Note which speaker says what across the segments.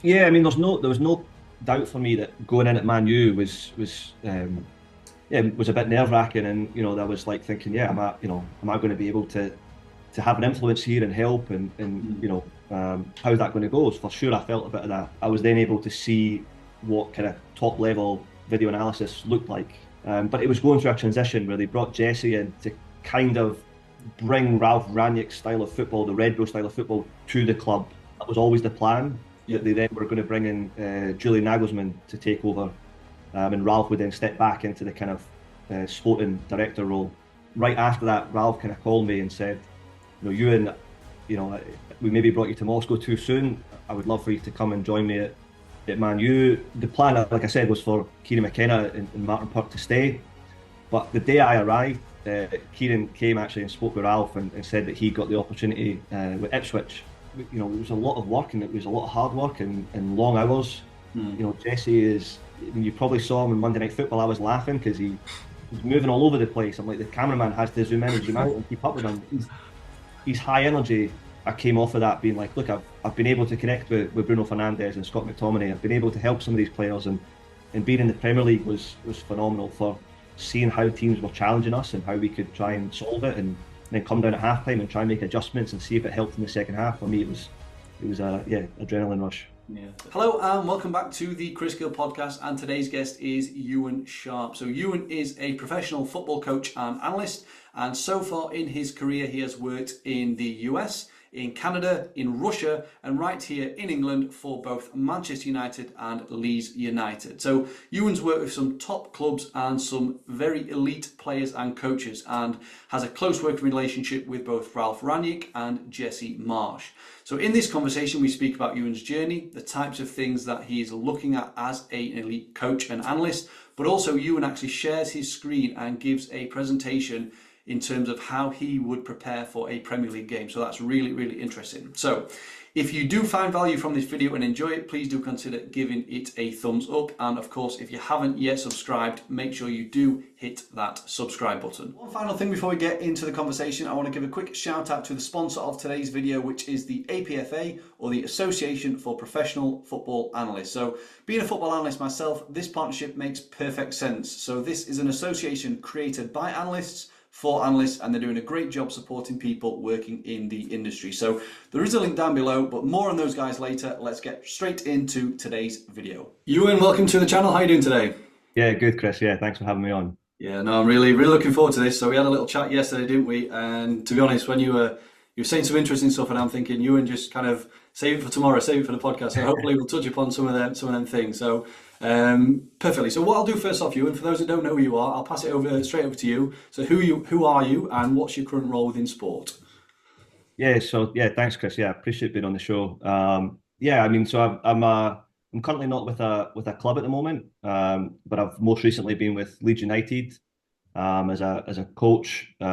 Speaker 1: Yeah, I mean, there was no doubt for me that going in at Man U was a bit nerve-wracking, and I was like thinking, yeah, am I going to be able to have an influence here and help, and
Speaker 2: Mm.
Speaker 1: how's that going to go? So for sure, I felt a bit of that. I was then able to see what kind of top level video analysis looked like, but it was going through a transition where they brought Jesse in to kind of bring Ralf Rangnick's style of football, the Red Bull style of football, to the club. That was always the plan.
Speaker 2: Yeah.
Speaker 1: That they then were going to bring in Julian Nagelsmann to take over, and Ralph would then step back into the kind of sporting director role. Right after that, Ralph kind of called me and said, Ewan, we maybe brought you to Moscow too soon. I would love for you to come and join me at Man U. The plan, like I said, was for Kieran McKenna and Martin Park to stay. But the day I arrived, Kieran came actually and spoke with Ralph and said that he got the opportunity with Ipswich. It was a lot of work, and it was a lot of hard work and long hours.
Speaker 2: Mm.
Speaker 1: Jesse is, I mean, you probably saw him on Monday Night Football. I was laughing because he's moving all over the place. I'm like, the cameraman has to zoom in and zoom out and keep up with him. He's high energy. I came off of that being like, look, I've been able to connect with Bruno Fernandes and Scott McTominay. I've been able to help some of these players, and being in the Premier League was phenomenal for seeing how teams were challenging us and how we could try and solve it, and then come down at halftime and try and make adjustments and see if it helped in the second half. For me, it was a adrenaline rush.
Speaker 2: Yeah. Hello and welcome back to the Chris Gill podcast, and today's guest is Ewan Sharp. So Ewan is a professional football coach and analyst, and so far in his career he has worked in the US, in Canada, in Russia, and right here in England for both Manchester United and Leeds United. So Ewan's worked with some top clubs and some very elite players and coaches, and has a close working relationship with both Ralf Rangnick and Jesse Marsch. So in this conversation, we speak about Ewan's journey, the types of things that he is looking at as an elite coach and analyst, but also Ewan actually shares his screen and gives a presentation in terms of how he would prepare for a Premier League game. So that's really, really interesting. So if you do find value from this video and enjoy it, please do consider giving it a thumbs up. And of course, if you haven't yet subscribed, make sure you do hit that subscribe button. One final thing before we get into the conversation, I want to give a quick shout out to the sponsor of today's video, which is the APFA, or the Association for Professional Football Analysts. So being a football analyst myself, this partnership makes perfect sense. So this is an association created by analysts for analysts, and they're doing a great job supporting people working in the industry. So there is a link down below, but more on those guys later. Let's get straight into today's video. Ewan, welcome to the channel. How are you doing today?
Speaker 1: Yeah, good, Chris. Yeah, thanks for having me on.
Speaker 2: Yeah, no, I'm really, really looking forward to this. So we had a little chat yesterday, didn't we? And to be honest, when you were saying some interesting stuff, and I'm thinking, Ewan, just kind of save it for tomorrow, save it for the podcast. So hopefully we'll touch upon some of them things. So perfectly. So what I'll do first off, Ewan, for those that don't know who you are, I'll pass it over straight over to you. So who are you, and what's your current role within sport?
Speaker 1: Yeah, thanks, Chris. Yeah, I appreciate being on the show. Yeah, I mean, so I'm currently not with a club at the moment, but I've most recently been with Leeds United as a coach, as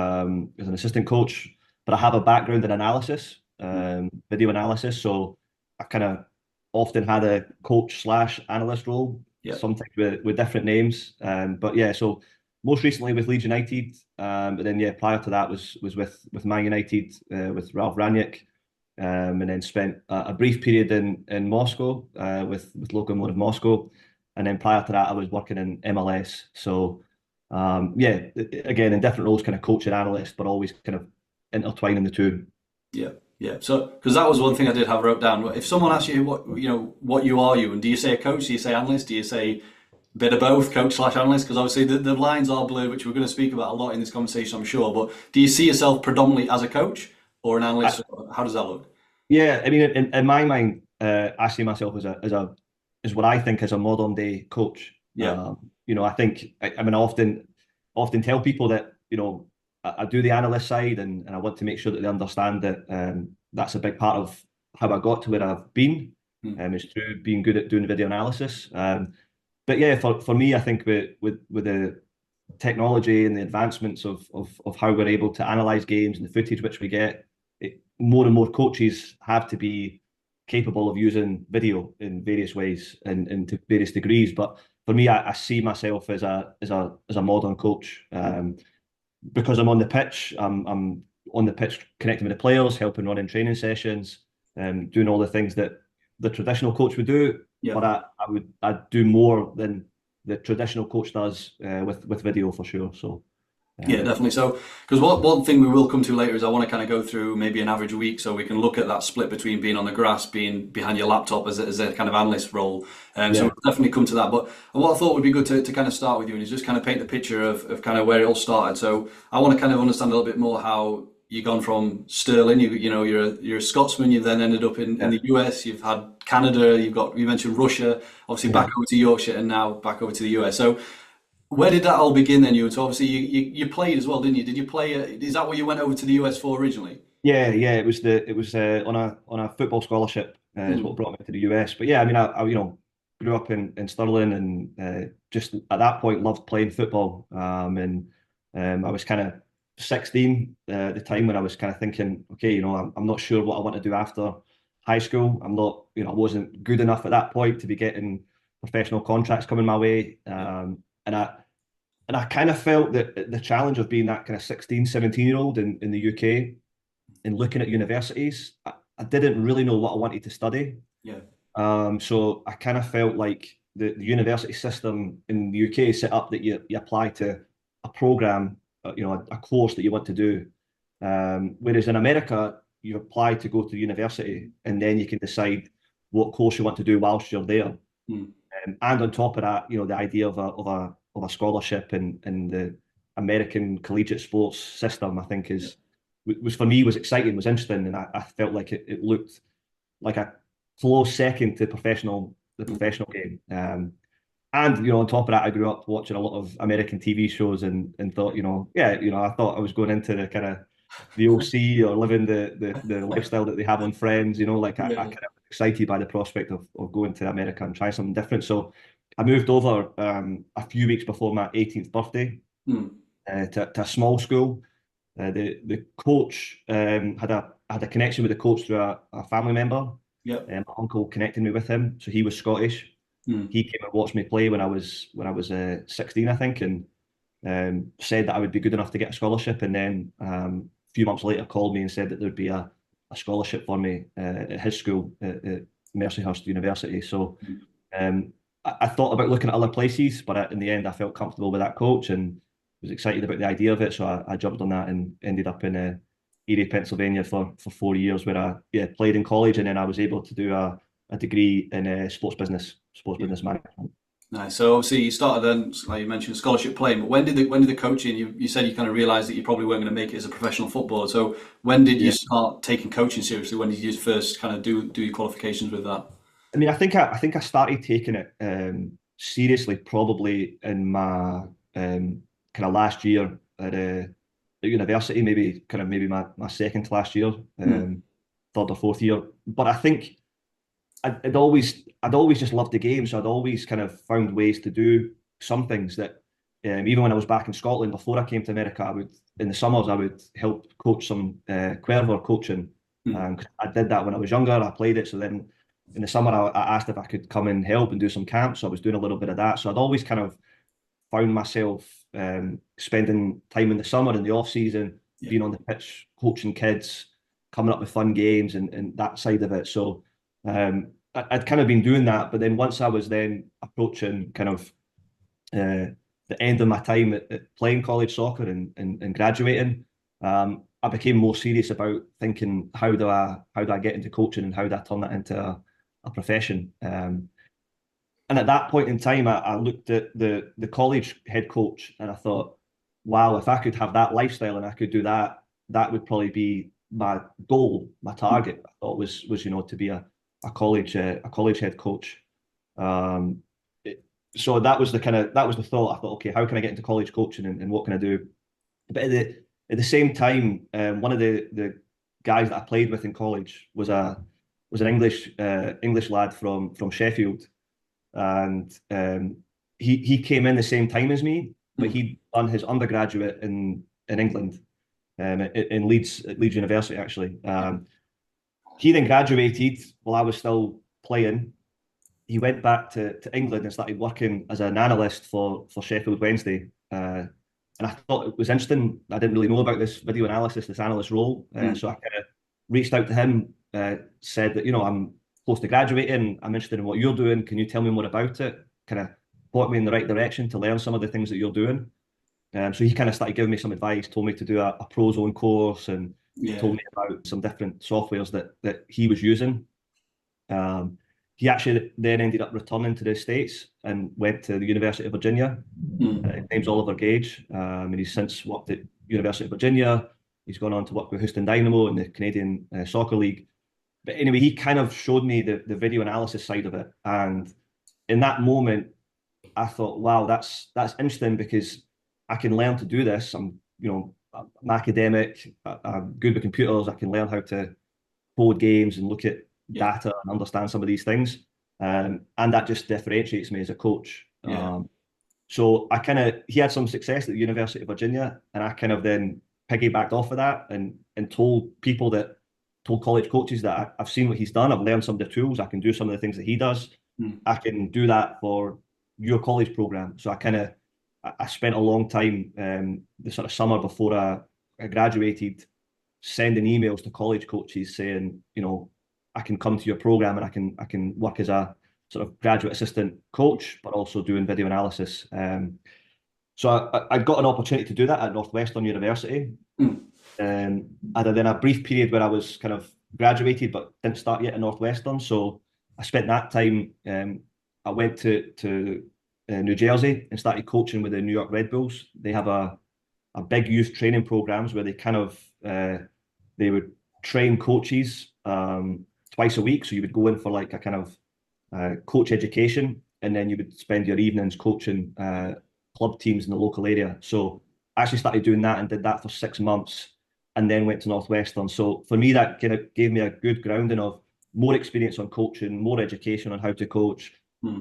Speaker 1: an assistant coach. But I have a background in analysis, video analysis, so I kind of often had a coach slash analyst role,
Speaker 2: Yeah.
Speaker 1: sometimes with different names. But yeah, so most recently with Leeds United, but then yeah, prior to that was with Man United with Ralf Rangnick, and then spent a brief period in Moscow with Lokomotiv Moscow, and then prior to that I was working in MLS. So yeah, again in different roles, kind of coach and analyst, but always kind of intertwining the two.
Speaker 2: Yeah, yeah. So, because that was one thing I did have wrote down. If someone asks you what you are, and do you say a coach? Do you say analyst? Do you say a bit of both, coach slash analyst? Because obviously the lines are blurred, which we're going to speak about a lot in this conversation, I'm sure. But do you see yourself predominantly as a coach or an analyst? How does that look?
Speaker 1: Yeah, I mean, in my mind, I see myself as what I think is a modern day coach.
Speaker 2: Yeah.
Speaker 1: I think I mean, I often tell people that I do the analyst side, and I want to make sure that they understand that that's a big part of how I got to where I've been,
Speaker 2: Mm.
Speaker 1: is through being good at doing video analysis. But yeah, for me, I think with the technology and the advancements of how we're able to analyze games and the footage which we get, more and more coaches have to be capable of using video in various ways and to various degrees. But for me, I see myself as a modern coach, because I'm on the pitch. I'm on the pitch connecting with the players, helping running training sessions, doing all the things that the traditional coach would do,
Speaker 2: Yeah.
Speaker 1: but I'd do more than the traditional coach does with video for sure. So
Speaker 2: Yeah, definitely. So, because one thing we will come to later is I want to kind of go through maybe an average week so we can look at that split between being on the grass, being behind your laptop as a kind of analyst role. So
Speaker 1: yeah,
Speaker 2: we'll definitely come to that. But what I thought would be good to kind of start with you is just kind of paint the picture of kind of where it all started. So I want to kind of understand a little bit more how you've gone from Stirling, you know, you're a Scotsman, you've then ended up in
Speaker 1: yeah,
Speaker 2: the US, you've had Canada, you mentioned Russia, obviously
Speaker 1: yeah.
Speaker 2: back over to Yorkshire and now back over to the US. So where did that all begin then, you? So obviously you played as well, didn't you? Did you play? Is that what you went over to the US for originally?
Speaker 1: Yeah, yeah, it was on a football scholarship is
Speaker 2: Hmm.
Speaker 1: what brought me to the US. But yeah, I mean, I you know grew up in Stirling and just at that point loved playing football. And I was kind of 16 at the time when I was kind of thinking, okay, you know, I'm not sure what I want to do after high school. I'm not, you know, I wasn't good enough at that point to be getting professional contracts coming my way.
Speaker 2: Yeah.
Speaker 1: And I kind of felt that the challenge of being that kind of 16, 17-year-old in the UK and looking at universities, I didn't really know what I wanted to study.
Speaker 2: Yeah.
Speaker 1: So I kind of felt like the university system in the UK is set up that you apply to a program, you know, a course that you want to do. Whereas in America, you apply to go to university and then you can decide what course you want to do whilst you're there.
Speaker 2: Hmm.
Speaker 1: And on top of that, you know, the idea of a scholarship and the American collegiate sports system, I think was for me was exciting, was interesting, and I felt like it looked like a close second to the
Speaker 2: Hmm.
Speaker 1: professional game. And you know, on top of that, I grew up watching a lot of American TV shows and thought, you know, yeah, you know, I thought I was going into the kind of the OC or living the lifestyle that they have on Friends, you know, like I
Speaker 2: Yeah.
Speaker 1: kind of excited by the prospect of going to America and trying something different. So I moved over a few weeks before my 18th birthday
Speaker 2: Hmm.
Speaker 1: to a small school. The coach had a connection with the coach through a family member.
Speaker 2: Yeah.
Speaker 1: My uncle connected me with him, so he was Scottish.
Speaker 2: Hmm.
Speaker 1: He came and watched me play when I was 16, I think, and said that I would be good enough to get a scholarship. And then a few months later, called me and said that there'd be a scholarship for me at his school at Mercyhurst University. So um, I thought about looking at other places, but in the end, I felt comfortable with that coach and was excited about the idea of it. So I jumped on that and ended up in Erie, Pennsylvania for 4 years, where I played in college, and then I was able to do a degree in sports
Speaker 2: Yeah.
Speaker 1: business management.
Speaker 2: Nice. So obviously you started then, like you mentioned, scholarship playing. But when did the coaching? You said you kind of realised that you probably weren't going to make it as a professional footballer. So when did you
Speaker 1: Yeah.
Speaker 2: start taking coaching seriously? When did you first kind of do your qualifications with that?
Speaker 1: I mean, I think I started taking it seriously probably in my kind of last year at university, maybe my second to last year,
Speaker 2: Hmm.
Speaker 1: third or fourth year. But I think I'd always just loved the game, so I'd always kind of found ways to do some things that even when I was back in Scotland before I came to America, I would in the summers I would help coach some Querver coaching. 'Cause I did that when I was younger. I played it, so then in the summer I asked if I could come and help and do some camps. So I was doing a little bit of that. So I'd always kind of found myself spending time in the summer in the off season,
Speaker 2: Yeah.
Speaker 1: being on the pitch, coaching kids, coming up with fun games and that side of it. So I'd kind of been doing that, but then once I was then approaching kind of the end of my time at playing college soccer and graduating, I became more serious about thinking how do I get into coaching and how do I turn that into a profession. And at that point in time, I looked at the college head coach and I thought, wow, if I could have that lifestyle and I could do that, that would probably be my goal, my target. I thought was you know to be a college head coach. Um, it- so that was the thought. I thought, okay, how can I get into college coaching and what can I do? But at the same time, one of the guys that I played with in college was an English lad from Sheffield, and he came in the same time as me, but
Speaker 2: Hmm.
Speaker 1: he'd done his undergraduate in England, in Leeds at Leeds University actually. He then graduated while I was still playing. He went back to England and started working as an analyst for Sheffield Wednesday. And I thought it was interesting. I didn't really know about this this analyst role.
Speaker 2: Hmm.
Speaker 1: So I kind of reached out to him, said that, you know, close to graduating. I'm interested in what you're doing. Can you tell me more about it? Kind of point me in the right direction to learn some of the things that you're doing. So he kind of started giving me some advice, told me to do a pro zone course, and told me about some different softwares that he was using. He actually then ended up returning to the States and went to the University of Virginia. His name's Oliver Gage, and he's since worked at University of Virginia. He's gone on to work with Houston Dynamo in the Canadian Soccer League. But anyway, he kind of showed me the video analysis side of it. And in that moment, I thought, wow, that's interesting because I can learn to do this. I'm academic, I'm good with computers. I can learn how to code games and look at data and understand some of these things. And that just differentiates me as a coach. So he had some success at the University of Virginia, and I kind of then piggybacked off of that and told college coaches that I've seen what he's done. I've learned some of the tools. I can do some of the things that he does. I can do that for your college program. So I spent a long time, the sort of summer before I graduated, sending emails to college coaches saying, I can come to your program and I can work as a sort of graduate assistant coach, but also doing video analysis. So I got an opportunity to do that at Northwestern University. I had then a brief period where I was kind of graduated, but didn't start yet at Northwestern. So I spent that time, I went to New Jersey and started coaching with the New York Red Bulls. They have a big youth training programs where they kind of, they would train coaches twice a week. So you would go in for like a kind of coach education, and then you would spend your evenings coaching club teams in the local area. So I actually started doing that and did that for 6 months, and then went to Northwestern. So for me, that kind of gave me a good grounding of more experience on coaching, more education on how to coach.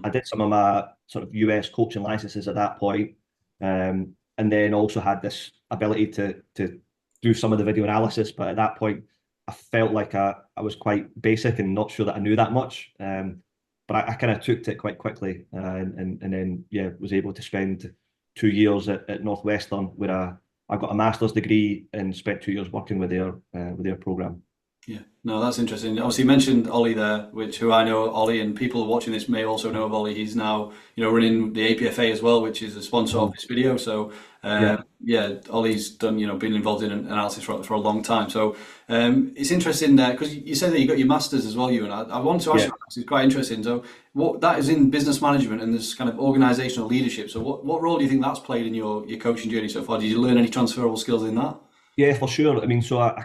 Speaker 1: I did some of my sort of US coaching licenses at that point, and then also had this ability to do some of the video analysis. But at that point, I felt like I was quite basic and not sure that I knew that much. But I kind of took to it quite quickly, and then was able to spend 2 years at Northwestern where I got a master's degree and spent 2 years working with their program.
Speaker 2: Yeah, no, that's interesting. Obviously, you mentioned Ollie there, who I know Ollie, and people watching this may also know of Ollie. He's now, running the APFA as well, which is a sponsor of this video. So, Ollie's done, been involved in analysis for a long time. So, it's interesting because you said that you got your masters as well, Ewan. I want to ask you, it's quite interesting. So, what that is in business management and this kind of organizational leadership. So, what role do you think that's played in your coaching journey so far? Did you learn any transferable skills in that?
Speaker 1: Yeah, for sure. I mean, so I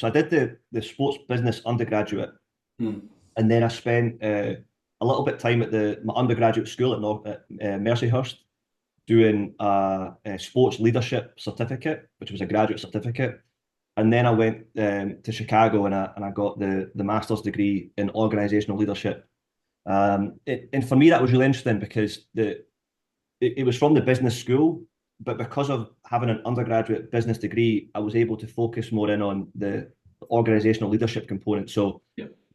Speaker 1: did the sports business undergraduate, and then I spent a little bit of time at my undergraduate school at Mercyhurst doing a sports leadership certificate, which was a graduate certificate, and then I went to Chicago and I got the master's degree in organizational leadership. And for me, that was really interesting because it was from the business school. But because of having an undergraduate business degree, I was able to focus more in on the organizational leadership component. So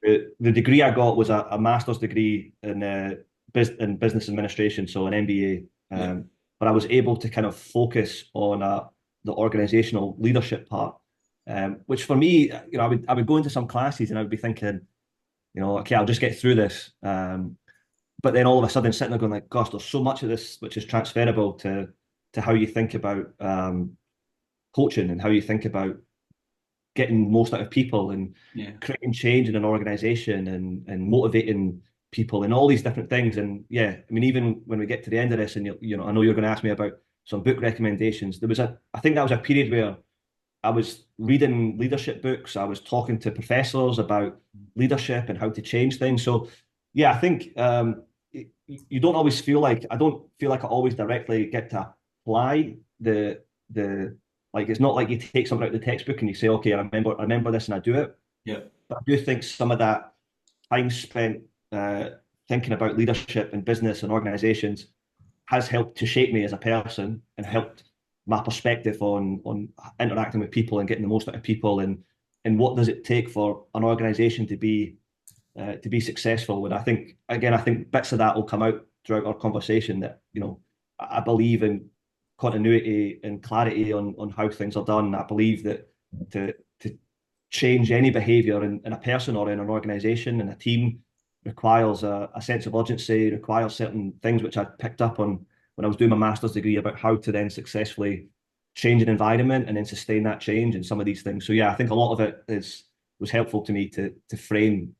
Speaker 1: the degree I got was a master's degree in business administration, so an MBA. But I was able to kind of focus on the organizational leadership part, which for me, I would go into some classes and I would be thinking, okay, I'll just get through this. But then all of a sudden, sitting there going like, gosh, there's so much of this which is transferable to how you think about coaching and how you think about getting most out of people and creating change in an organization and motivating people and all these different things. And I mean, even when we get to the end of this, and I know you're going to ask me about some book recommendations. I think that was a period where I was reading leadership books. I was talking to professors about leadership and how to change things. So I think you don't always feel like I don't feel like I always directly get to apply the like it's not like you take something out of the textbook and you say, okay, I remember this and I do it. But I do think some of that time spent thinking about leadership and business and organizations has helped to shape me as a person and helped my perspective on interacting with people and getting the most out of people and what does it take for an organization to be successful. And I think bits of that will come out throughout our conversation that I believe in continuity and clarity on how things are done. I believe that to change any behavior in a person or in an organization and a team, requires a sense of urgency, requires certain things which I picked up on when I was doing my master's degree about how to then successfully change an environment and then sustain that change and some of these things. So yeah, I think a lot of it was helpful to me to frame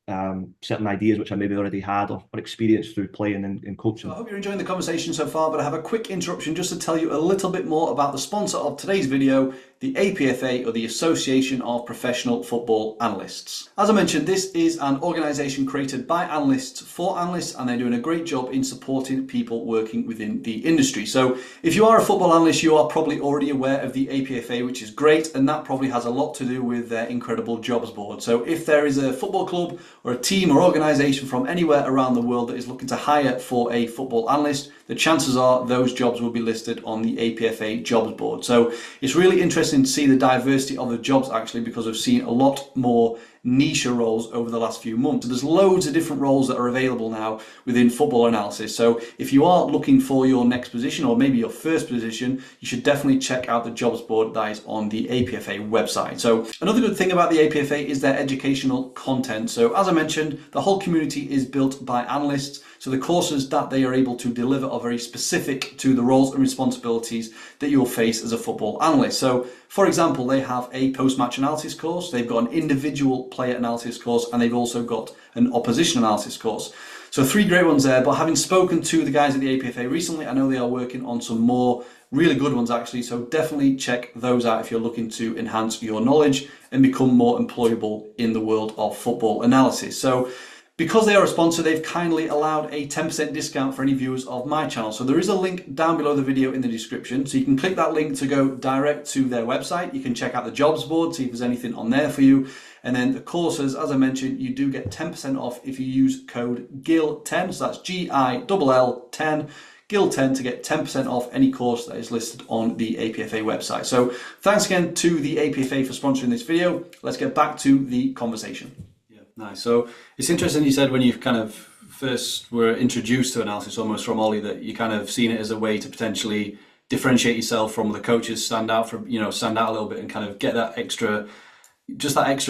Speaker 1: certain ideas which I maybe already had or experienced through playing and coaching.
Speaker 2: So I hope you're enjoying the conversation so far, but I have a quick interruption just to tell you a little bit more about the sponsor of today's video, the APFA, or the Association of Professional Football Analysts. As I mentioned, this is an organisation created by analysts for analysts, and they're doing a great job in supporting people working within the industry. So if you are a football analyst, you are probably already aware of the APFA, which is great, and that probably has a lot to do with their incredible jobs board. So if there is a football club or a team or organisation from anywhere around the world that is looking to hire for a football analyst, the chances are those jobs will be listed on the APFA jobs board. So it's really interesting to see the diversity of the jobs, actually, because I've seen a lot more niche roles over the last few months. So there's loads of different roles that are available now within football analysis. So if you are looking for your next position or maybe your first position, you should definitely check out the jobs board that is on the APFA website. So another good thing about the APFA is their educational content. So as I mentioned, the whole community is built by analysts. So the courses that they are able to deliver are very specific to the roles and responsibilities that you'll face as a football analyst. So for example, they have a post-match analysis course, they've got an individual player analysis course, and they've also got an opposition analysis course. So 3 great ones there, but having spoken to the guys at the APFA recently, I know they are working on some more really good ones actually, so definitely check those out if you're looking to enhance your knowledge and become more employable in the world of football analysis. So because they are a sponsor, they've kindly allowed a 10% discount for any viewers of my channel. So there is a link down below the video in the description. So you can click that link to go direct to their website. You can check out the jobs board, see if there's anything on there for you. And then the courses, as I mentioned, you do get 10% off if you use code GILL10. So that's GILL10. GILL10 to get 10% off any course that is listed on the APFA website. So thanks again to the APFA for sponsoring this video. Let's get back to the conversation. Nice. So it's interesting you said when you kind of first were introduced to analysis almost from Ollie that you kind of seen it as a way to potentially differentiate yourself from the coaches, stand out a little bit and kind of get that extra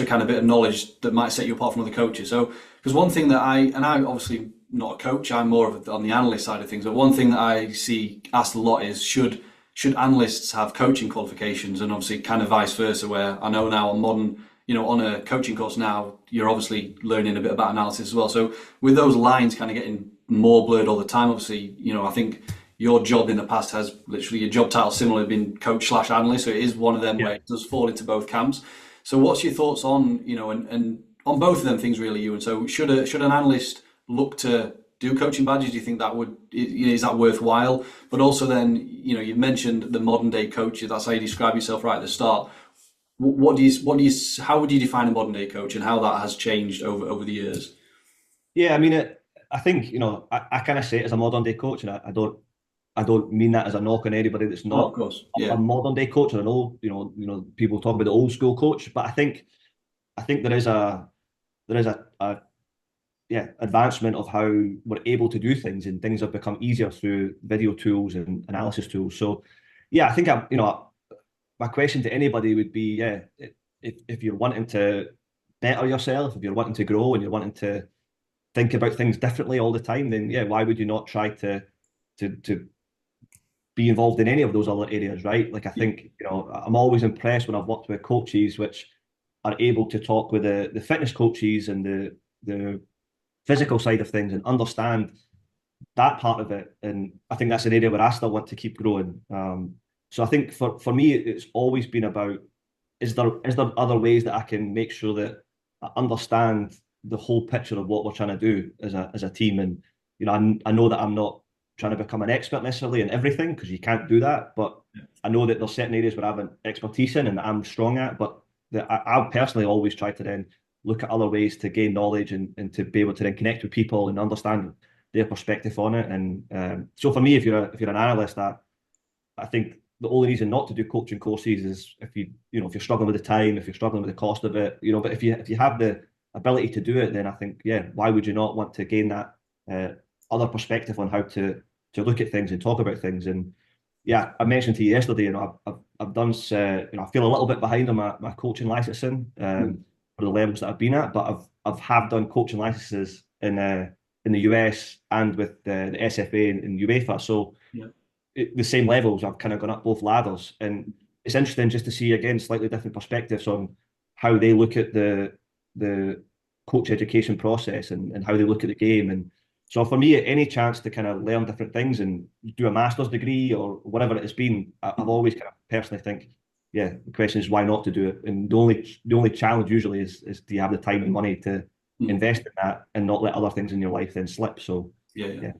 Speaker 2: kind of bit of knowledge that might set you apart from other coaches. So because one thing that I'm obviously not a coach, I'm more of on the analyst side of things, but one thing that I see asked a lot is should analysts have coaching qualifications, and obviously kind of vice versa, where I know now on a coaching course now, you're obviously learning a bit about analysis as well. So with those lines kind of getting more blurred all the time, obviously, I think your job in the past has literally your job title similar been coach/analyst. So it is one of them where it does fall into both camps. So what's your thoughts on, and on both of them things really, Ewan? So should an analyst look to do coaching badges? Do you think is that worthwhile? But also then, you've mentioned the modern day coaches. That's how you describe yourself right at the start. How would you define a modern day coach and how that has changed over the years?
Speaker 1: Yeah, I mean, I think I kind of say it as a modern day coach, and I don't mean that as a knock on anybody that's not
Speaker 2: of course. Yeah.
Speaker 1: a modern day coach. I know people talk about the old school coach, but I think there is a advancement of how we're able to do things, and things have become easier through video tools and analysis tools. So yeah, I think my question to anybody would be, if you're wanting to better yourself, if you're wanting to grow and you're wanting to think about things differently all the time, then why would you not try to be involved in any of those other areas, right? Like I think, I'm always impressed when I've worked with coaches which are able to talk with the fitness coaches and the physical side of things and understand that part of it. And I think that's an area where I still want to keep growing. So I think for me, it's always been about, is there other ways that I can make sure that I understand the whole picture of what we're trying to do as a team? And I know that I'm not trying to become an expert necessarily in everything, because you can't do that, but I know that there's certain areas where I have an expertise in and that I'm strong at, but that I personally always try to then look at other ways to gain knowledge and to be able to then connect with people and understand their perspective on it. And so for me, if you're an analyst, I think the only reason not to do coaching courses is if you're struggling with the time, if you're struggling with the cost of it, but if you have the ability to do it, then I think, why would you not want to gain that other perspective on how to look at things and talk about things? And I mentioned to you yesterday, I've done, I feel a little bit behind on my coaching licensing for the levels that I've been at, but I've done coaching licenses in the US and with the SFA and UEFA. So
Speaker 2: Yeah.
Speaker 1: the same levels, I've kind of gone up both ladders, and it's interesting just to see again slightly different perspectives on how they look at the coach education process and how they look at the game. And so for me, any chance to kind of learn different things and do a master's degree or whatever it has been, I've always kind of personally think, yeah, the question is why not to do it. And the only challenge usually is do you have the time and money to invest in that and not let other things in your life then slip. So
Speaker 2: Yeah, yeah.
Speaker 1: yeah.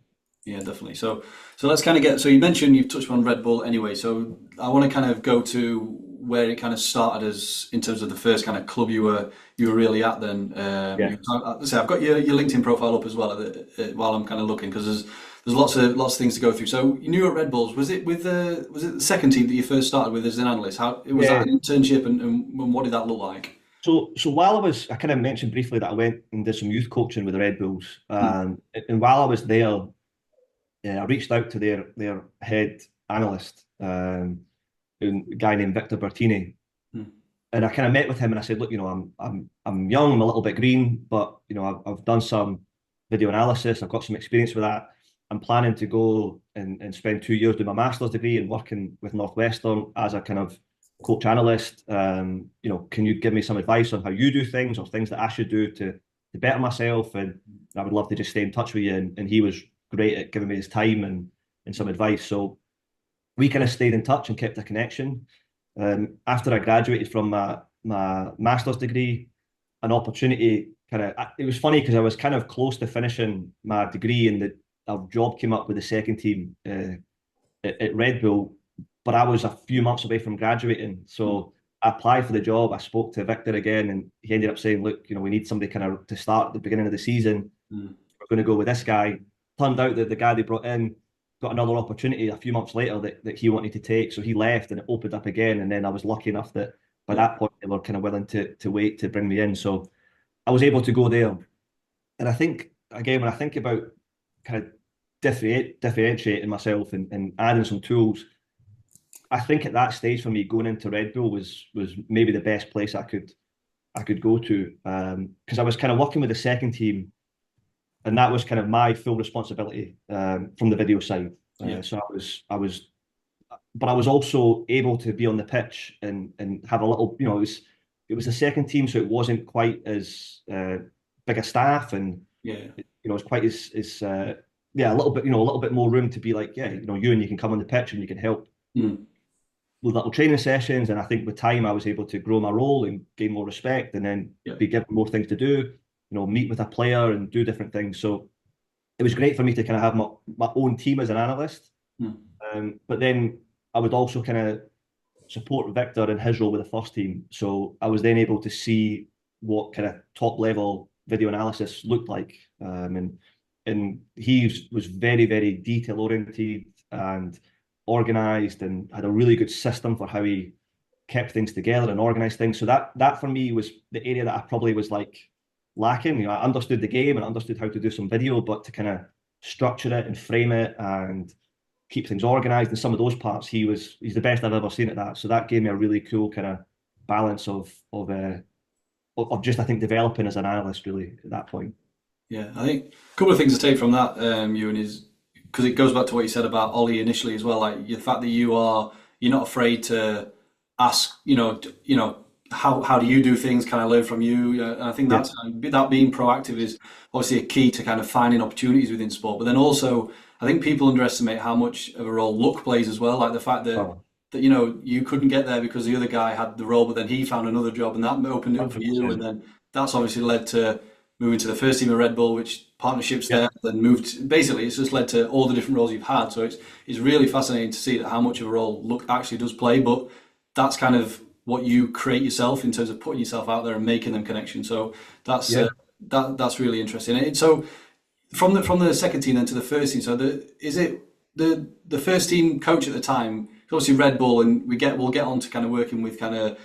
Speaker 2: Yeah, definitely. So let's kind of get. So you mentioned you've touched on Red Bull anyway. So I want to kind of go to where it kind of started as in terms of the first kind of club you were really at. Then,
Speaker 1: Yeah.
Speaker 2: let's say I've got your LinkedIn profile up as well while I'm kind of looking because there's lots of things to go through. So you knew at Red Bulls. Was it the second team that you first started with as an analyst? How was
Speaker 1: Yeah.
Speaker 2: that an internship and what did that look like?
Speaker 1: So while I kind of mentioned briefly that I went and did some youth coaching with the Red Bulls,
Speaker 2: Hmm.
Speaker 1: and while I was there, I reached out to their head analyst, a guy named Victor Bertini,
Speaker 2: Hmm.
Speaker 1: and I kind of met with him and I said, look, I'm young, I'm a little bit green, but I've done some video analysis, I've got some experience with that. I'm planning to go and spend 2 years doing my master's degree and working with Northwestern as a kind of coach analyst. Can you give me some advice on how you do things or things that I should do to better myself? And I would love to just stay in touch with you. And he was great at giving me his time and some advice. So we kind of stayed in touch and kept a connection. After I graduated from my master's degree, an opportunity kind of it was funny because I was kind of close to finishing my degree and a job came up with the second team at Red Bull, but I was a few months away from graduating. So I applied for the job. I spoke to Victor again, and he ended up saying, "Look, we need somebody kind of to start at the beginning of the season.
Speaker 2: Hmm.
Speaker 1: We're going to go with this guy." Turned out that the guy they brought in got another opportunity a few months later that he wanted to take. So he left and it opened up again. And then I was lucky enough that by
Speaker 2: Yeah.
Speaker 1: that point they were kind of willing to wait to bring me in. So I was able to go there. And I think, again, when I think about kind of differentiating myself and adding some tools, I think at that stage for me, going into Red Bull was maybe the best place I could go to. Because I was kind of working with the second team and that was kind of my full responsibility from the video side.
Speaker 2: Yeah.
Speaker 1: So but I was also able to be on the pitch and have a little, it was a second team, so it wasn't quite as big a staff, and
Speaker 2: Yeah.
Speaker 1: it was quite as yeah, a little bit more room to be like, yeah, you can come on the pitch and you can help
Speaker 2: Hmm.
Speaker 1: with little training sessions. And I think with time, I was able to grow my role and gain more respect, and then
Speaker 2: Yeah.
Speaker 1: be given more things to do. Meet with a player and do different things. So it was great for me to kind of have my own team as an analyst.
Speaker 2: Hmm.
Speaker 1: But then I would also kind of support Victor in his role with the first team. So I was then able to see what kind of top level video analysis looked like. And he was very, very detail oriented and organized and had a really good system for how he kept things together and organized things. So that for me was the area that I probably was like lacking. I understood the game and understood how to do some video, but to kind of structure it and frame it and keep things organized in some of those parts, he's the best I've ever seen at that. So that gave me a really cool kind of balance of just I think developing as an analyst really at that point.
Speaker 2: Yeah, I think a couple of things to take from that, Ewan, is because it goes back to what you said about Ollie initially as well. Like the fact that you're not afraid to ask, how do you do things? Can I learn from you? And I think
Speaker 1: Yeah.
Speaker 2: that being proactive is obviously a key to kind of finding opportunities within sport. But then also, I think people underestimate how much of a role luck plays as well. Like the fact that
Speaker 1: Oh,
Speaker 2: you couldn't get there because the other guy had the role, but then he found another job, and that opened it up for you. And
Speaker 1: 100%.
Speaker 2: then that's obviously led to moving to the first team of Red Bull, which partnerships
Speaker 1: Yeah.
Speaker 2: there, then moved. Basically, it's just led to all the different roles you've had. So it's really fascinating to see that how much of a role luck actually does play. But that's kind of what you create yourself in terms of putting yourself out there and making them connections. So that's
Speaker 1: Yeah.
Speaker 2: that's really interesting. And so from the second team then to the first team. So is it the first team coach at the time? Obviously Red Bull, and we'll get on to kind of working with kind of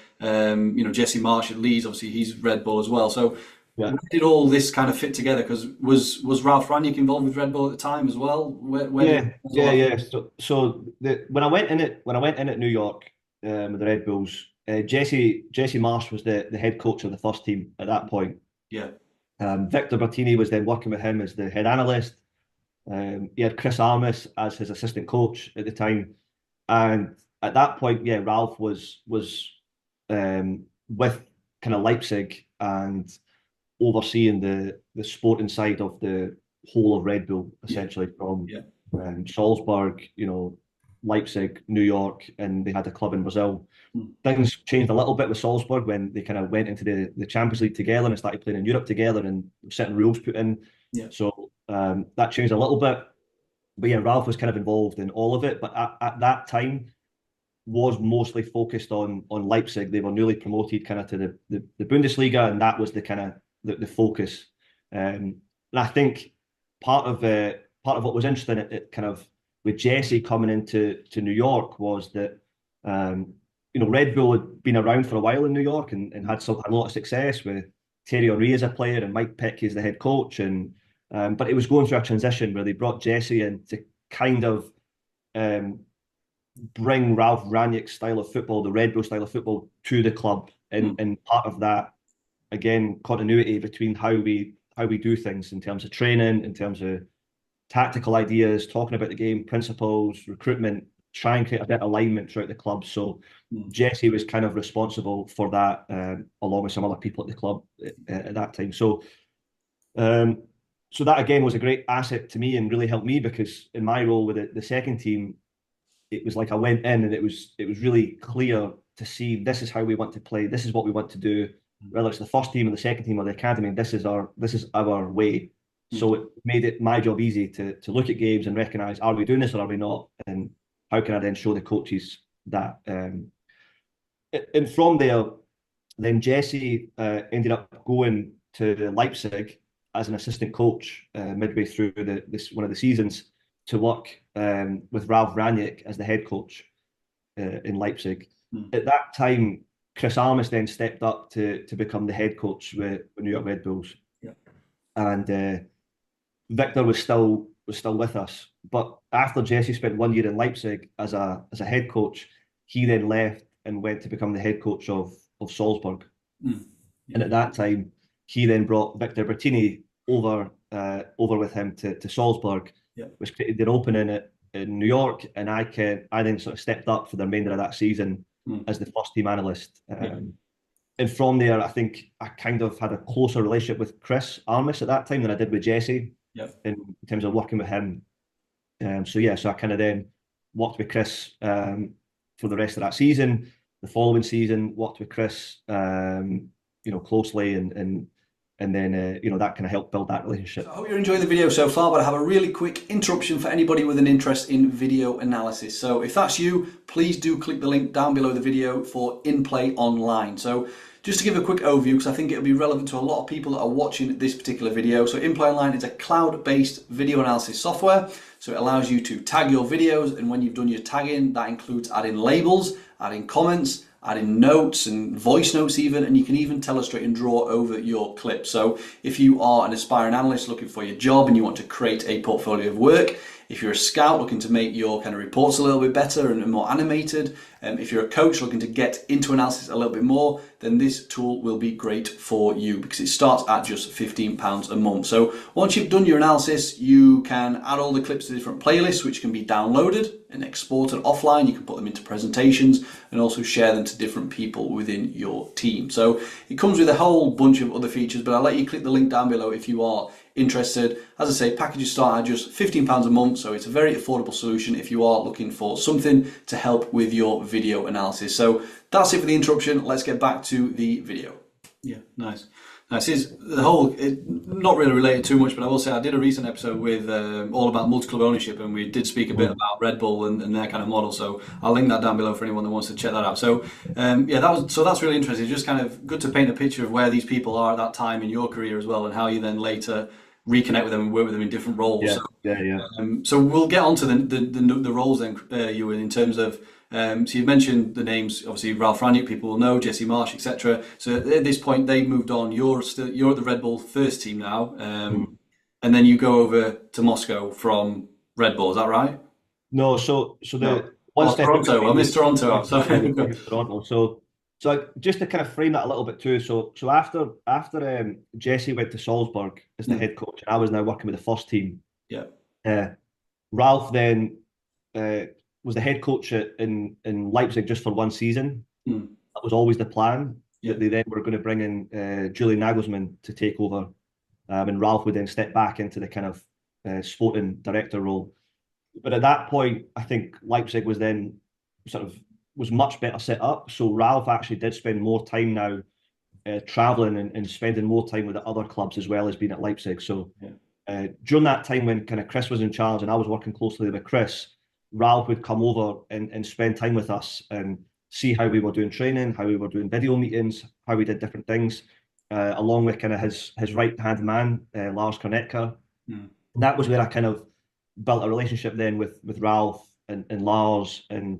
Speaker 2: Jesse Marsch at Leeds. Obviously he's Red Bull as well. So
Speaker 1: Yeah.
Speaker 2: where did all this kind of fit together? Because was Ralf Rangnick involved with Red Bull at the time as well? Where did
Speaker 1: Yeah,
Speaker 2: all
Speaker 1: yeah,
Speaker 2: that?
Speaker 1: yeah. So when I went in at New York with the Red Bulls, Jesse Marsh was the head coach of the first team at that point.
Speaker 2: Yeah,
Speaker 1: Victor Bertini was then working with him as the head analyst. He had Chris Armis as his assistant coach at the time, and at that point, yeah, Ralf was with kind of Leipzig and overseeing the sporting side of the whole of Red Bull, essentially from Salzburg, Leipzig, New York, and they had a club in Brazil. Things changed a little bit with Salzburg when they kind of went into the Champions League together and started playing in Europe together, and certain rules put in. So that changed a little bit. But yeah, Ralf was kind of involved in all of it. But at that time, was mostly focused on Leipzig. They were newly promoted kind of to the Bundesliga, and that was the kind of the focus. And I think part of what was interesting at kind of with Jesse coming into New York was that Red Bull had been around for a while in New York and had a lot of success with Thierry Henry as a player and Mike Pick as the head coach, and but it was going through a transition where they brought Jesse in to kind of bring Ralf Rangnick's style of football, the Red Bull style of football, to the club, and part of that, again, continuity between how we do things in terms of training, in terms of tactical ideas, talking about the game, principles, recruitment, try and create a bit of alignment throughout the club. So Jesse was kind of responsible for that, along with some other people at the club at that time. So that again was a great asset to me and really helped me, because in my role with the second team, it was like I went in and it was really clear to see, this is how we want to play, this is what we want to do, whether it's the first team or the second team or the academy, this is our way. So it made it my job easy to look at games and recognise, are we doing this or are we not? And how can I then show the coaches that? And from there, then Jesse ended up going to Leipzig as an assistant coach midway through one of the seasons to work with Ralf Rangnick as the head coach in Leipzig. At that time, Chris Armis then stepped up to become the head coach with New York Red Bulls. And Victor was still with us. But after Jesse spent 1 year in Leipzig as a head coach, he then left and went to become the head coach of Salzburg. And at that time, he then brought Victor Bertini over with him to Salzburg, which created their opening in New York. And I then sort of stepped up for the remainder of that season as the first team analyst. And from there, I think I kind of had a closer relationship with Chris Armis at that time than I did with Jesse in terms of working with him. So I kind of then worked with Chris for the rest of that season. The following season, worked with Chris, closely, and then that kind of helped build that relationship.
Speaker 2: So I hope you're enjoying the video so far, but I have a really quick interruption for anybody with an interest in video analysis. So if that's you, please do click the link down below the video for In Play Online. So just to give a quick overview, because I think it'll be relevant to a lot of people that are watching this particular video. So In Play Online is a cloud-based video analysis software. So it allows you to tag your videos, and when you've done your tagging, that includes adding labels, adding comments, adding notes and voice notes even, and you can even illustrate and draw over your clip. So if you are an aspiring analyst looking for your job and you want to create a portfolio of work, if you're a scout looking to make your kind of reports a little bit better and more animated, if you're a coach looking to get into analysis a little bit more, then this tool will be great for you, because it starts at just £15 a month. So once you've done your analysis, you can add all the clips to different playlists, which can be downloaded and exported offline. You can put them into presentations and also share them to different people within your team. So it comes with a whole bunch of other features, but I'll let you click the link down below if you are interested. As I say, packages start at just £15 a month, so it's a very affordable solution if you are looking for something to help with your video analysis. So that's it for the interruption. Let's get back to the video. Yeah, nice. This is the whole, not really related too much, but I will say I did a recent episode with all about multi-club ownership, and we did speak a bit about Red Bull and their kind of model. So I'll link that down below for anyone that wants to check that out. So that's really interesting. It's just kind of good to paint a picture of where these people are at that time in your career as well, and how you then later reconnect with them and work with them in different roles. So we'll get on to the roles then, Ewan, in terms of. So you've mentioned the names, obviously Ralf Rangnick, people will know, Jesse Marsch, etc. So at this point, they've moved on. You're at the Red Bull first team now, and then you go over to Moscow from Red Bull. Is that right?
Speaker 1: No, so the
Speaker 2: one step. Toronto. I missed Toronto. I'm sorry.
Speaker 1: Toronto. So So just to kind of frame that a little bit too. So after Jesse went to Salzburg as the head coach, and I was now working with the first team.
Speaker 2: Yeah.
Speaker 1: Ralph then uh, was the head coach in Leipzig just for one season. That was always the plan.
Speaker 2: Yeah.
Speaker 1: That they then were going to bring in Julian Nagelsmann to take over, and Ralph would then step back into the kind of sporting director role. But at that point, I think Leipzig was then sort of was much better set up. So Ralph actually did spend more time now traveling and spending more time with the other clubs as well as being at Leipzig. So during that time when kind of Chris was in charge and I was working closely with Chris, Ralph would come over and spend time with us and see how we were doing training, how we were doing video meetings, how we did different things, along with kind of his right hand man, Lars Kornetka. That was where I kind of built a relationship then with Ralph and Lars, and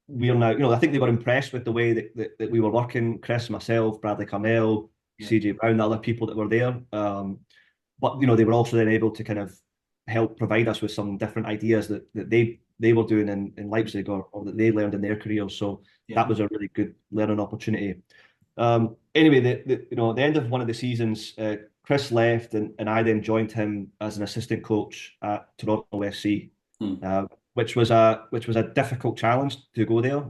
Speaker 1: we're now, I think they were impressed with the way that we were working. Chris, myself, Bradley Carnell, CJ Brown, the other people that were there. But they were also then able to kind of help provide us with some different ideas that they were doing in Leipzig or that they learned in their careers. So that was a really good learning opportunity. Anyway, at the end of one of the seasons, Chris left and I then joined him as an assistant coach at Toronto FC, which was a difficult challenge to go there.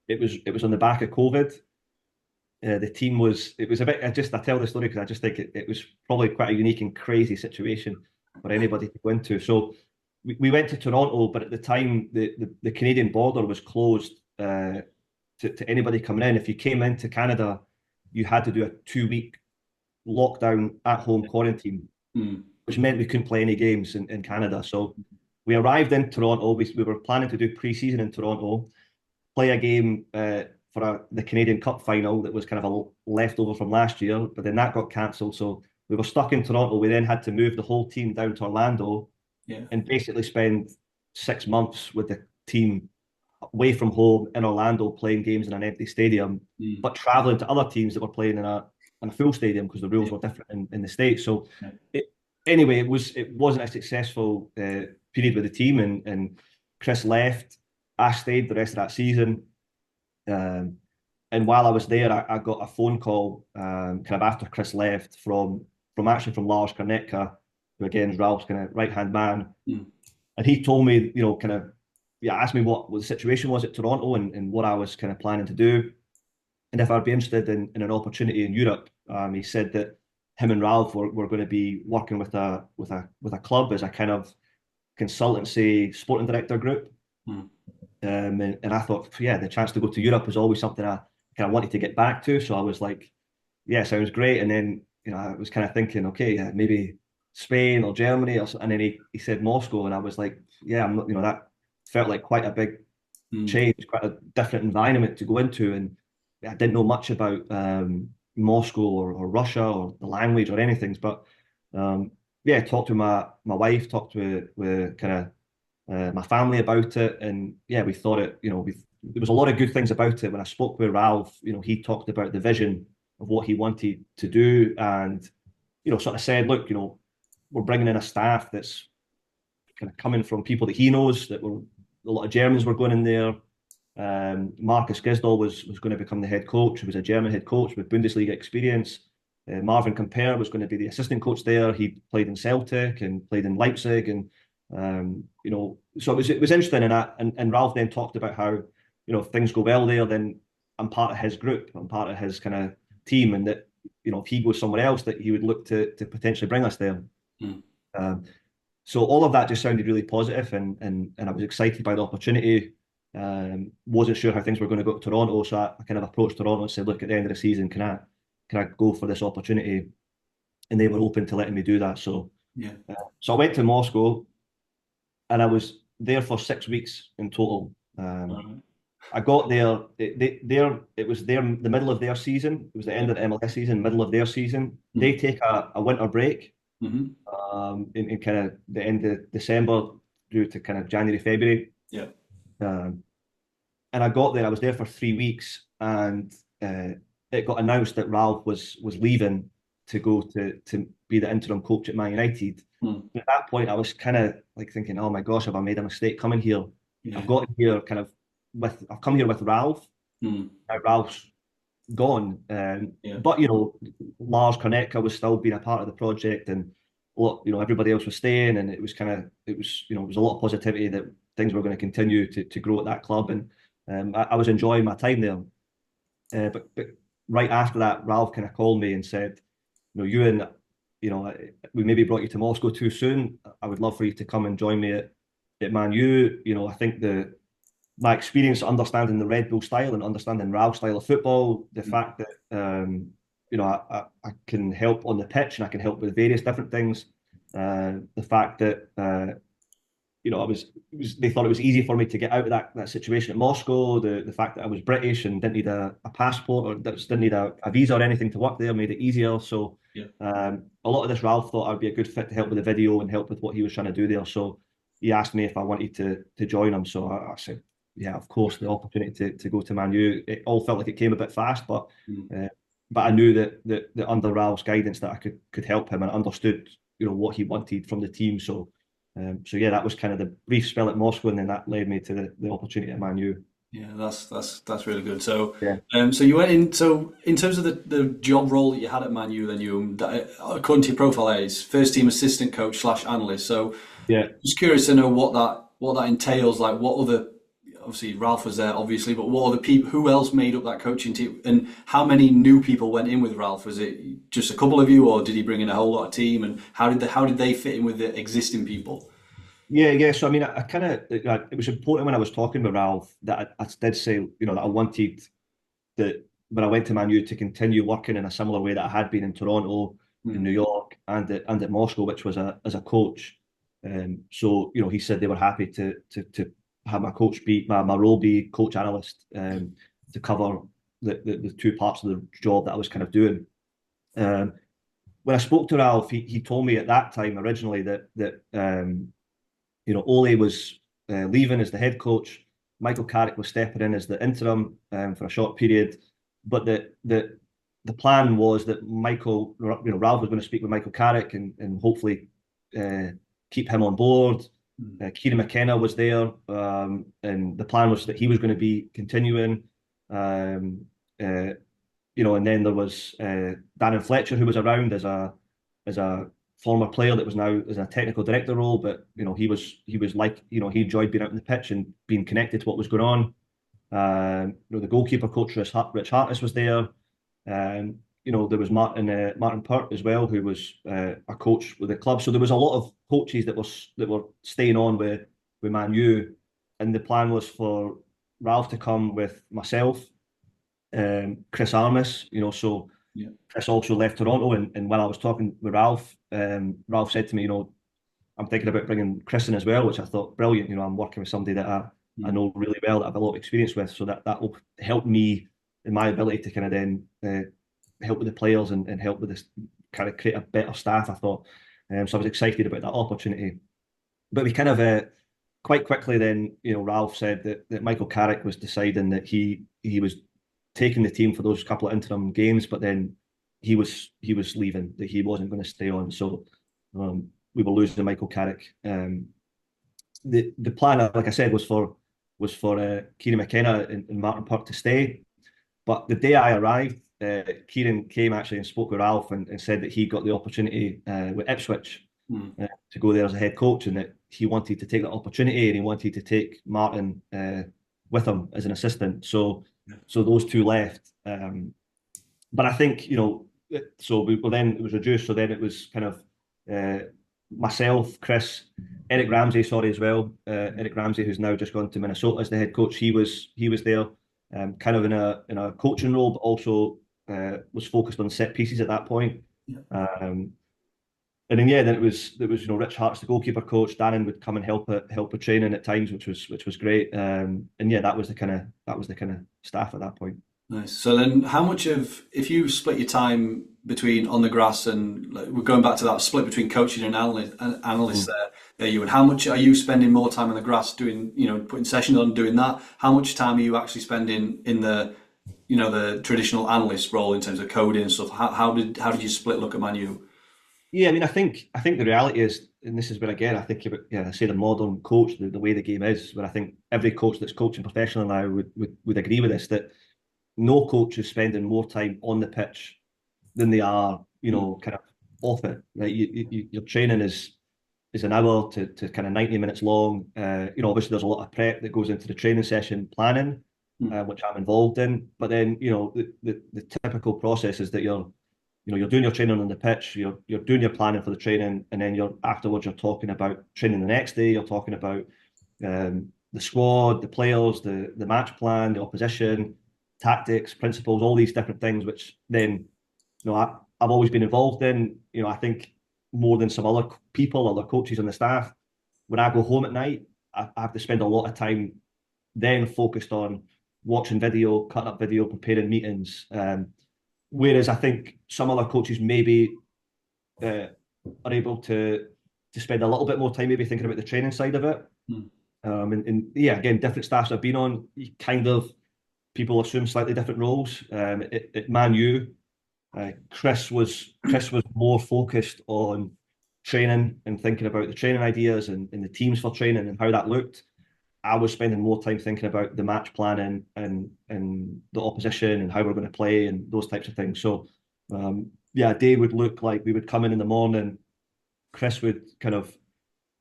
Speaker 1: It was on the back of COVID. The team it was a bit. I tell the story because I just think it was probably quite a unique and crazy situation for anybody to go into. So we went to Toronto, but at the time the Canadian border was closed to anybody coming in. If you came into Canada, you had to do a 2-week lockdown at home quarantine, which meant we couldn't play any games in Canada. So we arrived in Toronto. We were planning to do pre-season in Toronto, play a game for the Canadian Cup final that was kind of a leftover from last year, but then that got cancelled. So we were stuck in Toronto. We then had to move the whole team down to Orlando and basically spend 6 months with the team away from home in Orlando playing games in an empty stadium, but traveling to other teams that were playing in a full stadium because the rules were different in the States. So anyway, it wasn't a successful period with the team, and Chris left. I stayed the rest of that season. And while I was there, I got a phone call kind of after Chris left from Lars Kornetka, who again is Ralph's kind of right hand man, and he told me, asked me what the situation was at Toronto and what I was kind of planning to do, and if I'd be interested in an opportunity in Europe. He said that him and Ralph were going to be working with a club as a kind of consultancy sporting director group. And I thought, the chance to go to Europe is always something I kind of wanted to get back to. So I was like, sounds great. And then, I was kind of thinking, okay, maybe Spain or Germany or something. And then he said Moscow. And I was like, I'm not, that felt like quite a big change, quite a different environment to go into. And I didn't know much about Moscow or Russia or the language or anything. But talked to my wife, talked to kind of my family about it, and we thought there was a lot of good things about it. When I spoke with Ralph, he talked about the vision of what he wanted to do, and sort of said, look, we're bringing in a staff that's kind of coming from people that he knows, a lot of Germans were going in there. Marcus Gisdol was going to become the head coach. He was a German head coach with Bundesliga experience. Marvin Comper was going to be the assistant coach there. He played in Celtic and played in Leipzig, and so it was interesting. And Ralph then talked about how, if things go well there, then I'm part of his group, I'm part of his kind of team, and that if he goes somewhere else, that he would look to potentially bring us there. So all of that just sounded really positive, and I was excited by the opportunity. Wasn't sure how things were going to go to Toronto, so I kind of approached Toronto and said, look, at the end of the season, can I go for this opportunity? And they were open to letting me do that. So so I went to Moscow, and I was there for 6 weeks in total. I got there. It was the middle of their season. It was the end of the MLS season, middle of their season. They take a winter break in kind of the end of December through to kind of January, February. And I got there. I was there for 3 weeks, and it got announced that Ralph was leaving to go to be the interim coach at Man United. At that point, I was kind of like thinking, oh my gosh, have I made a mistake coming here? I've got here I've come here with Ralph. Now Ralph's gone.
Speaker 2: Yeah.
Speaker 1: But Lars Kornetka was still being a part of the project, and everybody else was staying, and it was it was a lot of positivity that things were going to continue to grow at that club, and I was enjoying my time there. But right after that, Ralph kind of called me and said, Ewan, we maybe brought you to Moscow too soon. I would love for you to come and join me at Man U. I think my experience understanding the Red Bull style and understanding Ralph's style of football, the fact that I can help on the pitch and I can help with various different things. The fact that they thought it was easy for me to get out of that situation at Moscow. The fact that I was British and didn't need a passport or didn't need a visa or anything to work there made it easier. So
Speaker 2: Yeah.
Speaker 1: a lot of this Ralph thought I'd be a good fit to help with the video and help with what he was trying to do there. So he asked me if I wanted to join him. So I said, yeah, of course, the opportunity to go to Man U. It all felt like it came a bit fast, but I knew that under Ralph's guidance that I could help him and understood what he wanted from the team. So yeah, that was kind of the brief spell at Moscow, and then that led me to the opportunity at Man U.
Speaker 2: Yeah, that's really good. So,
Speaker 1: Yeah.
Speaker 2: so you went in. So, in terms of the job role that you had at Man U, then according to your profile, is first team assistant coach / analyst. So,
Speaker 1: Yeah.
Speaker 2: just curious to know what that entails. Like, what other, obviously Ralph was there, obviously, but what other people? Who else made up that coaching team? And how many new people went in with Ralph? Was it just a couple of you, or did he bring in a whole lot of team? And how did they fit in with the existing people?
Speaker 1: Yeah. So I mean, I kind of it was important when I was talking with Ralph that I did say that I wanted that when I went to Man U to continue working in a similar way that I had been in Toronto, in New York, and at Moscow, which was as a coach. So he said they were happy to have my coach be my role be coach analyst, to cover the two parts of the job that I was kind of doing. When I spoke to Ralph, he told me at that time originally that Ole was leaving as the head coach. Michael Carrick was stepping in as the interim for a short period, but the plan was that Ralph was going to speak with Michael Carrick and hopefully keep him on board. Kieran McKenna was there, and the plan was that he was going to be continuing. And then there was Darren Fletcher, who was around as a former player that was now as a technical director role, but he was like he enjoyed being out on the pitch and being connected to what was going on. The goalkeeper coach Rich Hartness was there. There was Martin Pert as well, who was a coach with the club. So there was a lot of coaches that were staying on with Man U, and the plan was for Ralph to come with myself, Chris Armis. So
Speaker 2: Yeah.
Speaker 1: Chris also left Toronto, and when I was talking with Ralph, Ralph said to me, I'm thinking about bringing Chris in as well, which I thought brilliant. I'm working with somebody that I know really well, that I have a lot of experience with, so that will help me in my ability to kind of then help with the players and help with this kind of create a better staff, I thought. So I was excited about that opportunity. But we kind of quite quickly then, Ralph said that Michael Carrick was deciding that he was taking the team for those couple of interim games, but then he was leaving, that he wasn't going to stay on. So we were losing Michael Carrick. The plan, like I said, was for Kieran McKenna and Martin Pert to stay. But the day I arrived, Kieran came actually and spoke with Ralph and said that he got the opportunity with Ipswich to go there as a head coach, and that he wanted to take that opportunity and he wanted to take Martin with him as an assistant. So those two left. But I think, so we were then, it was reduced. So then it was kind of myself, Chris, Eric Ramsey, sorry, as well. Eric Ramsey, who's now just gone to Minnesota as the head coach. He was there, kind of in a coaching role, but also was focused on set pieces at that point.
Speaker 2: Yeah.
Speaker 1: And then then it was Rich Hart's the goalkeeper coach. Darren would come and help with training at times, which was great. And yeah, that was the kind of staff at that point.
Speaker 2: Nice. So then, how much if you split your time between on the grass and we're going back to that split between coaching and analyst there, you and how much are you spending more time on the grass doing, putting sessions on, doing that? How much time are you actually spending in the traditional analyst role in terms of coding and stuff? How did you split look at Man U?
Speaker 1: Yeah, I mean, I think the reality is and this is where again I think about, I say the modern coach, the way the game is, where I think every coach that's coaching professionally now would agree with this, that no coach is spending more time on the pitch than they are, kind of off it. Right? Your training is an hour to kind of 90 minutes long. Obviously there's a lot of prep that goes into the training session planning, which I'm involved in. But then, the typical process is that you're doing your training on the pitch, you're doing your planning for the training, and then afterwards you're talking about training the next day, you're talking about the squad, the players, the match plan, the opposition, tactics, principles, all these different things, which then, I've always been involved in. I think more than some other people, other coaches on the staff, when I go home at night, I have to spend a lot of time then focused on watching video, cutting up video, preparing meetings. Whereas I think some other coaches maybe are able to spend a little bit more time maybe thinking about the training side of it. Again, different staffs I've been on, people assume slightly different roles. At Man U, Chris was more focused on training and thinking about the training ideas and the teams for training and how that looked. I was spending more time thinking about the match planning and the opposition and how we're going to play and those types of things. So, a day would look like we would come in the morning. Chris would kind of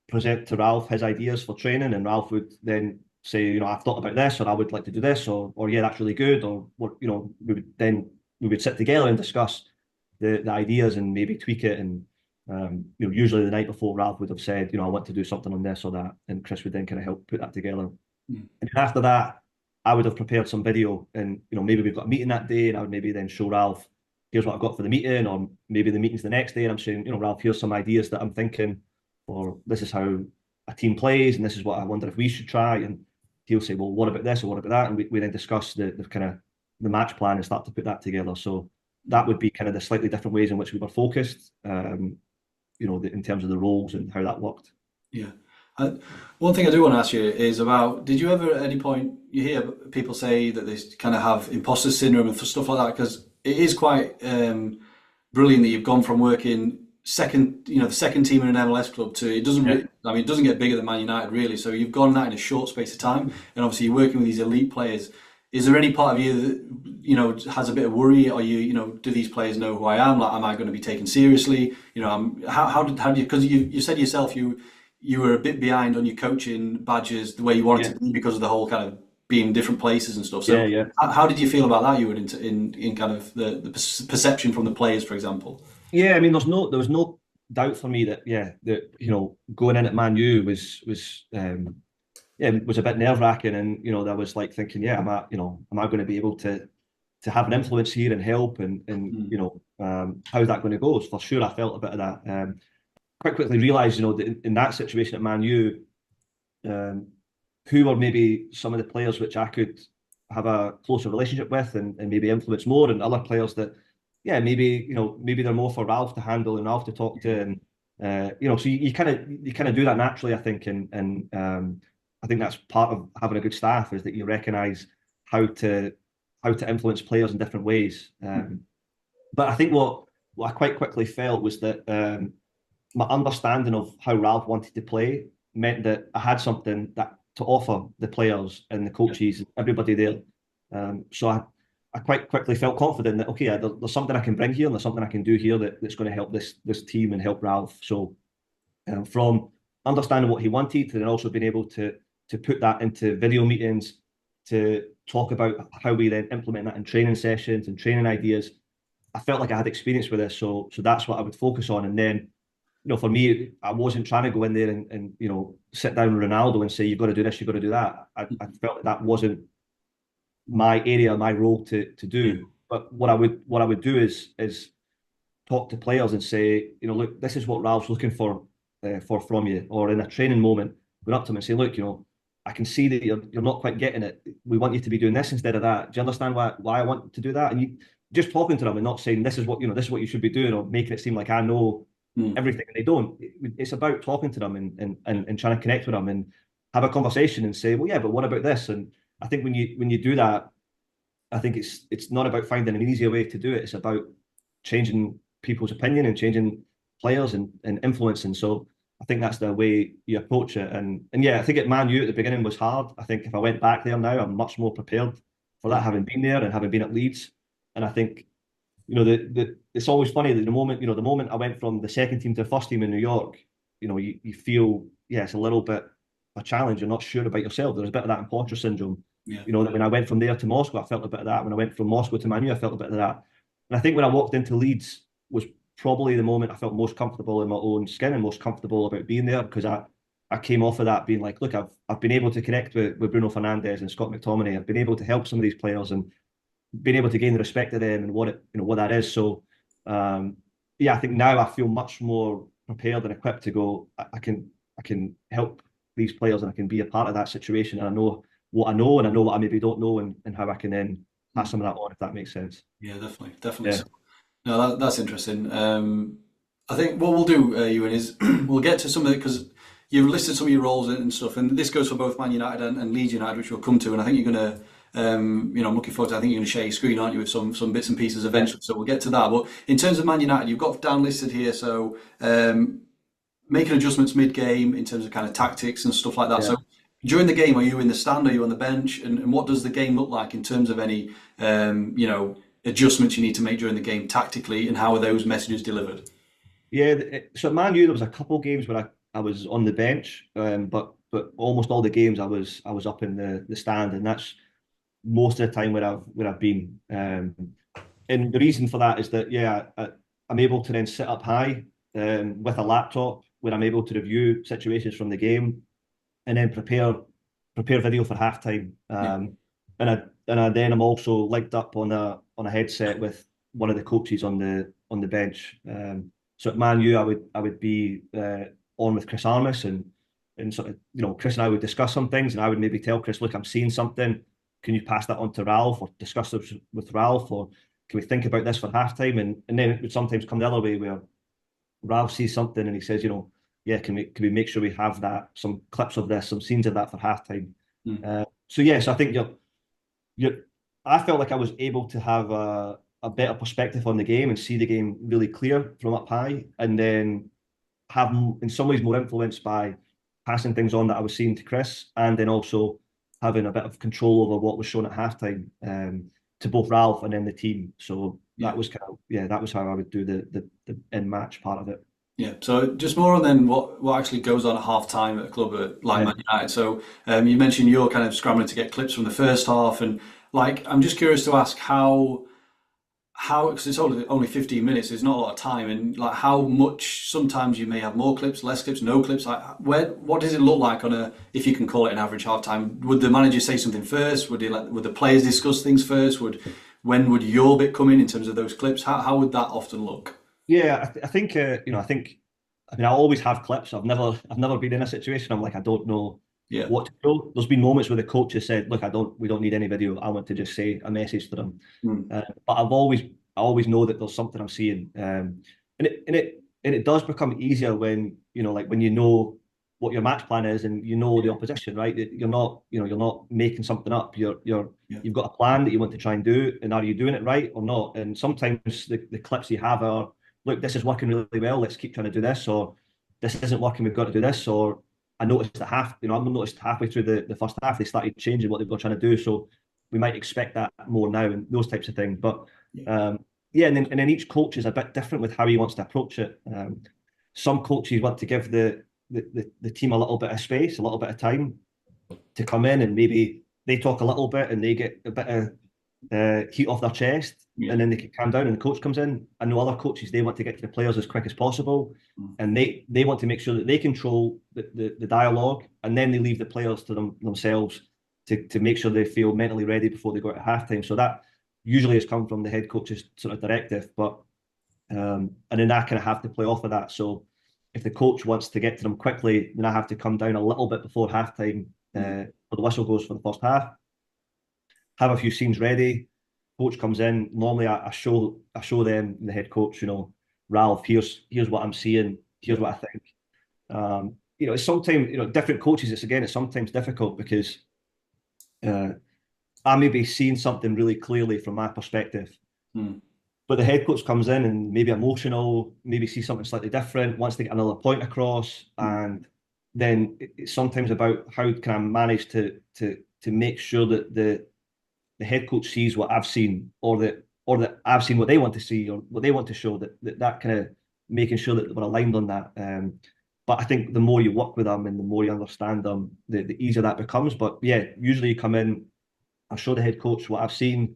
Speaker 1: present to Ralf his ideas for training, and Ralf would then say, I've thought about this, or I would like to do this, or yeah, that's really good, or what, we would sit together and discuss the ideas and maybe tweak it. And usually the night before, Ralf would have said, I want to do something on this or that, and Chris would then kind of help put that together. And after that, I would have prepared some video, and maybe we've got a meeting that day, and I would maybe then show Ralf, here's what I've got for the meeting, or maybe the meeting's the next day, and I'm saying, Ralf, here's some ideas that I'm thinking, or this is how a team plays, and this is what I wonder if we should try. And he'll say, well, what about this or what about that? And we then discuss the kind of the match plan and start to put that together. So that would be kind of the slightly different ways in which we were focused, in terms of the roles and how that worked.
Speaker 2: Yeah. One thing I do want to ask you is about, did you ever at any point, you hear people say that they kind of have imposter syndrome and stuff like that, because it is quite brilliant that you've gone from working the second team in an MLS club to, it doesn't it doesn't get bigger than Man United really, so you've gone that in a short space of time, and obviously you're working with these elite players. Is there any part of you that has a bit of worry? Or do these players know who I am? Like, am I going to be taken seriously? How do you? Because you said yourself you were a bit behind on your coaching badges the way you wanted to be because of the whole kind of being in different places and stuff. So how did you feel about that? You were in kind of the perception from the players, for example.
Speaker 1: Yeah, I mean, there was no doubt for me that going in at Man U was it was a bit nerve-wracking, and I was like thinking, am I going to be able to have an influence here and help, and how's that going to go? So for sure, I felt a bit of that. Quite quickly realised, that in that situation at Man U, who were maybe some of the players which I could have a closer relationship with and maybe influence more, and other players that, maybe they're more for Ralf to handle and Ralf to talk to, and so you kind of do that naturally, I think, and I think that's part of having a good staff, is that you recognise how to influence players in different ways. But I think what I quite quickly felt was that my understanding of how Ralf wanted to play meant that I had something to offer the players and the coaches, everybody there. So I quite quickly felt confident that, okay, there's something I can bring here, and there's something I can do here that's going to help this team and help Ralf. So from understanding what he wanted to then also being able to put that into video meetings, to talk about how we then implement that in training sessions and training ideas, I felt like I had experience with this. So that's what I would focus on. And then, for me, I wasn't trying to go in there and sit down with Ronaldo and say, you've got to do this, you've got to do that. I felt like that wasn't my area, my role to do. But what I would do is talk to players and say, look, this is what Ralph's looking for from you. Or in a training moment, going up to him and say, look, I can see that you're not quite getting it. We want you to be doing this instead of that. Do you understand why I want to do that? And you just talking to them and not saying this is what you should be doing, or making it seem like I know everything, and they don't. It's about talking to them and trying to connect with them and have a conversation and say, well, yeah, but what about this? And I think when you do that, I think it's not about finding an easier way to do it. It's about changing people's opinion and changing players and influencing. So think that's the way you approach it. And yeah, I think at Man U at the beginning was hard. I think if I went back there now, I'm much more prepared for that, having been there and having been at Leeds. And I think, it's always funny that the moment I went from the second team to the first team in New York, you feel, yeah, it's a little bit a challenge. You're not sure about yourself. There's a bit of that imposter syndrome.
Speaker 2: Yeah.
Speaker 1: That when I went from there to Moscow, I felt a bit of that. When I went from Moscow to Man U, I felt a bit of that. And I think when I walked into Leeds was probably the moment I felt most comfortable in my own skin and most comfortable about being there, because I came off of that being like, look, I've been able to connect with Bruno Fernandes and Scott McTominay. I've been able to help some of these players and been able to gain the respect of them and what that is. So yeah, I think now I feel much more prepared and equipped to go. I can help these players and I can be a part of that situation. And I know what I know and I know what I maybe don't know, and how I can then pass some of that on, if that makes sense.
Speaker 2: Yeah, definitely.
Speaker 1: Yeah.
Speaker 2: So, no, that's interesting. I think what we'll do, Ewan, is we'll get to some of it because you've listed some of your roles and stuff, and this goes for both Man United and Leeds United, which we'll come to. And I think you're going to, I'm looking forward to. I think you're going to share your screen, aren't you, with some bits and pieces eventually. So we'll get to that. But in terms of Man United, you've got down listed here. So making adjustments mid-game in terms of kind of tactics and stuff like that.
Speaker 1: Yeah.
Speaker 2: So during the game, are you in the stand? Are you on the bench? And what does the game look like in terms of any, adjustments you need to make during the game tactically, and how are those messages delivered?
Speaker 1: Yeah, so at Man U there was a couple of games where I was on the bench, but almost all the games I was up in the stand, and that's most of the time where I've been. And the reason for that is that, yeah, I'm able to then sit up high with a laptop where I'm able to review situations from the game and then prepare video for halftime. And I then I'm also linked up on a headset with one of the coaches on the bench. So at Man U, I would be on with Chris Armas, and sort of, Chris and I would discuss some things, and I would maybe tell Chris, look, I'm seeing something. Can you pass that on to Ralf, or discuss this with Ralf, or can we think about this for halftime? And then it would sometimes come the other way where Ralf sees something and he says, yeah, can we make sure we have some clips of this, some scenes of that for halftime? So yes, I think I felt like I was able to have a better perspective on the game and see the game really clear from up high, and then have in some ways more influence by passing things on that I was seeing to Chris, and then also having a bit of control over what was shown at halftime to both Ralf and then the team. So that was that was how I would do the in match part of it.
Speaker 2: Yeah, so just more on then what actually goes on at half time at a club like Man United. So you mentioned you're kind of scrambling to get clips from the first half, and I'm just curious to ask how because it's only 15 minutes, there's not a lot of time, and how much sometimes you may have more clips, less clips, no clips. What does it look like on if you can call it an average half time? Would the manager say something first? Would the players discuss things first? When would your bit come in terms of those clips? How would that often look?
Speaker 1: Yeah, I think I always have clips. I've never been in a situation I'm like, I don't know what to do. There's been moments where the coach has said, look, we don't need any video. I want to just say a message to them. But I always know that there's something I'm seeing. And it does become easier when when you know what your match plan is and the opposition, right? You're not making something up. You've got a plan that you want to try and do, and are you doing it right or not? And sometimes the clips you have are, look, this is working really well, let's keep trying to do this, or this isn't working, we've got to do this. Or I noticed I noticed halfway through the first half they started changing what they were trying to do, so we might expect that more now, and those types of things. But and then each coach is a bit different with how he wants to approach it. Some coaches want to give the team a little bit of space, a little bit of time to come in, and maybe they talk a little bit and they get a bit of heat off their chest, and then they can calm down and the coach comes in. I know other coaches, they want to get to the players as quick as possible, and they want to make sure that they control the dialogue, and then they leave the players to themselves to make sure they feel mentally ready before they go to halftime. So that usually has come from the head coach's sort of directive, but and then I kind of have to play off of that. So if the coach wants to get to them quickly, then I have to come down a little bit before halftime, or the whistle goes for the first half, have a few scenes ready. Coach comes in. Normally, I show them, the head coach, Ralf, here's what I'm seeing. Here's what I think. It's sometimes, different coaches. It's sometimes difficult because I may be seeing something really clearly from my perspective, But the head coach comes in and maybe emotional, maybe sees something slightly different, wants to get another point across, and then it's sometimes about how can I manage to make sure that the head coach sees what I've seen, or that I've seen what they want to see, or what they want to show. That kind of making sure that we're aligned on that. But I think the more you work with them and the more you understand them, the easier that becomes. But yeah, usually you come in, I show the head coach what I've seen.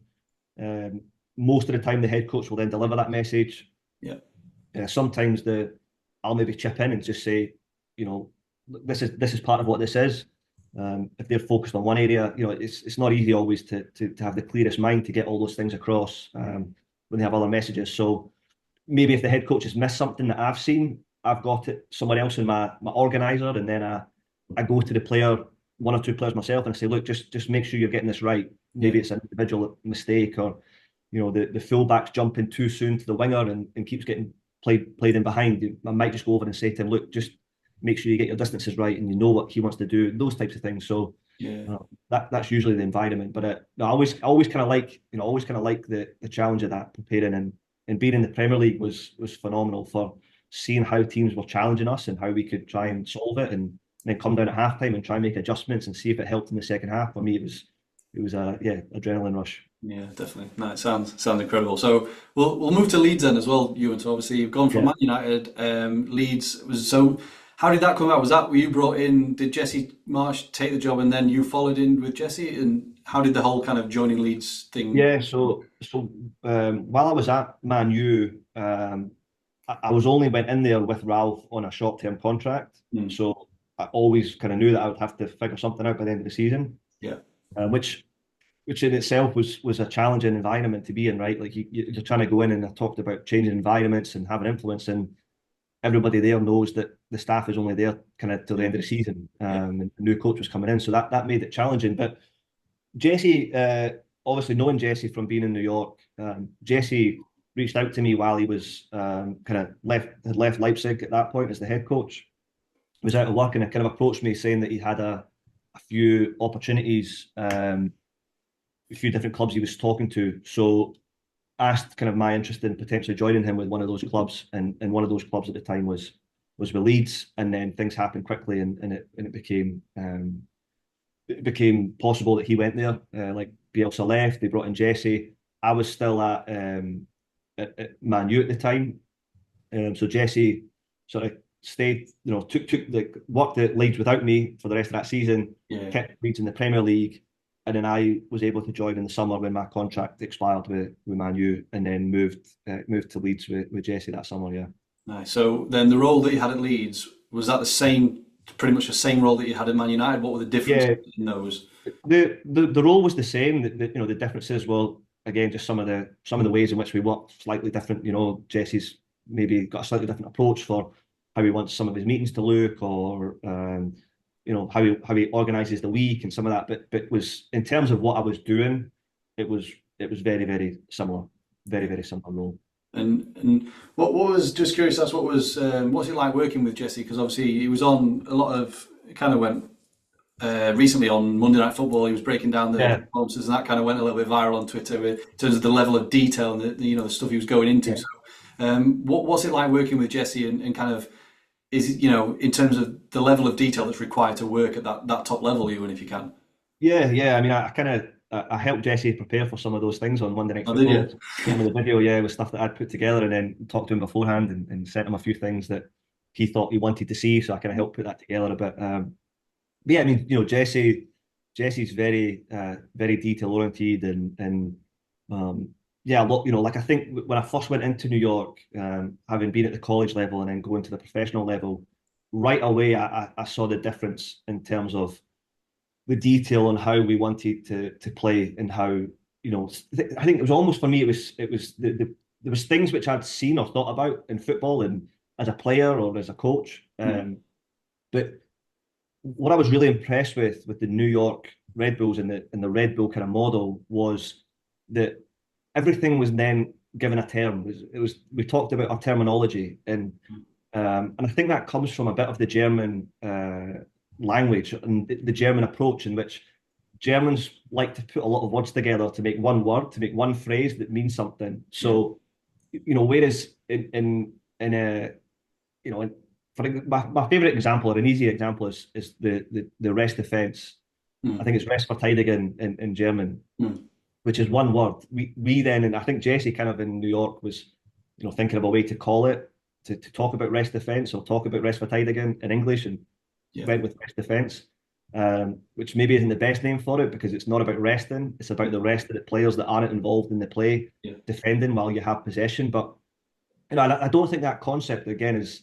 Speaker 1: Um, Most of the time, the head coach will then deliver that message.
Speaker 2: Yeah.
Speaker 1: Sometimes I'll maybe chip in and just say, you know, this is part of what this is. If they're focused on one area, it's not easy always to have the clearest mind to get all those things across when they have other messages. So maybe if the head coach has missed something that I've seen, I've got it somewhere else in my organizer, and then I go to the player, one or two players myself, and I say, look, just make sure you're getting this right. Maybe it's an individual mistake, or the fullback's jumping too soon to the winger and keeps getting played in behind. I might just go over and say to him, look, just make sure you get your distances right and you know what he wants to do, those types of things. So that's usually the environment. But I always kind of like the challenge of that, preparing, and being in the Premier League was phenomenal for seeing how teams were challenging us and how we could try and solve it, and then come down at halftime and try and make adjustments and see if it helped in the second half. For me, it was a adrenaline rush.
Speaker 2: Yeah, definitely. No, it sounds incredible. So we'll move to Leeds then as well, Ewan. So obviously you've gone from
Speaker 1: Yeah.
Speaker 2: Man United. Leeds was so. How did that come about? Were you brought in? Did Jesse Marsch take the job and then you followed in with Jesse? And how did the whole kind of joining Leeds thing?
Speaker 1: Yeah, so while I was at Man U, I was only went in there with Ralph on a short-term contract.
Speaker 2: Hmm.
Speaker 1: So I always kind of knew that I would have to figure something out by the end of the season,
Speaker 2: Yeah,
Speaker 1: which in itself was a challenging environment to be in, right? Like you're trying to go in, and I talked about changing environments and having influence, and everybody there knows that the staff is only there kind of till the end of the season,
Speaker 2: yeah,
Speaker 1: and the new coach was coming in, so that made it challenging. But Jesse, obviously knowing Jesse from being in New York, Jesse reached out to me while he was kind of had left Leipzig at that point as the head coach. He was out of work, and kind of approached me saying that he had a few opportunities, a few different clubs he was talking to. So asked kind of my interest in potentially joining him with one of those clubs, and one of those clubs at the time was with Leeds, and then things happened quickly, and it became possible that he went there. Like Bielsa left, they brought in Jesse. I was still at Man U at the time, so Jesse sort of stayed, took the worked at Leeds without me for the rest of that season,
Speaker 2: yeah.
Speaker 1: kept Leeds in the Premier League, and then I was able to join in the summer when my contract expired with Man U, and then moved to Leeds with Jesse that summer. Yeah.
Speaker 2: Nice. So then the role that you had at Leeds, was that the same, pretty much the same role that you had in Man United? What were the differences
Speaker 1: Yeah,
Speaker 2: in those?
Speaker 1: the role was the same. The differences, well, again, just some of the ways in which we work slightly different. Jesse's maybe got a slightly different approach for how he wants some of his meetings to look, or how he organises the week and some of that. But was in terms of what I was doing, it was very, very similar, very, very similar role.
Speaker 2: And what was, just curious, that's what's it like working with Jesse? Because obviously he was on a lot of, it kind of went recently on Monday Night Football. He was breaking down the
Speaker 1: Yeah,
Speaker 2: performances, and that kind of went a little bit viral on Twitter in terms of the level of detail and the stuff he was going into.
Speaker 1: yeah.
Speaker 2: So, what's it like working with Jesse, and kind of is it, in terms of the level of detail that's required to work at that top level, even if you can?
Speaker 1: Yeah, yeah. I mean, I kind of I helped Jesse prepare for some of those things on Monday Night
Speaker 2: Oh, did
Speaker 1: Football.
Speaker 2: you?
Speaker 1: Some of the video, yeah, was stuff that I'd put together, and then talked to him beforehand, and sent him a few things that he thought he wanted to see. So I kind of helped put that together a bit. But yeah, I mean, Jesse's very detail oriented, and yeah, a lot. Like I think when I first went into New York, having been at the college level and then going to the professional level, right away I saw the difference in terms of the detail on how we wanted to play, and how I think it was almost, for me, it was there was things which I'd seen or thought about in football and as a player or as a coach,
Speaker 2: Yeah,
Speaker 1: but what I was really impressed with the New York Red Bulls and the Red Bull kind of model was that everything was then given a term. It was we talked about our terminology, and I think that comes from a bit of the German language and the German approach, in which Germans like to put a lot of words together to make one word, to make one phrase that means something.
Speaker 2: yeah,
Speaker 1: So whereas in a you know, my favourite example or an easy example is the rest defence. I think it's Restverteidigung in German, which is one word. We then, and I think Jesse kind of in New York was, thinking of a way to call it, to talk about rest defence or talk about Restverteidigung in English, and went with rest defence, which maybe isn't the best name for it because it's not about resting. It's about the rest of the players that aren't involved in the play defending while you have possession. But I don't think that concept again is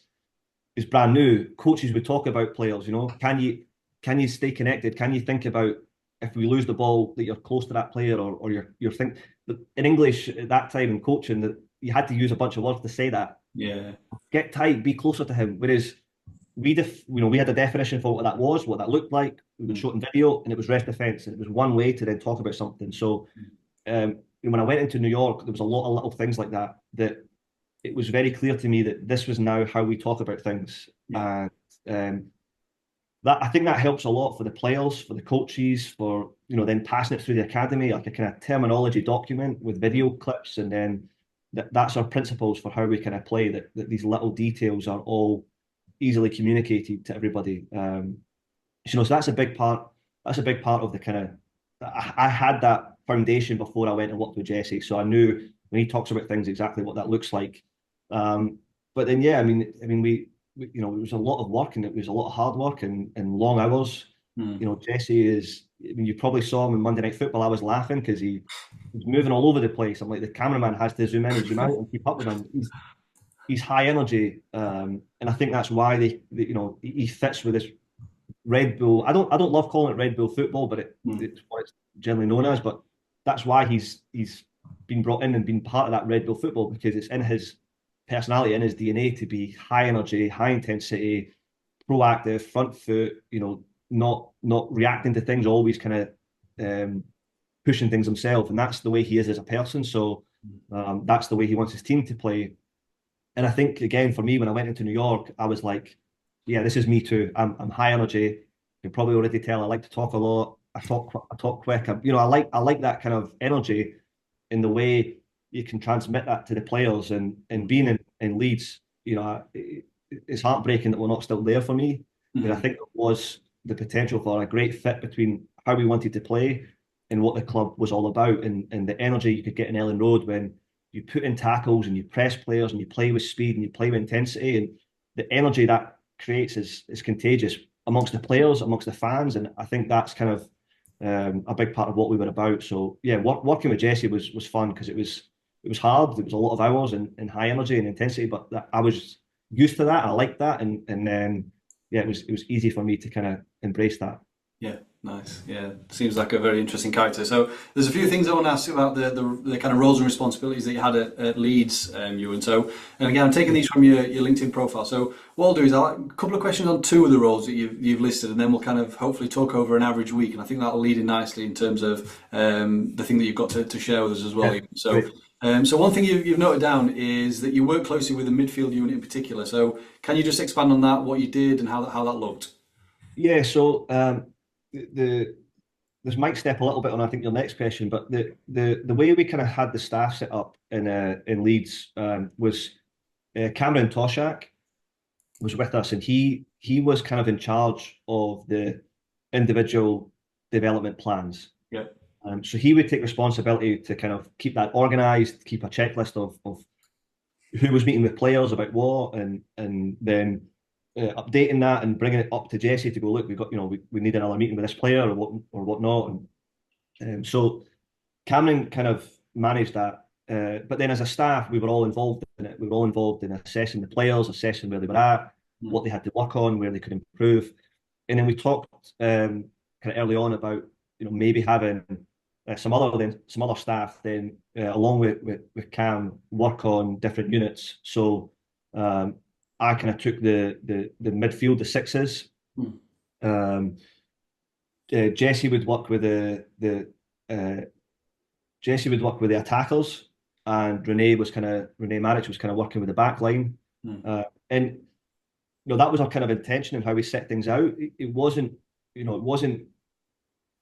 Speaker 1: brand new. Coaches would talk about players. Can you stay connected? Can you think about if we lose the ball that you're close to that player, or you're think in English at that time in coaching that you had to use a bunch of words to say that.
Speaker 2: Yeah.
Speaker 1: Get tight, be closer to him. Whereas we had a definition for what that was, what that looked like. We would show it in video, and it was rest defense, and it was one way to then talk about something. So when I went into New York, there was a lot of little things like that it was very clear to me that this was now how we talk about things. And that I think that helps a lot for the players, for the coaches, for then passing it through the academy, like a kind of terminology document with video clips, and then that's our principles for how we kind of play. That these little details are all easily communicated to everybody. So that's a big part. That's a big part of the kind of. I had that foundation before I went and worked with Jesse, so I knew when he talks about things exactly what that looks like. But then, I mean, we it was a lot of work, and it was a lot of hard work and long hours. Jesse is. I mean, you probably saw him in Monday Night Football. I was laughing because he was moving all over the place. I'm like, the cameraman has to zoom in and zoom out and keep up with him. He's high energy, and I think that's why he fits with this Red Bull. I don't love calling it Red Bull football, but it's what it's generally known as. But that's why he's been brought in and been part of that Red Bull football, because it's in his personality, in his DNA to be high energy, high intensity, proactive, front foot. Not reacting to things, always kind of pushing things himself, and that's the way he is as a person. So that's the way he wants his team to play. And I think again for me, when I went into New York, I was like, yeah, this is me too. I'm high energy. You can probably already tell I like to talk a lot. I talk quick. I like that kind of energy in the way you can transmit that to the players. And being in Leeds, it's heartbreaking that we're not still there for me. But I think it was the potential for a great fit between how we wanted to play and what the club was all about, and the energy you could get in Ellen Road when you put in tackles and you press players and you play with speed and you play with intensity, and the energy that creates is contagious amongst the players, amongst the fans, and I think that's kind of a big part of what we were about. So yeah, working with Jesse was fun because it was hard. It was a lot of hours and high energy and intensity, but I was used to that. I liked that, and then it was easy for me to kind of embrace that.
Speaker 2: Yeah, nice. Yeah, seems like a very interesting character. So there's a few things I want to ask you about the kind of roles and responsibilities that you had at Leeds, Ewan. So, and again, I'm taking these from your LinkedIn profile. So what I'll do is a couple of questions on two of the roles that you've listed, and then we'll kind of hopefully talk over an average week. And I think that'll lead in nicely in terms of the thing that you've got to share with us as well.
Speaker 1: Yeah,
Speaker 2: so.
Speaker 1: great.
Speaker 2: So one thing you've noted down is that you work closely with the midfield unit in particular. So can you just expand on that, what you did and how that looked?
Speaker 1: Yeah, so this might step a little bit on I think your next question, but the way we kind of had the staff set up in Leeds was Cameron Toshak was with us, and he was kind of in charge of the individual development plans.
Speaker 2: Yeah.
Speaker 1: So he would take responsibility to kind of keep that organised, keep a checklist of who was meeting with players about what, and then updating that and bringing it up to Jesse to go, look, we've got we need another meeting with this player or whatnot. And so Cameron kind of managed that. But then as a staff, we were all involved in it. We were all involved in assessing the players, assessing where they were at, what they had to work on, where they could improve. And then we talked kind of early on about maybe having some other staff then along with Cam work on different units. So I kind of took the midfield, the sixes. Jesse would work with the Jesse would work with the attackers, and Renee Marich was kind of working with the back line. And that was our kind of intention and how we set things out. It wasn't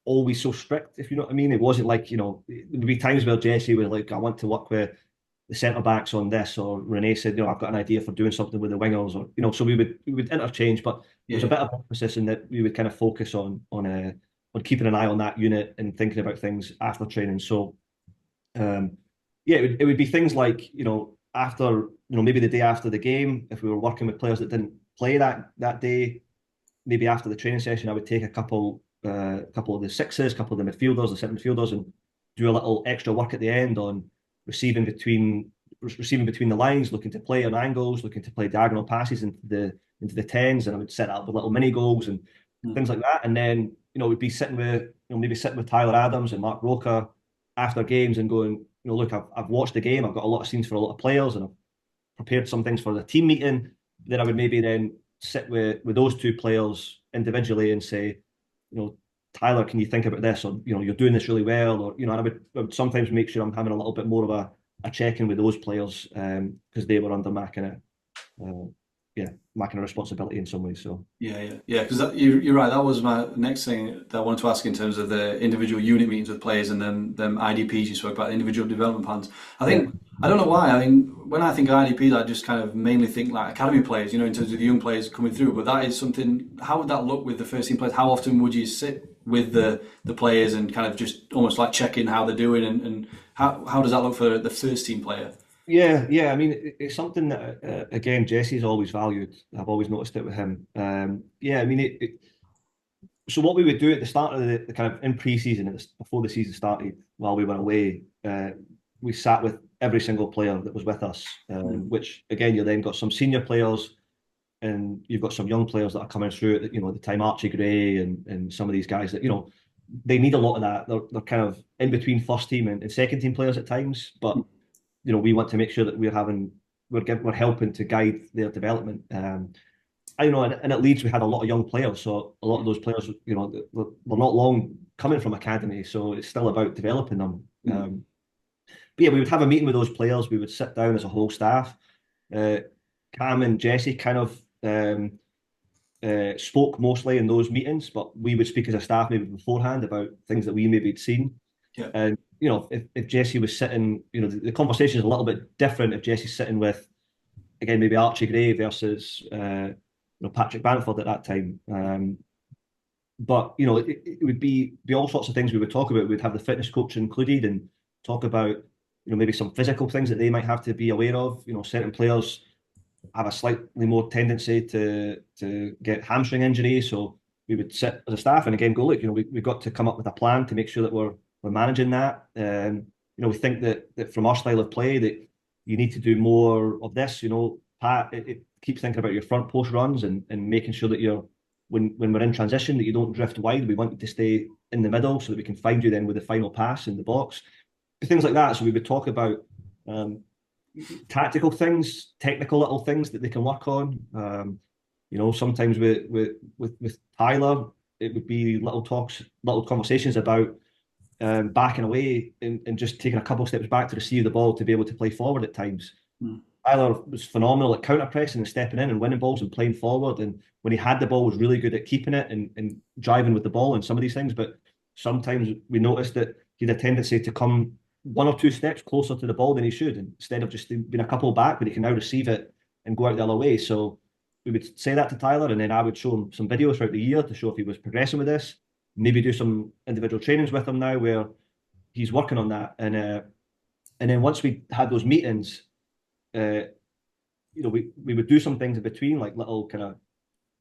Speaker 1: always so strict, if you know what I mean. It wasn't like, there would be times where Jesse was like, I want to work with the centre backs on this, or Renee said, I've got an idea for doing something with the wingers, or so we would interchange, but there was a bit of emphasis in that we would kind of focus on keeping an eye on that unit and thinking about things after training. So yeah, it would be things like, after, maybe the day after the game, if we were working with players that didn't play that day, maybe after the training session, I would take a couple of the sixes, a couple of the midfielders, the centre midfielders, and do a little extra work at the end on receiving between the lines, looking to play on angles, looking to play diagonal passes into the tens, and I would set up with little mini goals and things like that. And then we'd be sitting with maybe sitting with Tyler Adams and Mark Roker after games and going, look, I've watched the game, I've got a lot of scenes for a lot of players, and I've prepared some things for the team meeting. Then I would maybe then sit with those two players individually and say, Tyler, can you think about this? Or, you're doing this really well. Or, and I would sometimes make sure I'm having a little bit more of a check-in with those players because they were under my kind of, my kind of responsibility in some ways. So
Speaker 2: yeah. Because you're right. That was my next thing that I wanted to ask in terms of the individual unit meetings with players and then them IDPs you spoke about, individual development plans. I think I don't know why. I mean, when I think of IDPs, I just kind of mainly think like academy players, in terms of the young players coming through. But that is something. How would that look with the first team players? How often would you sit with the players and kind of just almost like check in how they're doing, and how does that look for the first team player?
Speaker 1: Yeah. I mean, it's something that again Jesse's always valued. I've always noticed it with him. I mean, so what we would do at the start of the kind of in pre-season, before the season started, while we were away, we sat with every single player that was with us. Which again, you then got some senior players, and you've got some young players that are coming through at the time, Archie Gray and some of these guys that they need a lot of that. They're kind of in between first team and second team players at times, but we want to make sure that we're helping to guide their development. And at Leeds we had a lot of young players, so a lot of those players, they're not long coming from academy, so it's still about developing them. But yeah, we would have a meeting with those players. We would sit down as a whole staff. Cam and Jesse kind of spoke mostly in those meetings, but we would speak as a staff maybe beforehand about things that we maybe had seen.
Speaker 2: Yeah.
Speaker 1: And if Jesse was sitting, the conversation is a little bit different if Jesse's sitting with, again, maybe Archie Gray versus Patrick Bamford at that time. But it would be all sorts of things we would talk about. We'd have the fitness coach included and talk about maybe some physical things that they might have to be aware of. Certain players have a slightly more tendency to get hamstring injuries, so we would sit as a staff and again go, look, we've got to come up with a plan to make sure that we're managing that. We think that from our style of play that you need to do more of this. Pat, it keeps thinking about your front post runs and making sure that when we're in transition that you don't drift wide. We want you to stay in the middle so that we can find you then with the final pass in the box, things like that. So we would talk about tactical things, technical little things that they can work on. Sometimes with Tyler, it would be little talks, little conversations about backing away and just taking a couple of steps back to receive the ball to be able to play forward at times. Tyler was phenomenal at counter pressing and stepping in and winning balls and playing forward. And when he had the ball, was really good at keeping it and driving with the ball and some of these things. But sometimes we noticed that he had a tendency to come one or two steps closer to the ball than he should, instead of just being a couple back, but he can now receive it and go out the other way. So we would say that to Tyler, and then I would show him some videos throughout the year to show if he was progressing with this. Maybe do some individual trainings with him now where he's working on that. And then once we had those meetings, we would do some things in between, like little kind of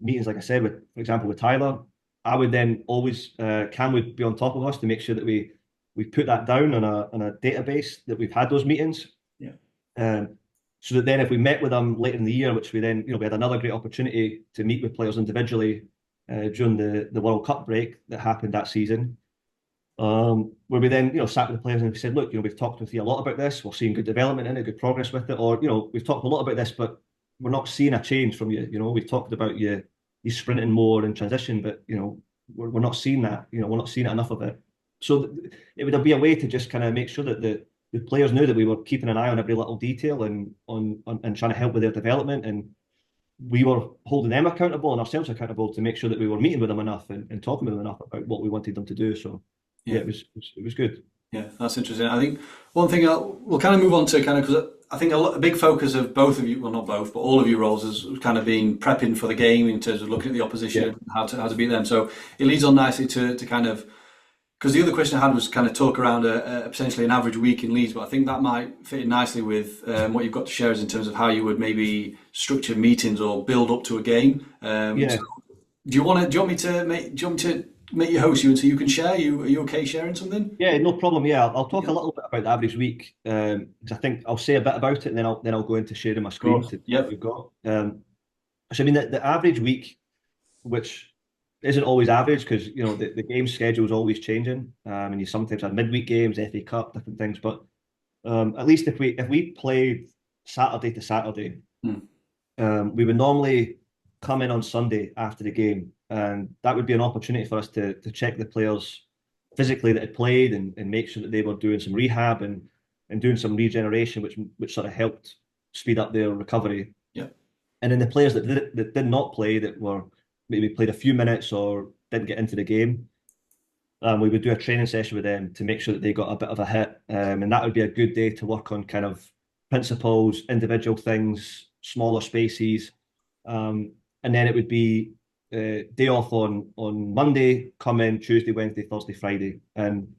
Speaker 1: meetings, like I said, for example, with Tyler. I would then always, Cam would be on top of us to make sure that we put that down on a database that we've had those meetings.
Speaker 2: Yeah.
Speaker 1: So that then if we met with them later in the year, which we then, we had another great opportunity to meet with players individually during the World Cup break that happened that season, where we then, sat with the players and we said, look, we've talked with you a lot about this. We're seeing good development in it, good progress with it. Or, we've talked a lot about this, but we're not seeing a change from you. We've talked about you sprinting more in transition, but, we're not seeing that. We're not seeing enough of it. So it would be a way to just kind of make sure that the players knew that we were keeping an eye on every little detail and trying to help with their development, and we were holding them accountable and ourselves accountable to make sure that we were meeting with them enough and talking with them enough about what we wanted them to do. So yeah, it was good.
Speaker 2: Yeah, that's interesting. I think one thing we'll kind of move on to, kind of, because I think a big focus of both of you, well, not both, but all of your roles has kind of been prepping for the game in terms of looking at the opposition,
Speaker 1: Yeah,
Speaker 2: and how to beat them. So it leads on nicely to kind of, because the other question I had was kind of talk around potentially an average week in Leeds, but I think that might fit in nicely with what you've got to share us in terms of how you would maybe structure meetings or build up to a game. So
Speaker 1: yeah,
Speaker 2: do you want me to make you host, you, and so you can share? Are you okay sharing something?
Speaker 1: yeah. No problem. Yeah, I'll talk
Speaker 2: Yeah.
Speaker 1: a little bit about the average week because I think I'll say a bit about it, and then I'll go into sharing my
Speaker 2: Of
Speaker 1: screen
Speaker 2: course.
Speaker 1: to what
Speaker 2: Yep.
Speaker 1: we've got. So I mean, the average week, which isn't always average because the game schedule is always changing, and you sometimes have midweek games, FA Cup, different things. But at least if we played Saturday to Saturday,
Speaker 2: Hmm.
Speaker 1: we would normally come in on Sunday after the game, and that would be an opportunity for us to check the players physically that had played and make sure that they were doing some rehab and doing some regeneration, which sort of helped speed up their recovery.
Speaker 2: Yep.
Speaker 1: And then the players that did not play, that were maybe played a few minutes or didn't get into the game, we would do a training session with them to make sure that they got a bit of a hit. And that would be a good day to work on kind of principles, individual things, smaller spaces. And then it would be day off on Monday, come in Tuesday, Wednesday, Thursday, Friday. And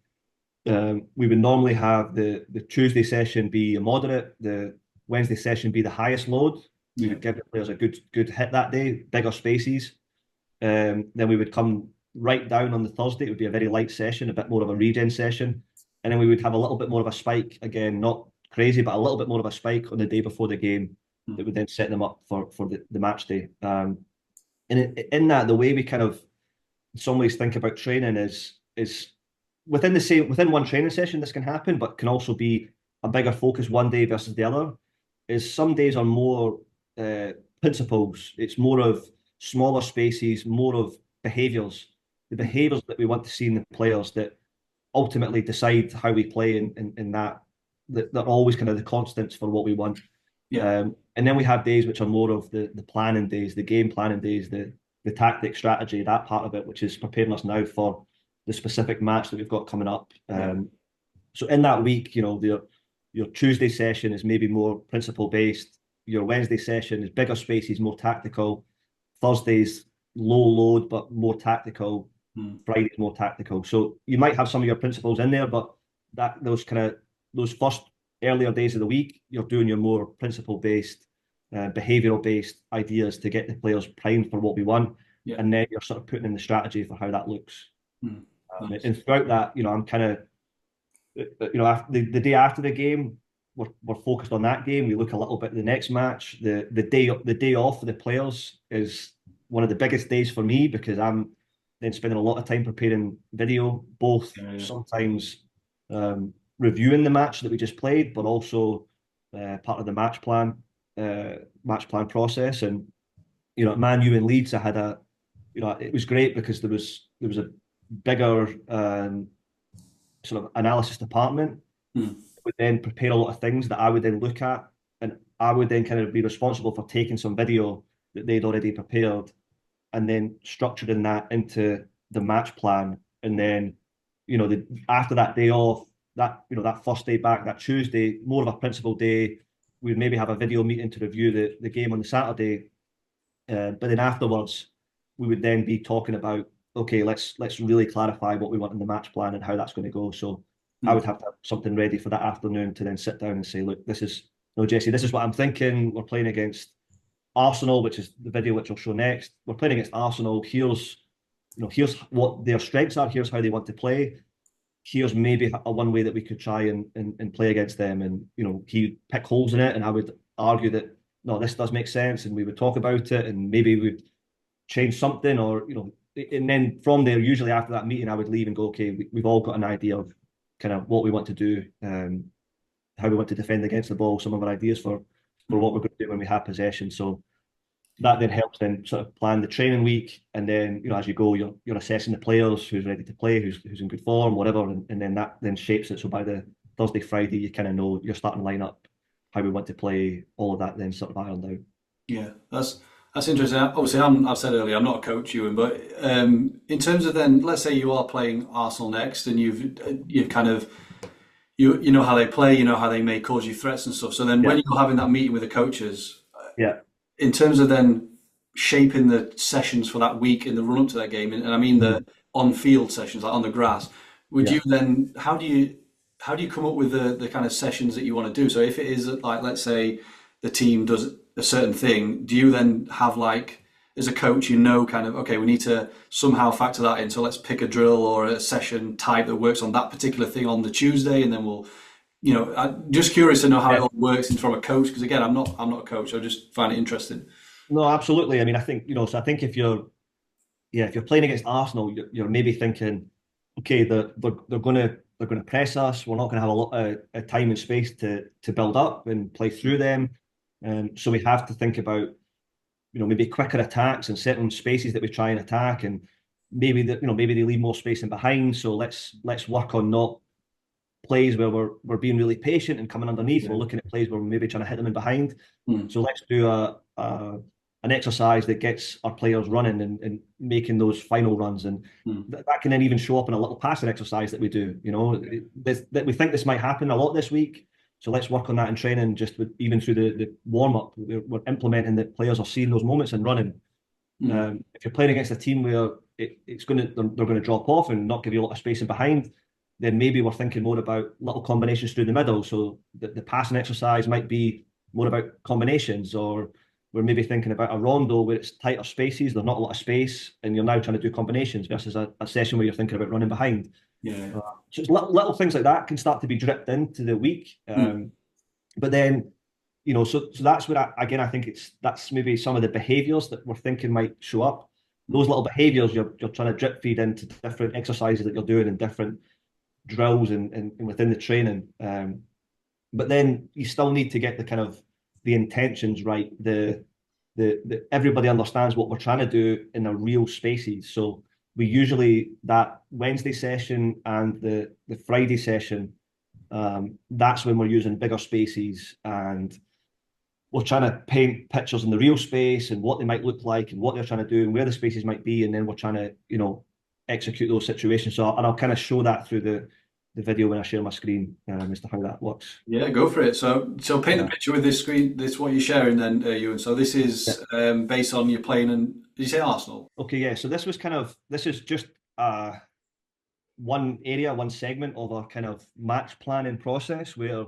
Speaker 1: we would normally have the Tuesday session be a moderate, the Wednesday session be the highest load. We would
Speaker 2: Yep.
Speaker 1: give the players a good hit that day, bigger spaces. Then we would come right down on the Thursday. It would be a very light session, a bit more of a regen session. And then we would have a little bit more of a spike, again, not crazy, but a little bit more of a spike on the day before the game
Speaker 2: Hmm.
Speaker 1: that would then set them up for the match day. And in that, the way we kind of in some ways think about training is within one training session this can happen, but can also be a bigger focus one day versus the other. Is some days are more principles. It's more of smaller spaces, more of behaviours. The behaviours that we want to see in the players that ultimately decide how we play, and that they're always kind of the constants for what we want.
Speaker 2: Yeah.
Speaker 1: And then we have days which are more of the planning days, the game planning days, the tactic strategy, that part of it, which is preparing us now for the specific match that we've got coming up.
Speaker 2: Yeah.
Speaker 1: So in that week, your Tuesday session is maybe more principle based. Your Wednesday session is bigger spaces, more tactical. Thursday's low load but more tactical.
Speaker 2: Hmm.
Speaker 1: Friday's more tactical. So you might have some of your principles in there, but those first earlier days of the week, you're doing your more principle based, behavioural based ideas to get the players primed for what we want,
Speaker 2: Yeah.
Speaker 1: and then you're sort of putting in the strategy for how that looks.
Speaker 2: Hmm. Nice.
Speaker 1: And throughout that, I'm kind of, after the day after the game, we're focused on that game. We look a little bit at the next match. The day off for the players is one of the biggest days for me because I'm then spending a lot of time preparing video, both
Speaker 2: Yeah. Yeah.
Speaker 1: sometimes reviewing the match that we just played, but also part of the match plan process. And at Man U and Leeds, I had it was great because there was a bigger sort of analysis department
Speaker 2: Hmm.
Speaker 1: would then prepare a lot of things that I would then look at, and I would then kind of be responsible for taking some video that they'd already prepared and then structuring that into the match plan. And then, after that day off, that first day back, that Tuesday, more of a principal day, we'd maybe have a video meeting to review the game on the Saturday. But then afterwards, we would then be talking about, okay, let's really clarify what we want in the match plan and how that's going to go. So I
Speaker 2: Hmm.
Speaker 1: would have to have something ready for that afternoon to then sit down and say, look, this is, no, Jesse, this is what I'm thinking. We're playing against Arsenal, which is the video which I'll show next. We're playing against Arsenal. Here's what their strengths are. Here's how they want to play. Here's maybe a one way that we could try and play against them. And he pick holes in it, and I would argue that no, this does make sense, and we would talk about it, and maybe we'd change something, or and then from there, usually after that meeting, I would leave and go, okay, we've all got an idea of kind of what we want to do, how we want to defend against the ball, some of our ideas for
Speaker 2: Hmm.
Speaker 1: what we're going to do when we have possession. So that then helps then sort of plan the training week, and then as you go, you're assessing the players, who's ready to play, who's in good form, whatever, and then that then shapes it. So by the Thursday, Friday, you kind of know your starting lineup, how we want to play, all of that then sort of ironed out.
Speaker 2: Yeah, that's interesting. Obviously, I've said earlier, I'm not a coach, Ewan, but in terms of then, let's say you are playing Arsenal next, and you've kind of you know how they play, you know how they may cause you threats and stuff. So then when
Speaker 1: Yeah,
Speaker 2: you're having that meeting with the coaches,
Speaker 1: yeah,
Speaker 2: in terms of then shaping the sessions for that week in the run up to that game, and I mean
Speaker 1: mhm,
Speaker 2: the on field sessions, like on the grass, would
Speaker 1: yeah.
Speaker 2: you then how do you come up with the kind of sessions that you want to do? So if it is like, let's say the team does a certain thing, do you then have like, as a coach, you know, kind of, okay, we need to somehow factor that in. So let's pick a drill or a session type that works on that particular thing on the Tuesday, and then we'll, I'm just curious to know how it
Speaker 1: Yeah.
Speaker 2: all works in from a coach, because again, I'm not a coach. I just find it interesting.
Speaker 1: No, absolutely. I mean, I think, so I think if you're playing against Arsenal, you're maybe thinking, okay, they're gonna press us. We're not gonna have a lot of time and space to build up and play through them. So we have to think about, maybe quicker attacks and certain spaces that we try and attack, and maybe they leave more space in behind. So let's work on not plays where we're being really patient and coming underneath. We're
Speaker 2: Yeah.
Speaker 1: looking at plays where we're maybe trying to hit them in behind.
Speaker 2: Mm,
Speaker 1: So let's do an exercise that gets our players running and making those final runs, and
Speaker 2: mm,
Speaker 1: that can then even show up in a little passing exercise that we do. That we think this might happen a lot this week. So let's work on that in training, just even through the warm up. We're implementing that players are seeing those moments and running.
Speaker 2: mm,
Speaker 1: If you're playing against a team where they're going to drop off and not give you a lot of space in behind, then maybe we're thinking more about little combinations through the middle. So the passing exercise might be more about combinations, or we're maybe thinking about a rondo where it's tighter spaces, there's not a lot of space, and you're now trying to do combinations versus a session where you're thinking about running behind.
Speaker 2: yeah.
Speaker 1: So it's little things like that can start to be dripped into the week.
Speaker 2: Mm,
Speaker 1: But then, so that's where again, I think that's maybe some of the behaviors that we're thinking might show up.
Speaker 2: mm,
Speaker 1: Those little behaviors you're trying to drip feed into different exercises that you're doing and different drills and within the training. But then you still need to get the kind of the intentions right. The everybody understands what we're trying to do in the real spaces. So we usually that Wednesday session and the Friday session, that's when we're using bigger spaces, and we're trying to paint pictures in the real space and what they might look like and what they're trying to do and where the spaces might be, and then we're trying to execute those situations. So and I'll kind of show that through the video when I share my screen, as to how that works.
Speaker 2: yeah, go for it. So paint the
Speaker 1: Uh,
Speaker 2: picture with this screen. This what you're sharing then, Ewan. So this
Speaker 1: yeah.
Speaker 2: is based on you playing. And did you say Arsenal?
Speaker 1: Okay, yeah. So this is just one area, one segment of a kind of match planning process where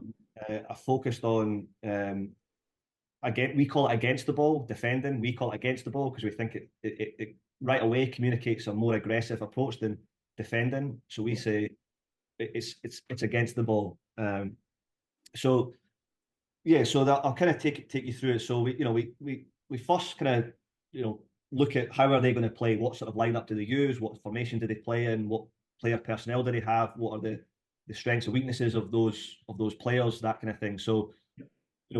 Speaker 1: I focused on, again, we call it against the ball defending. We call it against the ball because we think it right away communicates a more aggressive approach than defending. So we say it's against the ball. So yeah, so that I'll kind of take you through it. So we first kind of look at how are they going to play, what sort of lineup do they use, what formation do they play in, what player personnel do they have, what are the strengths and weaknesses of those players, that kind of thing. So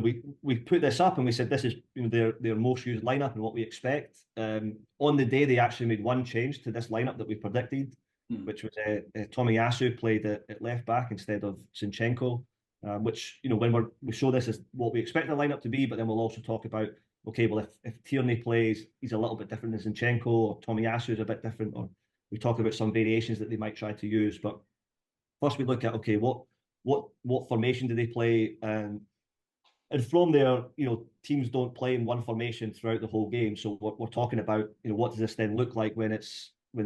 Speaker 1: we put this up and we said this is their most used lineup and what we expect. On the day they actually made one change to this lineup that we predicted,
Speaker 2: Mm,
Speaker 1: which was Tomiyasu played at left back instead of Zinchenko. Which when we show this as what we expect the lineup to be, but then we'll also talk about, okay, well if Tierney plays, he's a little bit different than Zinchenko, or Tomiyasu is a bit different, or we talk about some variations that they might try to use. But first we look at, okay, what formation do they play, and from there, teams don't play in one formation throughout the whole game. So we're talking about, what does this then look like when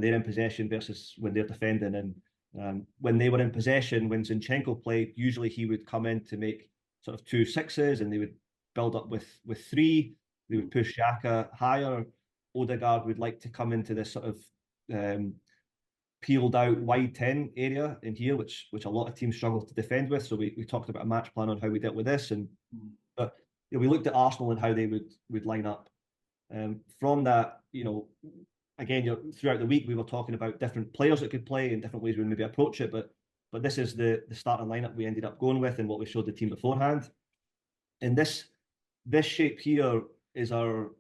Speaker 1: they're in possession versus when they're defending. And when they were in possession, when Zinchenko played, usually he would come in to make sort of 2 6s, and they would build up with three. They would push Xhaka higher. Odegaard would like to come into this sort of um, peeled out wide 10 area in here, which a lot of teams struggle to defend with. So we talked about a match plan on how we dealt with this, and
Speaker 2: mm,
Speaker 1: but we looked at Arsenal and how they would line up. From that, again, throughout the week we were talking about different players that could play and different ways we maybe approach it, but this is the starting lineup we ended up going with and what we showed the team beforehand. And this shape here is our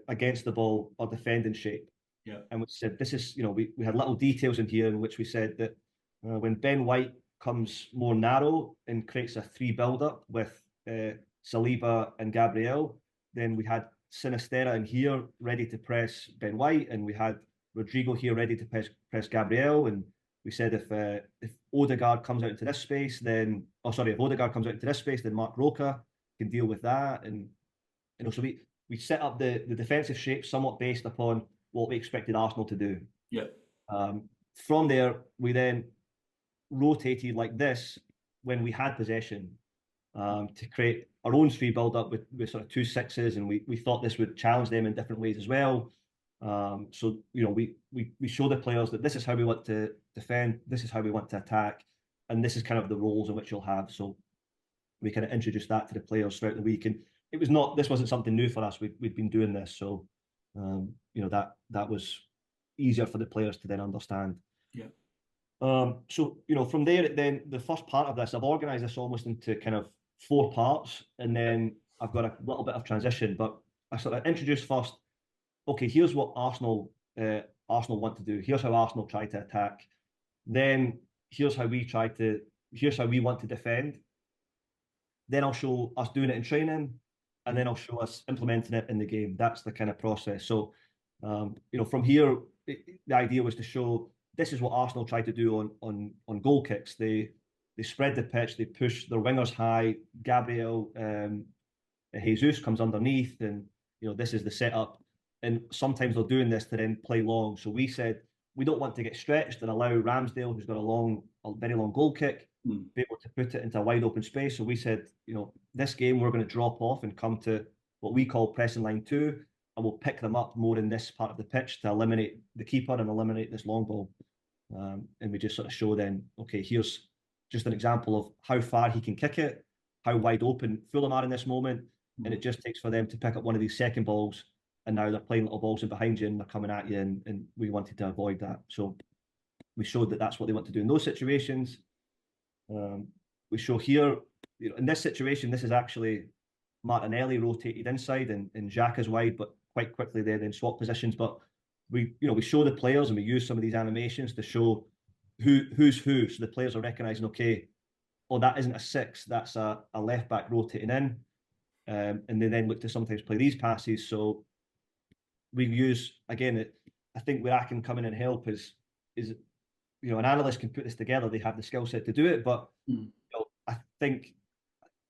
Speaker 1: against the ball or defending shape.
Speaker 2: yeah.
Speaker 1: And we said this is, we had little details in here in which we said that when Ben White comes more narrow and creates a three build up with Saliba and Gabriel, then we had Sinisterra in here ready to press Ben White, and we had Rodrigo here ready to press Gabriel, and We said if Odegaard comes out into this space, then if Odegaard comes out into this space, then Mark Roca can deal with that. And so we set up the defensive shape somewhat based upon what we expected Arsenal to do.
Speaker 2: Yeah.
Speaker 1: From there, we then rotated like this when we had possession to create our own free build up with sort of 2-6s, and we thought this would challenge them in different ways as well. So we show the players that this is how we want to defend, this is how we want to attack, and this is kind of the roles in which you'll have. So we kind of introduced that to the players throughout the week, and this wasn't something new for us. We'd been doing this, so that was easier for the players to then understand.
Speaker 2: Yeah.
Speaker 1: So from there, then the first part of this, I've organised this almost into kind of 4 parts, and then I've got a little bit of transition. But I sort of introduced first. Okay, here's what Arsenal want to do. Here's how Arsenal try to attack. Then here's how we want to defend. Then I'll show us doing it in training, and then I'll show us implementing it in the game. That's the kind of process. So, from here, the idea was to show this is what Arsenal try to do on goal kicks. They spread the pitch, they push their wingers high. Gabriel Jesus comes underneath, and this is the setup. And sometimes they're doing this to then play long. So we said we don't want to get stretched and allow Ramsdale, who's got a very long goal kick, be able to put it into a wide open space. So we said, this game we're going to drop off and come to what we call pressing line 2, and we'll pick them up more in this part of the pitch to eliminate the keeper and eliminate this long ball. And we just sort of show then, okay, here's just an example of how far he can kick it, how wide open Fulham are in this moment, and it just takes for them to pick up one of these second balls, and now they're playing little balls in behind you and they're coming at you, and we wanted to avoid that. So we showed that that's what they want to do in those situations. We show here, in this situation, this is actually Martinelli rotated inside and Xhaka's wide, but quite quickly they then swap positions. But we show the players and we use some of these animations to show who's who, so the players are recognizing, okay, that isn't a 6, that's a left back rotating in, and they then look to sometimes play these passes. So we use, again, I think where I can come in and help is an analyst can put this together, they have the skill set to do it, but I think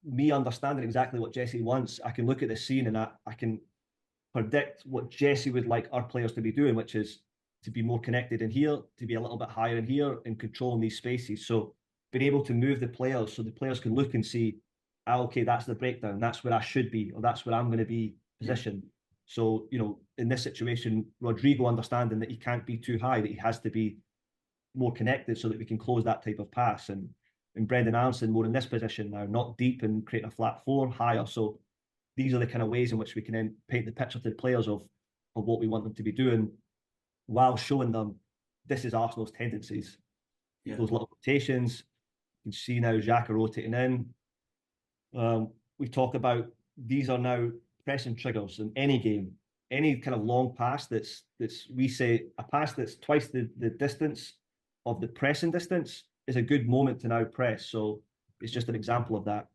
Speaker 1: me understanding exactly what Jesse wants, I can look at the scene and I can predict what Jesse would like our players to be doing, which is to be more connected in here, to be a little bit higher in here, and controlling these spaces. So being able to move the players so the players can look and see, okay, that's the breakdown, that's where I should be, or that's where I'm going to be positioned. So, in this situation, Rodrigo understanding that he can't be too high, that he has to be more connected so that we can close that type of pass. And Brendan Aronson more in this position now, not deep and creating a flat 4, higher. So these are the kind of ways in which we can then paint the picture to the players of what we want them to be doing, while showing them this is Arsenal's tendencies. Yeah. Those little rotations, you can see now Xhaka rotating in. We talk about these are now pressing triggers in any game. Any kind of long pass that's we say a pass that's twice the distance of the pressing distance is a good moment to now press. So it's just an example of that.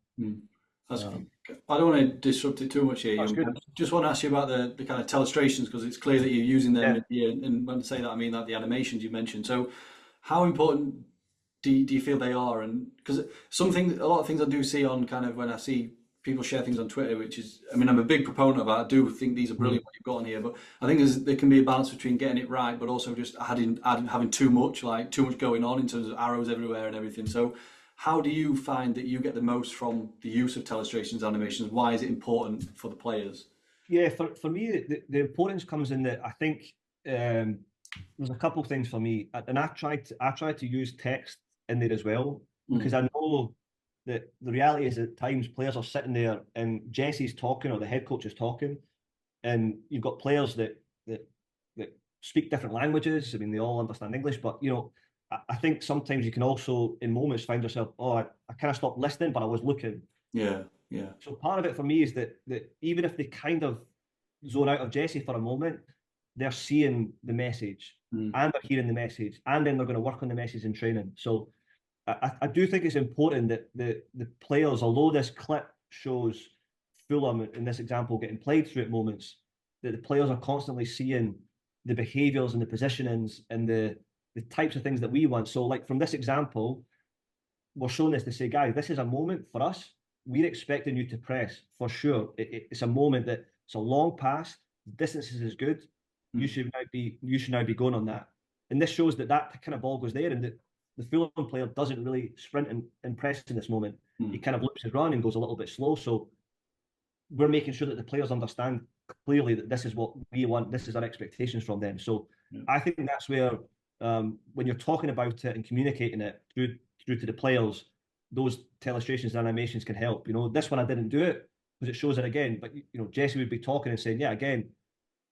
Speaker 2: That's good. I don't want to disrupt it too much here. I just want to ask you about the kind of illustrations, because it's clear that you're using them here. And when I say that, I mean that the animations you mentioned. So how important do you feel they are? And because a lot of things I do see on kind of when I see people share things on Twitter, which is, I mean, I'm a big proponent of that. I do think these are brilliant what you've got on here, but I think there can be a balance between getting it right, but also just having too much going on in terms of arrows everywhere and everything. So how do you find that you get the most from the use of telestrations animations? Why is it important for the players?
Speaker 1: Yeah, for me, the importance comes in that I think there's a couple of things for me, and I try to use text in there as well, because I know that the reality is at times players are sitting there and Jesse's talking or the head coach is talking, and you've got players that speak different languages. I mean, they all understand English, but I think sometimes you can also in moments find yourself, I kind of stopped listening, but I was looking.
Speaker 2: Yeah.
Speaker 1: So part of it for me is that even if they kind of zone out of Jesse for a moment, they're seeing the message and they're hearing the message, and then they're going to work on the message in training. So I do think it's important that the players, although this clip shows Fulham in this example getting played through at moments, that the players are constantly seeing the behaviours and the positionings and the the types of things that we want. So like from this example, we're showing this to say, guys, this is a moment for us. We're expecting you to press for sure. It's a moment that it's a long pass, distance is good. You should now be going on that. And this shows that that kind of ball goes there, and the Fulham player doesn't really sprint and press in this moment. He kind of loops his run and goes a little bit slow. So we're making sure that the players understand clearly that this is what we want. This is our expectations from them. So I think that's where when you're talking about it and communicating it through to the players, those illustrations and animations can help. You know, this one I didn't do it because it shows it again. But you know, Jesse would be talking and saying, yeah, again,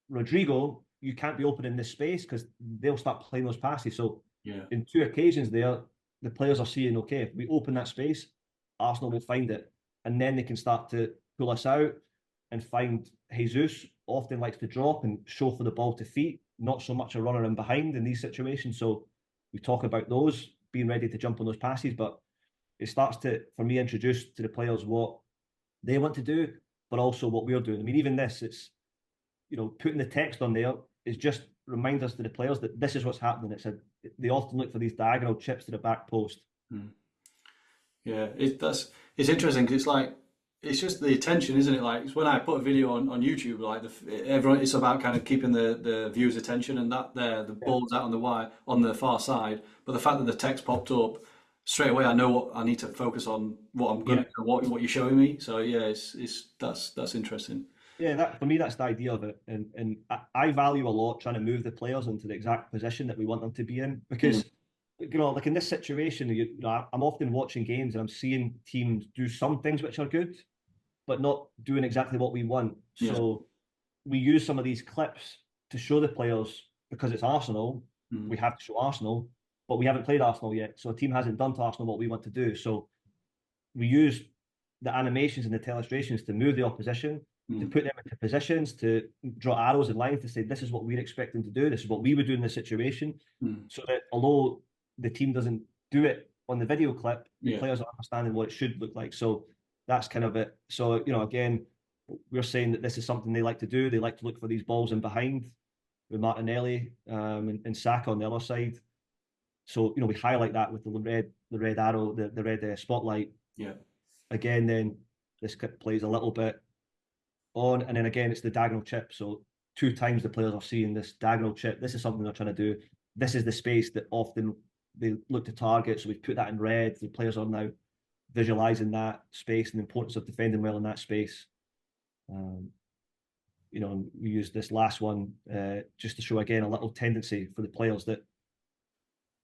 Speaker 1: Rodrigo, you can't be opening this space because they'll start playing those passes. So in 2 occasions there, the players are seeing, okay, if we open that space, Arsenal will find it. And then they can start to pull us out and find Jesus often likes to drop and show for the ball to feet, not so much a runner in behind in these situations. So we talk about those, being ready to jump on those passes, but it starts to, for me, introduce to the players what they want to do, but also what we're doing. I mean, even this, it's, you know, putting the text on there is just reminds us to the players that this is what's happening. They often look for these diagonal chips to the back post.
Speaker 2: Yeah, it's interesting because it's just the attention, isn't it? Like it's when I put a video on YouTube, like everyone, it's about kind of keeping the viewers' attention, and that there the ball's out on the wire on the far side. But the fact that the text popped up straight away, I know what I need to focus on, what I'm going to, what you're showing me. So yeah, that's interesting.
Speaker 1: Yeah, that for me, that's the idea of it, and I value a lot trying to move the players into the exact position that we want them to be in because. You know, like in this situation, you know, I'm often watching games and I'm seeing teams do some things which are good, but not doing exactly what we want. So we use some of these clips to show the players because it's Arsenal, we have to show Arsenal, but we haven't played Arsenal yet. So a team hasn't done to Arsenal what we want to do. So we use the animations and the illustrations to move the opposition, to put them into positions, to draw arrows and lines to say, this is what we're expecting to do. This is what we would do in this situation. So that although the team doesn't do it on the video clip, the players are understanding what it should look like. So that's kind of it. So, you know, again, we're saying that this is something they like to do. They like to look for these balls in behind with Martinelli and Saka on the other side. So, you know, we highlight that with the red arrow, the red spotlight.
Speaker 2: Yeah.
Speaker 1: Again, then this clip plays a little bit on, and then again, it's the diagonal chip. So 2 times the players are seeing this diagonal chip. This is something they're trying to do. This is the space that often they look to target, so we've put that in red. The players are now visualizing that space and the importance of defending well in that space. You know, we use this last one just to show again a little tendency for the players that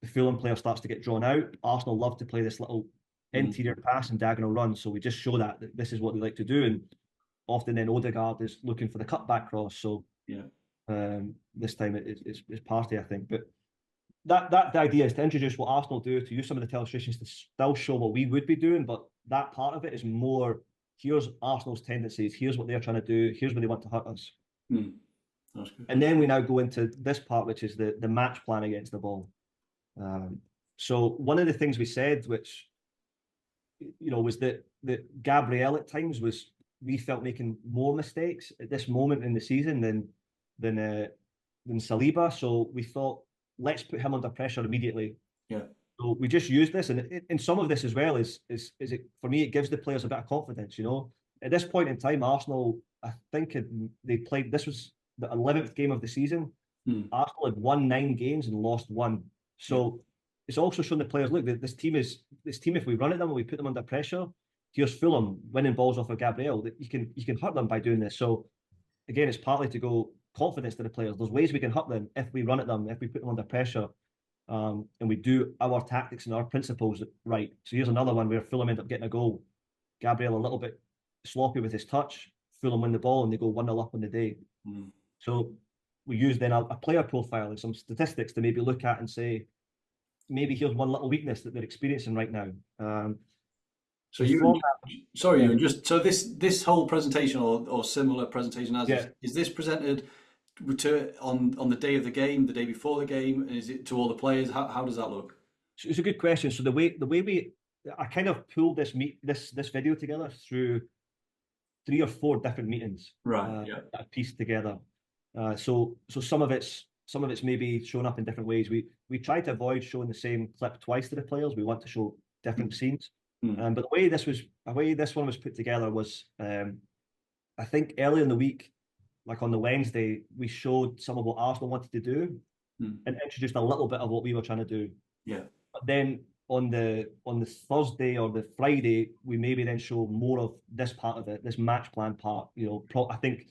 Speaker 1: the Fulham player starts to get drawn out. Arsenal love to play this little interior pass and diagonal run, so we just show that this is what they like to do, and often then Odegaard is looking for the cutback cross. So this time it's Partey, I think, but. The idea is to introduce what Arsenal do, to use some of the illustrations to still show what we would be doing, but that part of it is more, here's Arsenal's tendencies, here's what they're trying to do, here's where they want to hurt us.
Speaker 2: That's good.
Speaker 1: And then we now go into this part, which is the match plan against the ball. So one of the things we said, which, you know, was that Gabriel at times we felt making more mistakes at this moment in the season than Saliba. So we thought, let's put him under pressure immediately.
Speaker 2: Yeah.
Speaker 1: So we just use this, and some of this as well is it, for me, it gives the players a bit of confidence. You know, at this point in time, Arsenal, I think they played. This was the 11th game of the season. Arsenal had won 9 games and lost 1. So it's also shown the players, look, this team. If we run at them and we put them under pressure, here's Fulham winning balls off of Gabriel. That you can hurt them by doing this. So again, it's partly to go confidence to the players. There's ways we can hurt them if we run at them, if we put them under pressure, and we do our tactics and our principles right. So here's another one where Fulham end up getting a goal. Gabriel a little bit sloppy with his touch. Fulham win the ball and they go 1-0 up on the day. So we use then a player profile and some statistics to maybe look at and say, maybe here's one little weakness that they're experiencing right now.
Speaker 2: So Ewan, just so this whole presentation or similar presentation is this presented on the day of the game, the day before the game? Is it to all the players? How does that look?
Speaker 1: It's a good question. So the way I kind of pulled this video together through 3 or 4 different meetings,
Speaker 2: right?
Speaker 1: That I pieced together. So some of it's maybe shown up in different ways. we try to avoid showing the same clip twice to the players. We want to show different scenes.
Speaker 2: Mm.
Speaker 1: But the way this one was put together was, I think early in the week, like on the Wednesday, we showed some of what Arsenal wanted to do and introduced a little bit of what we were trying to do.
Speaker 2: Yeah.
Speaker 1: But then on the Thursday or the Friday, we maybe then show more of this part of it, this match plan part. I think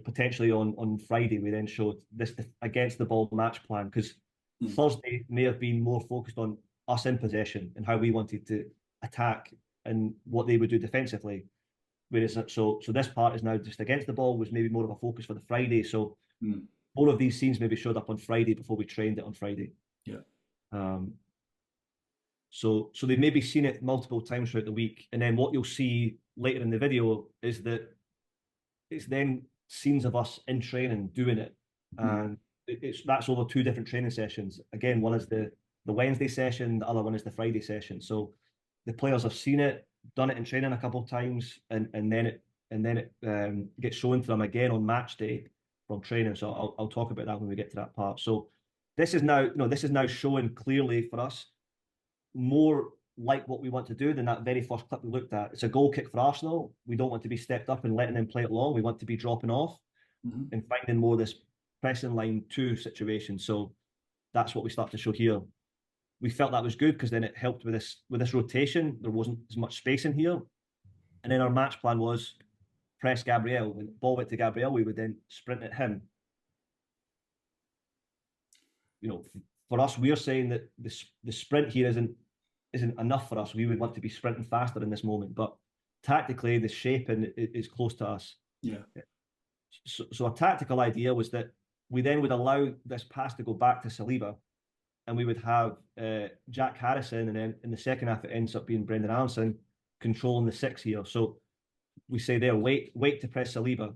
Speaker 1: potentially on Friday we then showed this against the ball match plan, because Thursday may have been more focused on us in possession and how we wanted to attack and what they would do defensively. Whereas so this part is now just against the ball, was maybe more of a focus for the Friday. So more of these scenes maybe showed up on Friday before we trained it on Friday.
Speaker 2: Yeah.
Speaker 1: So they've maybe seen it multiple times throughout the week, and then what you'll see later in the video is that it's then scenes of us in training doing it, and that's over 2 different training sessions. Again, one is the Wednesday session, the other one is the Friday session. So the players have seen it, done it in training a couple of times, and then it gets shown to them again on match day from training. So I'll talk about that when we get to that part. So this is now showing clearly for us more like what we want to do than that very first clip we looked at. It's a goal kick for Arsenal. We don't want to be stepped up and letting them play it long. We want to be dropping off and finding more this pressing line 2 situation. So that's what we start to show here. We felt that was good because then it helped with this rotation. There wasn't as much space in here. And then our match plan was press Gabriel. When the ball went to Gabriel, we would then sprint at him. For us, we're saying that the sprint here isn't enough for us. We would want to be sprinting faster in this moment, but tactically the shaping is close to us.
Speaker 2: Yeah.
Speaker 1: So a tactical idea was that we then would allow this pass to go back to Saliba, and we would have Jack Harrison, and then in the second half it ends up being Brendan Aronson controlling the 6 here. So we say there, wait to press Saliba.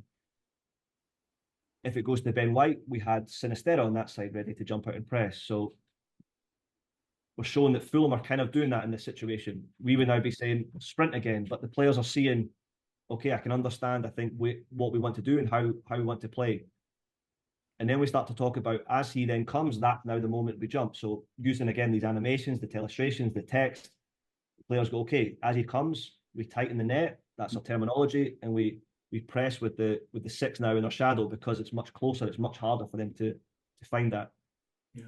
Speaker 1: If it goes to Ben White, we had Sinisterra on that side ready to jump out and press. So we're showing that Fulham are kind of doing that in this situation. We would now be saying sprint again, but the players are seeing, okay, I can understand, I think, what we want to do and how we want to play. And then we start to talk about, as he then comes, that's now the moment we jump. So using, again, these animations, the illustrations, the text, the players go, okay, as he comes, we tighten the net. That's our terminology. And we press with the 6 now in our shadow, because it's much closer. It's much harder for them to find that.
Speaker 2: Yeah.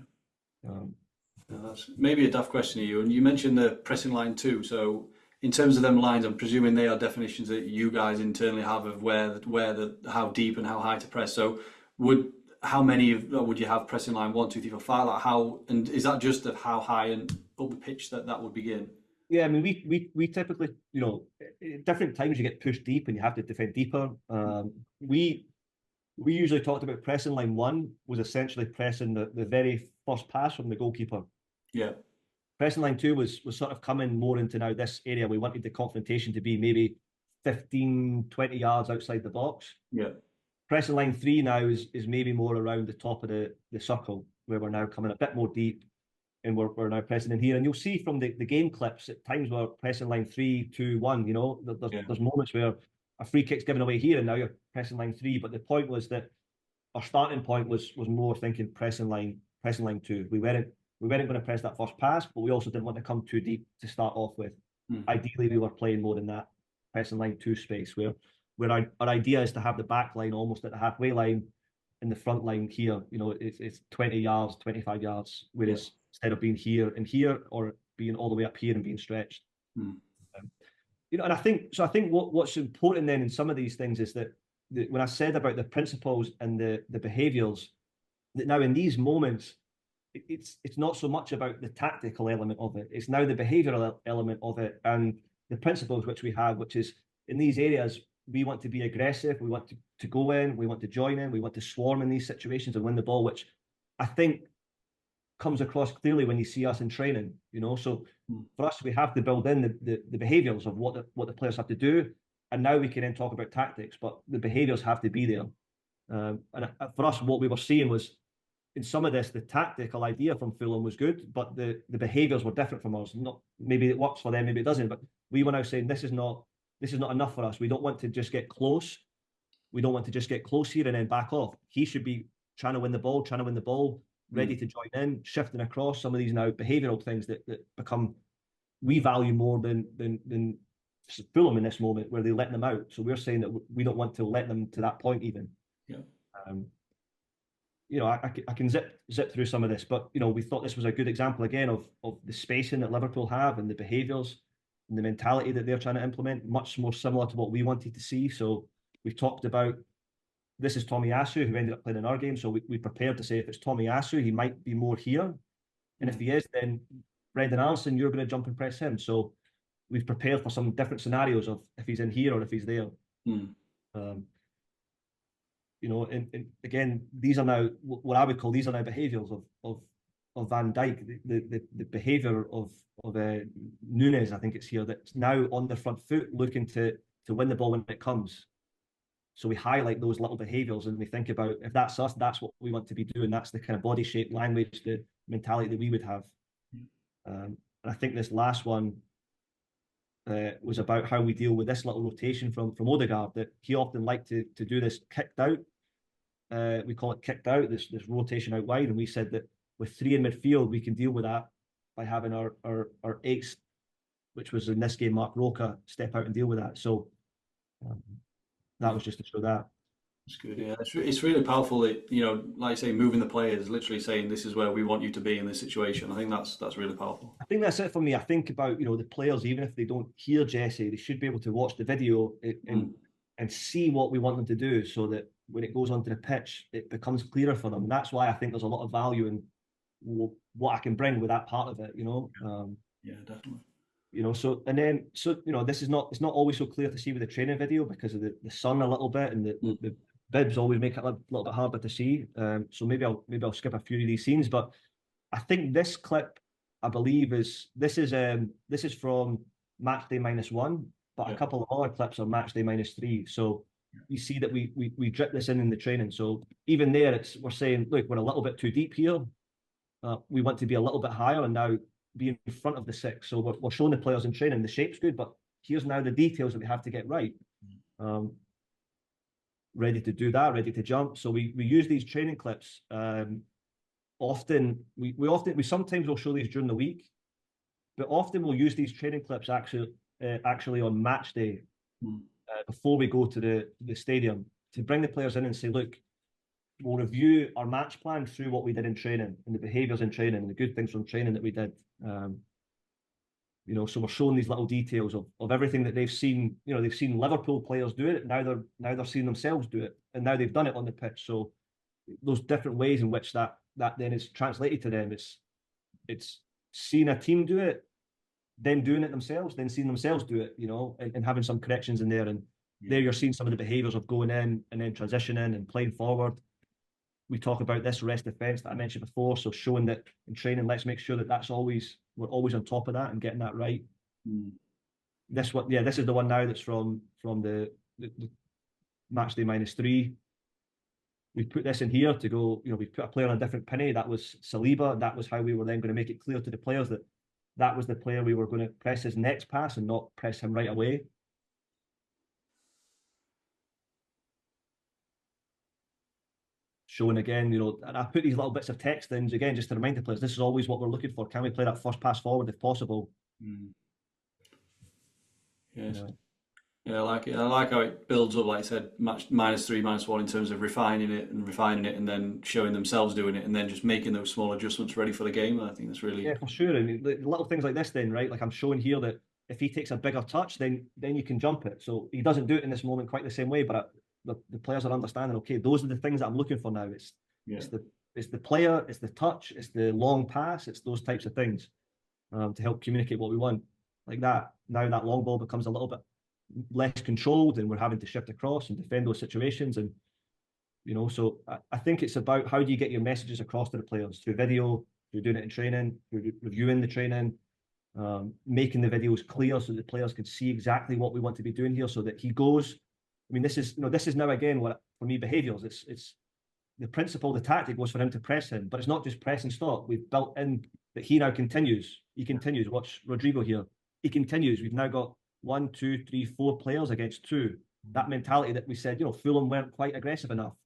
Speaker 2: That's maybe a daft question to you. And you mentioned the pressing line 2. So in terms of them lines, I'm presuming they are definitions that you guys internally have of how deep and how high to press. So how many would you have pressing line 1, 2, 3, 4, 5? Like how, and is that just of how high and up the pitch that would begin?
Speaker 1: Yeah, I mean, we typically, at different times you get pushed deep and you have to defend deeper. We usually talked about pressing line 1 was essentially pressing the very first pass from the goalkeeper.
Speaker 2: Yeah.
Speaker 1: Pressing line 2 was sort of coming more into now this area. We wanted the confrontation to be maybe 15, 20 yards outside the box.
Speaker 2: Yeah.
Speaker 1: Pressing line 3 now is maybe more around the top of the circle, where we're now coming a bit more deep, and we're now pressing in here. And you'll see from the game clips at times we're pressing line 3, 2, 1. There's moments where a free kick's given away here and now you're pressing line 3. But the point was that our starting point was more thinking pressing line 2. We weren't going to press that first pass, but we also didn't want to come too deep to start off with. Ideally, we were playing more in that pressing line 2 space, where our idea is to have the back line almost at the halfway line, and the front line here, it's 20 yards, 25 yards, whereas instead of being here and here, or being all the way up here and being stretched. And I think what's important then in some of these things is that when I said about the principles and the behaviours, that now in these moments, it's not so much about the tactical element of it. It's now the behavioural element of it, and the principles which we have, which is in these areas, we want to be aggressive, we want to go in, we want to join in, we want to swarm in these situations and win the ball, which I think comes across clearly when you see us in training. So for us, we have to build in the behaviours of what the players have to do, and now we can then talk about tactics, but the behaviours have to be there. And for us, what we were seeing was, in some of this, the tactical idea from Fulham was good, but the behaviours were different from us. Not maybe it works for them, maybe it doesn't, but we were now saying this is not enough for us. We don't want to just get close. We don't want to just get close here and then back off. He should be trying to win the ball. ready to join in, shifting across some of these now behavioural things that become we value more than Fulham in this moment, where they let them out. So we're saying that we don't want to let them to that point even.
Speaker 2: Yeah.
Speaker 1: I can zip through some of this, but we thought this was a good example again of the spacing that Liverpool have and the behaviours and the mentality that they're trying to implement, much more similar to what we wanted to see. So we've talked about this is Tomiyasu, who ended up playing in our game. So we prepared to say if it's Tomiyasu, he might be more here. And if he is, then Brendan Allison, you're going to jump and press him. So we've prepared for some different scenarios of if he's in here or if he's there. And again, these are now what I would call behaviours of Van Dijk, the behaviour of Nunes. I think it's here that's now on the front foot, looking to win the ball when it comes. So we highlight those little behaviours and we think about if that's us, that's what we want to be doing. That's the kind of body shape, language, the mentality that we would have. And I think this last one was about how we deal with this little rotation from Odegaard, that he often liked to do this kicked out. We call it kicked out, this rotation out wide. And we said that with three in midfield, we can deal with that by having our eighth, which was in this game, Mark Roca, step out and deal with that. So that was just to show that.
Speaker 2: It's good, yeah. It's really powerful that, like I say, moving the players, literally saying this is where we want you to be in this situation. I think that's really powerful.
Speaker 1: I think that's it for me. I think about, the players, even if they don't hear Jesse, they should be able to watch the video and see what we want them to do so that when it goes onto the pitch, it becomes clearer for them. And that's why I think there's a lot of value in what I can bring with that part of it,
Speaker 2: Yeah, definitely.
Speaker 1: This is not, it's not always so clear to see with the training video because of the sun a little bit, and the bibs always make it a little bit harder to see. So maybe I'll skip a few of these scenes, but I think this clip, I believe, this is from match day -1, but a couple of other clips are match day -3. So you see that we drip this in the training. So even there, we're saying, look, we're a little bit too deep here. We want to be a little bit higher and now be in front of the six. So we're showing the players in training the shape's good, but here's now the details that we have to get right. Ready to do that, ready to jump. So we use these training clips. We sometimes will show these during the week, but often we'll use these training clips actually on match day before we go to the stadium to bring the players in and say, look, we'll review our match plan through what we did in training and the behaviours in training and the good things from training that we did. So we're showing these little details of everything that they've seen. They've seen Liverpool players do it. Now they're seeing themselves do it, and now they've done it on the pitch. So those different ways in which that then is translated to them. It's seeing a team do it, then doing it themselves, then seeing themselves do it. And having some corrections in there. And there you're seeing some of the behaviours of going in and then transitioning and playing forward. We talk about this rest defence that I mentioned before, so showing that in training, let's make sure that we're always on top of that and getting that right. This is the one now that's from the match day -3. We put this in here to go, we put a player on a different penny. That was Saliba. That was how we were then going to make it clear to the players that was the player we were going to press his next pass and not press him right away. Showing again, and I put these little bits of text in again just to remind the players this is always what we're looking for. Can we play that first pass forward if possible?
Speaker 2: Yes. Yeah, I like it. I like how it builds up, like I said, match -3, -1 in terms of refining it, and then showing themselves doing it, and then just making those small adjustments ready for the game. I think that's really
Speaker 1: for sure. And little things like this, then, right? Like I'm showing here that if he takes a bigger touch, then you can jump it. So he doesn't do it in this moment quite the same way, but the players are understanding. Okay, those are the things that I'm looking for now. It's the player, it's the touch, it's the long pass, it's those types of things to help communicate what we want. Like that. Now that long ball becomes a little bit less controlled, and we're having to shift across and defend those situations. And so I think it's about how do you get your messages across to the players through video, through doing it in training, through reviewing the training, making the videos clear so the players can see exactly what we want to be doing here, so that he goes. I mean, this is now again what for me behaviours. It's the principle, the tactic was for him to press him, but it's not just press and stop. We've built in that he now continues. He continues. Watch Rodrigo here. He continues. We've now got 1, 2, 3, 4 players against 2. That mentality that we said, Fulham weren't quite aggressive enough.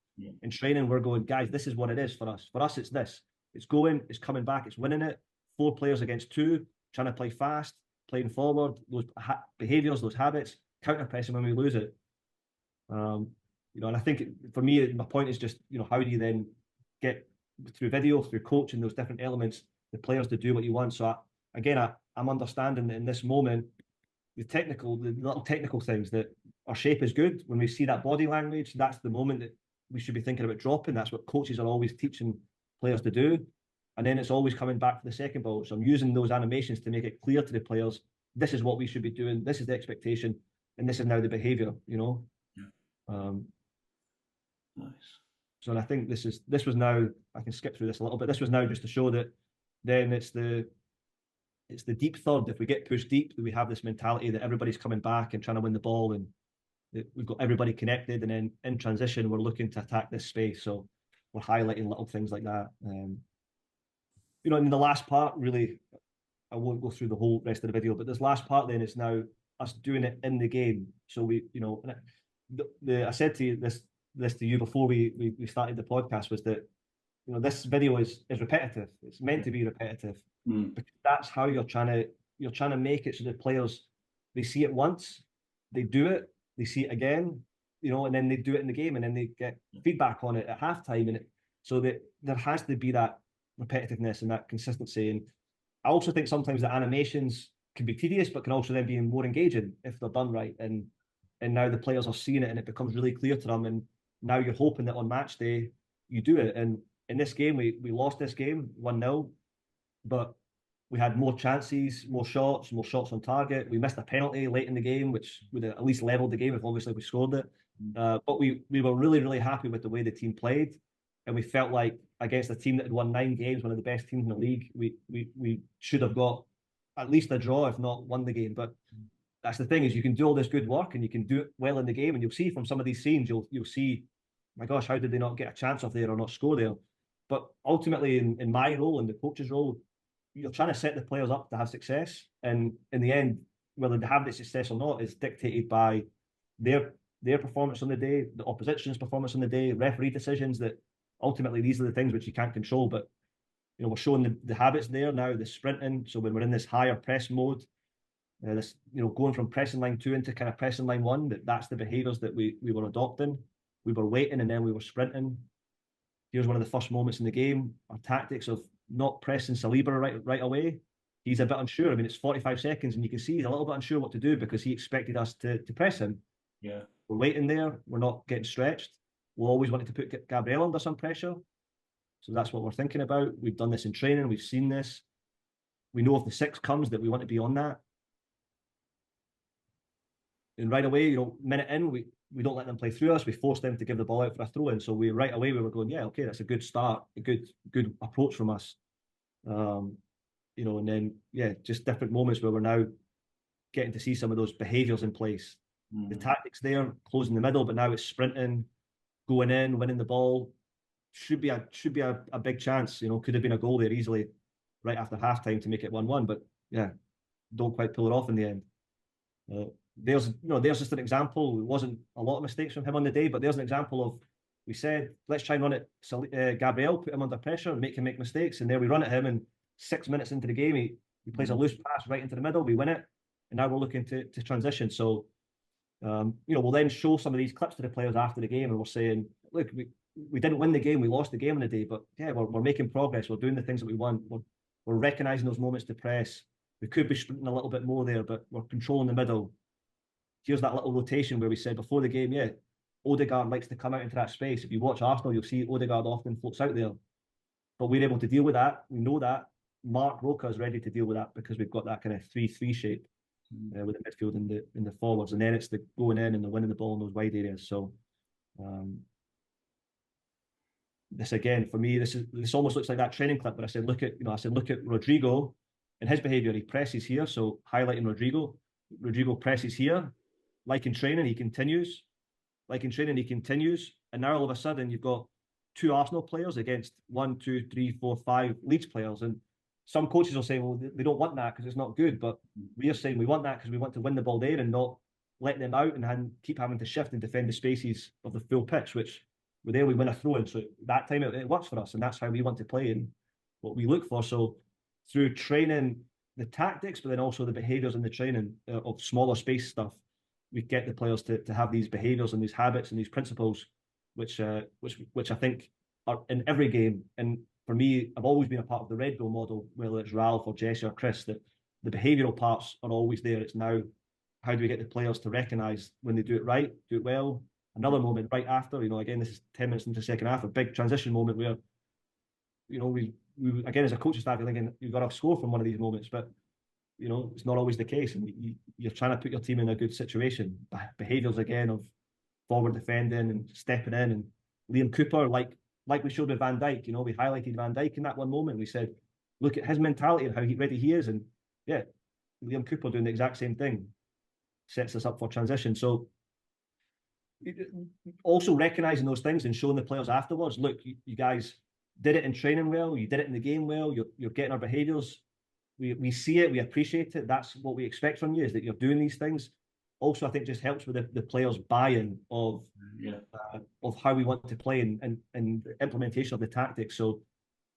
Speaker 1: In training, we're going, guys, this is what it is for us. For us, it's this. It's going, it's coming back, it's winning it. 4 players against 2, trying to play fast, playing forward, those behaviours, those habits, counter-pressing when we lose it. And I think for me, my point is just, how do you then get through video, through coaching, those different elements, the players to do what you want. So I'm understanding that in this moment, the little technical things, that our shape is good. When we see that body language, that's the moment that we should be thinking about dropping. That's what coaches are always teaching players to do. And then it's always coming back for the second ball. So I'm using those animations to make it clear to the players, this is what we should be doing. This is the expectation. And this is now the behavior,
Speaker 2: Yeah.
Speaker 1: Nice. So I think this was now, I can skip through this a little bit. This was now just to show that then it's the deep third. If we get pushed deep, we have this mentality that everybody's coming back and trying to win the ball, and we've got everybody connected. And then in transition, we're looking to attack this space. So we're highlighting little things like that. In the last part, really, I won't go through the whole rest of the video, but this last part then is now us doing it in the game. So I said to you this to you before we started the podcast, was that this video is repetitive. It's meant to be repetitive because that's how you're trying to make it so the players, they see it once, they do it, they see it again, and then they do it in the game, and then they get feedback on it at halftime, so that there has to be that repetitiveness and that consistency. And I also think sometimes the animations can be tedious, but can also then be more engaging if they're done right. And now the players are seeing it, and it becomes really clear to them. And now you're hoping that on match day you do it. And in this game, we lost this game 1-0, but we had more chances, more shots on target. We missed a penalty late in the game, which would have at least leveled the game if obviously we scored it. But we were really, really happy with the way the team played. And we felt like against a team that had won 9 games, one of the best teams in the league, we should have got at least a draw, if not won the game. But that's the thing, is you can do all this good work and you can do it well in the game. And you'll see from some of these scenes, you'll see, my gosh, how did they not get a chance off there or not score there? But ultimately, in my role, in the coach's role, you're trying to set the players up to have success. And in the end, whether they have the success or not is dictated by their performance on the day, the opposition's performance on the day, referee decisions. That ultimately, these are the things which you can't control. But we're showing the habits there now, the sprinting. So when we're in this higher press mode, this going from pressing line 2 into kind of pressing line 1, that's the behaviours that we were adopting. We were waiting and then we were sprinting. Here's one of the first moments in the game. Our tactics of not pressing Saliba right away. He's a bit unsure. I mean, it's 45 seconds and you can see he's a little bit unsure what to do because he expected us to press him.
Speaker 2: Yeah.
Speaker 1: We're waiting there. We're not getting stretched. We always wanted to put Gabriel under some pressure. So that's what we're thinking about. We've done this in training. We've seen this. We know if the 6 comes that we want to be on that. And right away, minute in, we don't let them play through us. We force them to give the ball out for a throw in. So right away we were going, yeah, okay, that's a good start, a good approach from us. And then just different moments where we're now getting to see some of those behaviours in place. The tactics there, closing the middle, but now it's sprinting, going in, winning the ball. Should be a big chance. Could have been a goal there easily right after halftime to make it 1-1, but yeah, don't quite pull it off in the end. There's just an example. It wasn't a lot of mistakes from him on the day, but there's an example of, we said, let's try and run it. Gabriel, put him under pressure and make him make mistakes. And there we run at him, and 6 minutes into the game, he plays a loose pass right into the middle. We win it, and now we're looking to transition. So, we'll then show some of these clips to the players after the game, and we're saying, look, we didn't win the game, we lost the game on the day, but yeah, we're making progress. We're doing the things that we want. We're recognising those moments to press. We could be sprinting a little bit more there, but we're controlling the middle. Here's that little rotation where we said before the game, yeah, Odegaard likes to come out into that space. If you watch Arsenal, you'll see Odegaard often floats out there. But we're able to deal with that. We know that. Mark Roca is ready to deal with that because we've got that kind of 3-3 shape with the midfield and the forwards. And then it's the going in and the winning the ball in those wide areas. So this again, for me, this almost looks like that training clip where I said, look at Rodrigo and his behaviour. He presses here, so highlighting Rodrigo. Rodrigo presses here. Like in training, he continues. And now all of a sudden, you've got 2 Arsenal players against 1, 2, 3, 4, 5 Leeds players. And some coaches will say, well, they don't want that because it's not good. But we are saying we want that because we want to win the ball there and not let them out and keep having to shift and defend the spaces of the full pitch, which we're there, we win a throw in. So that time it works for us. And that's how we want to play. And what we look for. So through training the tactics, but then also the behaviours in the training of smaller space stuff, we get the players to have these behaviours and these habits and these principles, which I think are in every game. And for me, I've always been a part of the Red Bull model, whether it's Ralf or Jess or Chris, that the behavioural parts are always there. It's now, how do we get the players to recognise when they do it right, do it well? Another moment right after, again, this is 10 minutes into the second half, a big transition moment where, we again, as a coaching staff, you're thinking you've got to score from one of these moments, but it's not always the case, and you're trying to put your team in a good situation. Behaviours again of forward defending and stepping in, and Liam Cooper, like we showed with Van Dijk, we highlighted Van Dijk in that one moment. We said, look at his mentality and how ready he is, and yeah, Liam Cooper doing the exact same thing sets us up for transition. So also recognising those things and showing the players afterwards, look, you guys did it in training well, you did it in the game well, you're getting our behaviours. We see it, we appreciate it. That's what we expect from you, is that you're doing these things. Also, I think just helps with the players' buy-in of how we want to play and the implementation of the tactics. So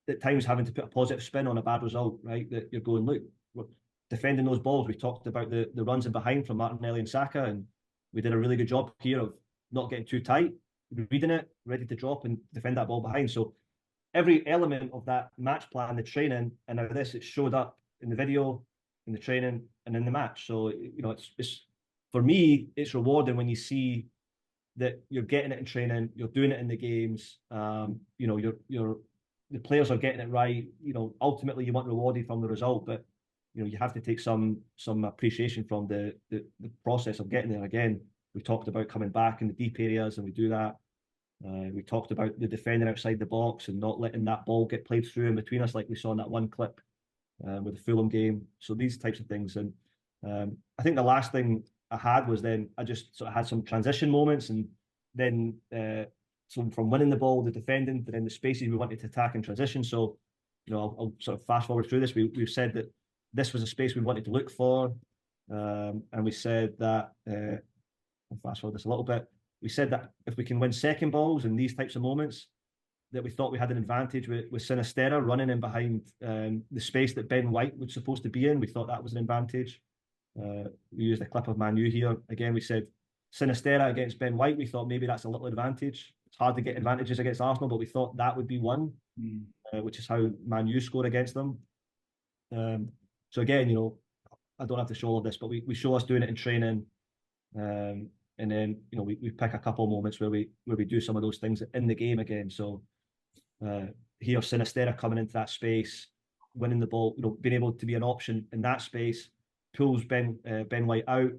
Speaker 1: at times having to put a positive spin on a bad result, right? That you're going, look, we're defending those balls. We talked about the runs in behind from Martinelli and Saka, and we did a really good job here of not getting too tight, reading it, ready to drop and defend that ball behind. So every element of that match plan, the training, and now this, it showed up in the video, in the training, and in the match. So it's for me, it's rewarding when you see that you're getting it in training, you're doing it in the games. You're the players are getting it right. Ultimately you want rewarded from the result, but you have to take some appreciation from the process of getting there. Again, we talked about coming back in the deep areas, and we do that. We talked about the defender outside the box and not letting that ball get played through in between us, like we saw in that one clip with the Fulham game. So these types of things. And I think the last thing I had was then I just sort of had some transition moments, and then so from winning the ball, the defending, but then the spaces we wanted to attack and transition. So, I'll sort of fast forward through this. We've said that this was a space we wanted to look for. And we said that, I'll fast forward this a little bit. We said that if we can win second balls in these types of moments, that we thought we had an advantage with Sinisterra running in behind the space that Ben White was supposed to be in. We thought that was an advantage. We used a clip of Man U here. Again, we said Sinisterra against Ben White. We thought maybe that's a little advantage. It's hard to get advantages against Arsenal, but we thought that would be one, which is how Man U scored against them. So again, I don't have to show all of this, but we show us doing it in training. And then, we pick a couple of moments where we do some of those things in the game again. So here, Sinisterra coming into that space, winning the ball, being able to be an option in that space, pulls Ben White out,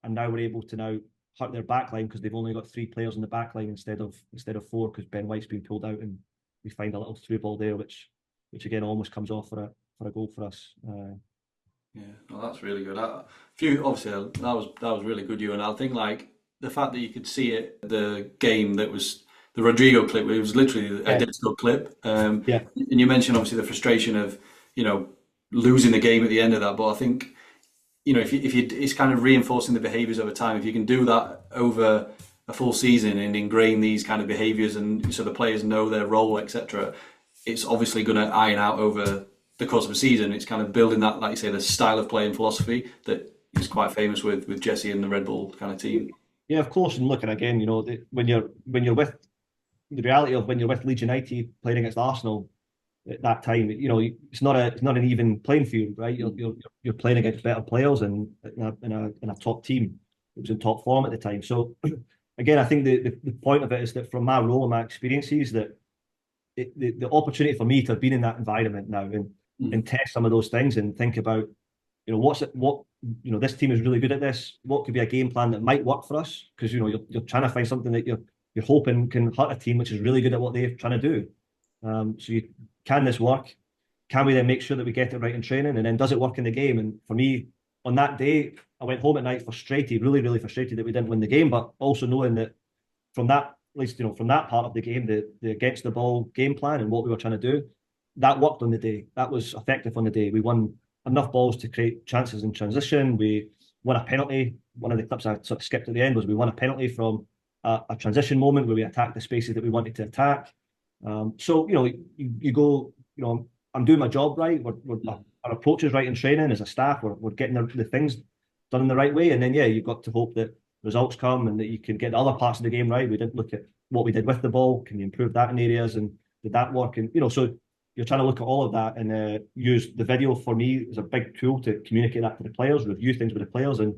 Speaker 1: and now we're able to hurt their backline because they've only got 3 players in the backline instead of 4, because Ben White's been pulled out, and we find a little through ball there, which again almost comes off for a goal for us.
Speaker 2: Yeah, well, that's really good. Obviously that was really good, Ewan. I think the fact that you could see it, the game that was the Rodrigo clip, it was literally an identical clip. And you mentioned obviously the frustration of losing the game at the end of that, but I think if you it's kind of reinforcing the behaviours over time. If you can do that over a full season and ingrain these kind of behaviours, and so the players know their role, etc., it's obviously going to iron out over the course of a season. It's kind of building that, like you say, the style of play and philosophy that is quite famous with Jesse and the Red Bull kind of team.
Speaker 1: Yeah, of course. And looking again, when you're with the reality of when you're with Leeds United playing against Arsenal at that time, it's not an even playing field, right? You're playing against better players and in a top team. It was in top form at the time. So again, I think the point of it is that from my role and my experiences, that the opportunity for me to have been in that environment now and test some of those things and think about, this team is really good at this. What could be a game plan that might work for us? Because you're trying to find something that you're hoping can hurt a team which is really good at what they're trying to do. So can this work? Can we then make sure that we get it right in training? And then does it work in the game? And for me, on that day, I went home at night frustrated, really, really frustrated that we didn't win the game, but also knowing that from that, at least, from that part of the game, the against the ball game plan and what we were trying to do, that worked on the day. That was effective on the day. We won enough balls to create chances in transition. We won a penalty. One of the clips I sort of skipped at the end was we won a penalty from a transition moment where we attacked the spaces that we wanted to attack. So, you go, I'm doing my job right. Our approach is right in training as a staff. We're getting the things done in the right way. And then, yeah, you've got to hope that results come and that you can get the other parts of the game right. We didn't look at what we did with the ball. Can you improve that in areas? And did that work? And, so you're trying to look at all of that and use the video for me as a big tool to communicate that to the players, review things with the players. And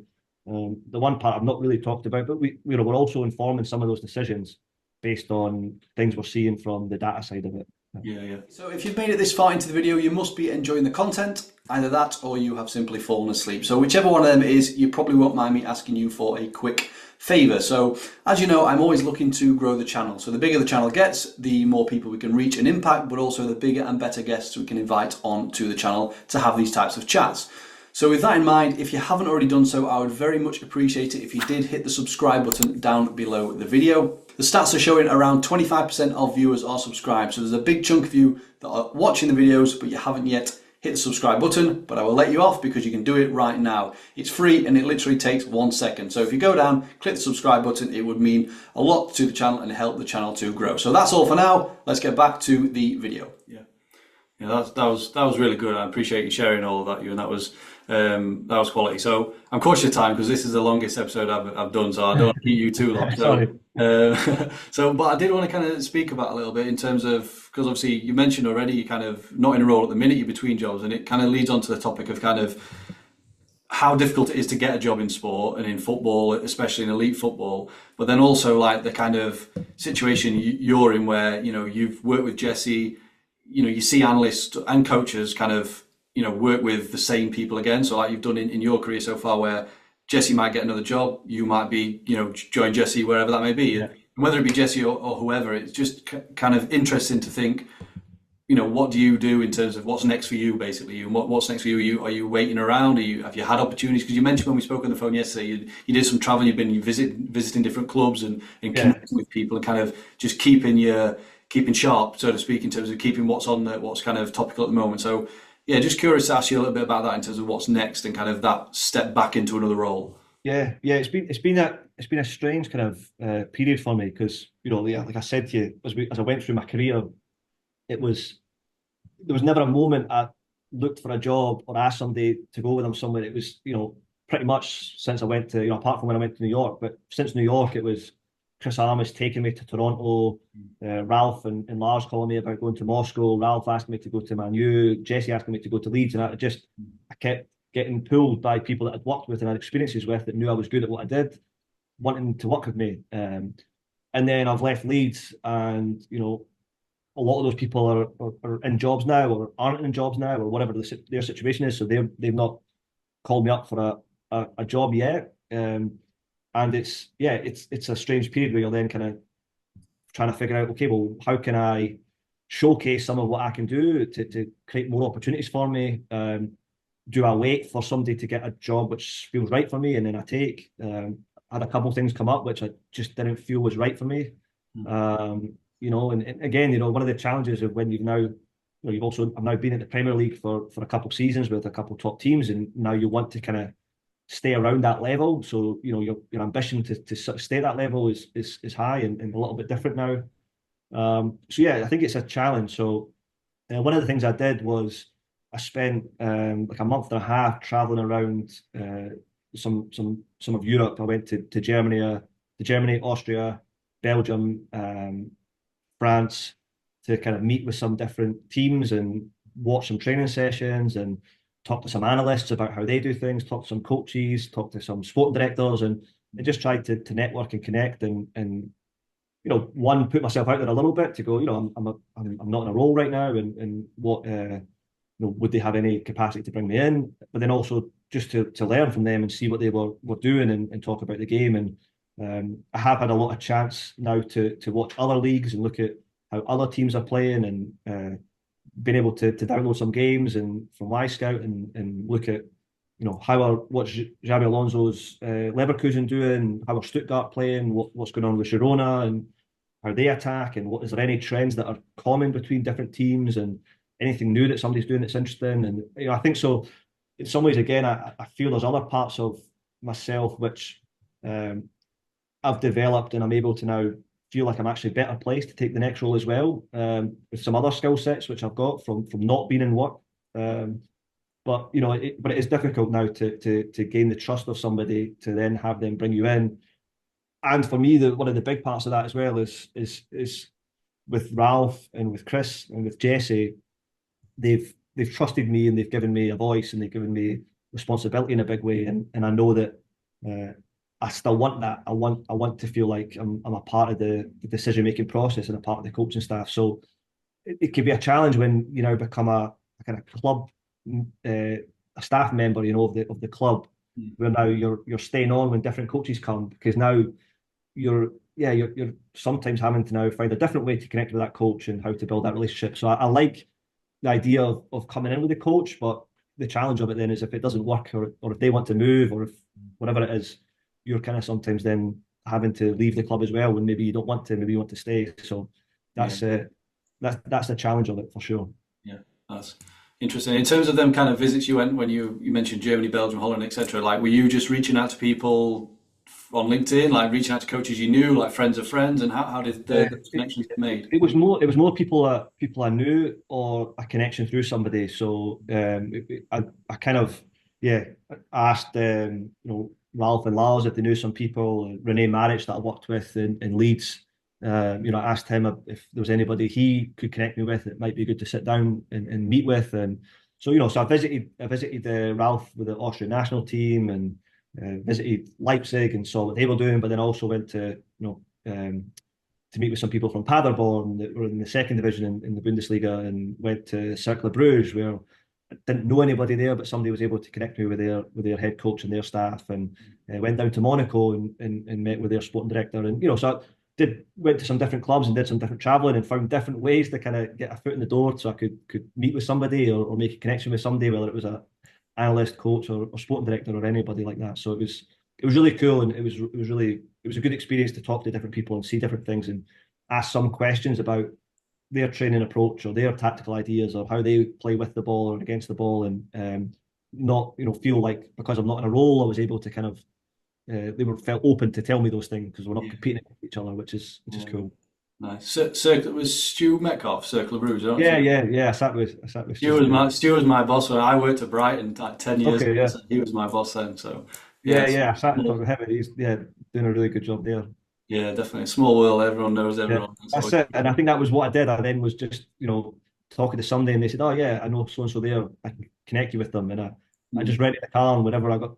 Speaker 1: the one part I've not really talked about, but we're also informing some of those decisions based on things we're seeing from the data side of it.
Speaker 2: Yeah. So if you've made it this far into the video, you must be enjoying the content. Either that or you have simply fallen asleep. So whichever one of them it is, you probably won't mind me asking you for a quick favour. So as you know, I'm always looking to grow the channel. So the bigger the channel gets, the more people we can reach and impact, but also the bigger and better guests we can invite onto the channel to have these types of chats. So with that in mind, if you haven't already done so, I would very much appreciate it if you did hit the subscribe button down below the video. The stats are showing around 25% of viewers are subscribed. So there's a big chunk of you that are watching the videos, but you haven't yet hit the subscribe button, but I will let you off because you can do it right now. It's free and it literally takes 1 second. So if you go down, click the subscribe button, it would mean a lot to the channel and help the channel to grow. So that's all for now. Let's get back to the video. Yeah, that was really good. I appreciate you sharing all of that, Ewan. That was quality. So I'm cautious of time because this is the longest episode I've done, so I don't want to keep you too long. So, but I did want to kind of speak about a little bit in terms of, because obviously you mentioned already you're kind of not in a role at the minute, you're between jobs, and it kind of leads on to the topic of kind of how difficult it is to get a job in sport and in football, especially in elite football, but then also like the kind of situation you're in where, you've worked with Jesse, you see analysts and coaches kind of, work with the same people again. So like you've done in your career so far where Jesse might get another job, you might be, join Jesse wherever that may be. Yeah. And whether it be Jesse or whoever, it's just kind of interesting to think, what do you do in terms of what's next for you, basically? And what's next for you? Are you waiting around? Have you had opportunities? Because you mentioned when we spoke on the phone yesterday, you did some traveling, you've been visiting different clubs and connecting with people and kind of just keeping sharp, so to speak, in terms of keeping what's kind of topical at the moment. So yeah, just curious to ask you a little bit about that in terms of what's next and kind of that step back into another role.
Speaker 1: Yeah, it's been a strange kind of period for me because like I said to you, as I went through my career, there was never a moment I looked for a job or asked somebody to go with them somewhere. It was pretty much since I went to apart from when I went to New York, but since New York it was Chris Armas taking me to Toronto, Ralf and Lars calling me about going to Moscow, Ralf asking me to go to Man U, Jesse asking me to go to Leeds, and I kept getting pulled by people that I'd worked with and had experiences with that knew I was good at what I did, wanting to work with me. And then I've left Leeds, and a lot of those people are in jobs now or aren't in jobs now or whatever their situation is. So they've not called me up for a job yet. And it's a strange period where you're then kind of trying to figure out, okay, well, how can I showcase some of what I can do to create more opportunities for me? Do I wait for somebody to get a job which feels right for me and then I take? I had a couple of things come up which I just didn't feel was right for me. And again, one of the challenges of when I've now been in the Premier League for a couple of seasons with a couple of top teams, and now you want to kind of stay around that level. So your ambition to sort of stay at that level is high and a little bit different now. So yeah, I think it's a challenge. So one of the things I did was I spent like a month and a half traveling around some of Europe. I went to Germany, Austria, Belgium, France, to kind of meet with some different teams and watch some training sessions and talk to some analysts about how they do things, talk to some coaches, talk to some sporting directors, and just try to network and connect and one, put myself out there a little bit to go, I'm not in a role right now, and what would they have any capacity to bring me in? But then also just to learn from them and see what they were doing and talk about the game. And I have had a lot of chance now to watch other leagues and look at how other teams are playing and been able to download some games and from Scout and look at what's Xabi Alonso's Leverkusen doing, how are Stuttgart playing, what's going on with Girona and how they attack, and is there any trends that are common between different teams and anything new that somebody's doing that's interesting. And I think so in some ways, again, I feel there's other parts of myself which I've developed and I'm able to now feel like I'm actually better placed to take the next role as well, with some other skill sets which I've got from not being in work. But but it is difficult now to gain the trust of somebody to then have them bring you in. And for me, one of the big parts of that as well is with Ralf and with Chris and with Jesse. They've trusted me, and they've given me a voice, and they've given me responsibility in a big way. And I know that I still want that. I want to feel like I'm a part of the decision making process and a part of the coaching staff. So it could be a challenge when you now become a kind of club, a staff member, of the club, where now you're staying on when different coaches come, because now you're sometimes having to now find a different way to connect with that coach and how to build that relationship. So I like the idea of coming in with a coach, but the challenge of it then is if it doesn't work, or if they want to move, or if whatever it is, you're kind of sometimes then having to leave the club as well when maybe you don't want to, maybe you want to stay. So that's the challenge of it for sure.
Speaker 2: Yeah, that's interesting. In terms of them kind of visits you went when you mentioned Germany, Belgium, Holland, etc. Like, were you just reaching out to people on LinkedIn, like reaching out to coaches you knew, like friends of friends, and how did the connections get made?
Speaker 1: It was more people I knew, or a connection through somebody. So I kind of asked Ralf and Lars if they knew some people. Renee Marsch that I worked with in Leeds. I asked him if there was anybody he could connect me with that might be good to sit down and meet with. And so I visited Ralf with the Austrian national team, and visited Leipzig and saw what they were doing, but then also went to to meet with some people from Paderborn that were in the second division in the Bundesliga, and went to Cercle Bruges, where I didn't know anybody there, but somebody was able to connect me with their head coach and their staff, and went down to Monaco and met with their sporting director. And so I went to some different clubs and did some different traveling, and found different ways to kind of get a foot in the door, so I could meet with somebody, or make a connection with somebody, whether it was a analyst, coach, or sporting director, or anybody like that. So it was really cool, and it was a good experience to talk to different people and see different things, and ask some questions about their training approach, or their tactical ideas, or how they play with the ball or against the ball, and not feel like because I'm not in a role, I was able to kind of felt open to tell me those things, because we're not competing with each other, which is cool.
Speaker 2: Nice. It was Stu Metcalf, Cercle Bruges, don't you?
Speaker 1: Yeah. I sat with
Speaker 2: Stu was my boss when I worked at Brighton like 10 years ago.
Speaker 1: Yeah.
Speaker 2: So he was my boss then. So
Speaker 1: I sat and talked with him, and he's doing a really good job there.
Speaker 2: Yeah, definitely. Small world, everyone knows everyone.
Speaker 1: Yeah, that's it. And I think that was what I did. I then was just, talking to somebody, and they said, "Oh yeah, I know so and so there. I can connect you with them." And I just rented a car, and whenever I got,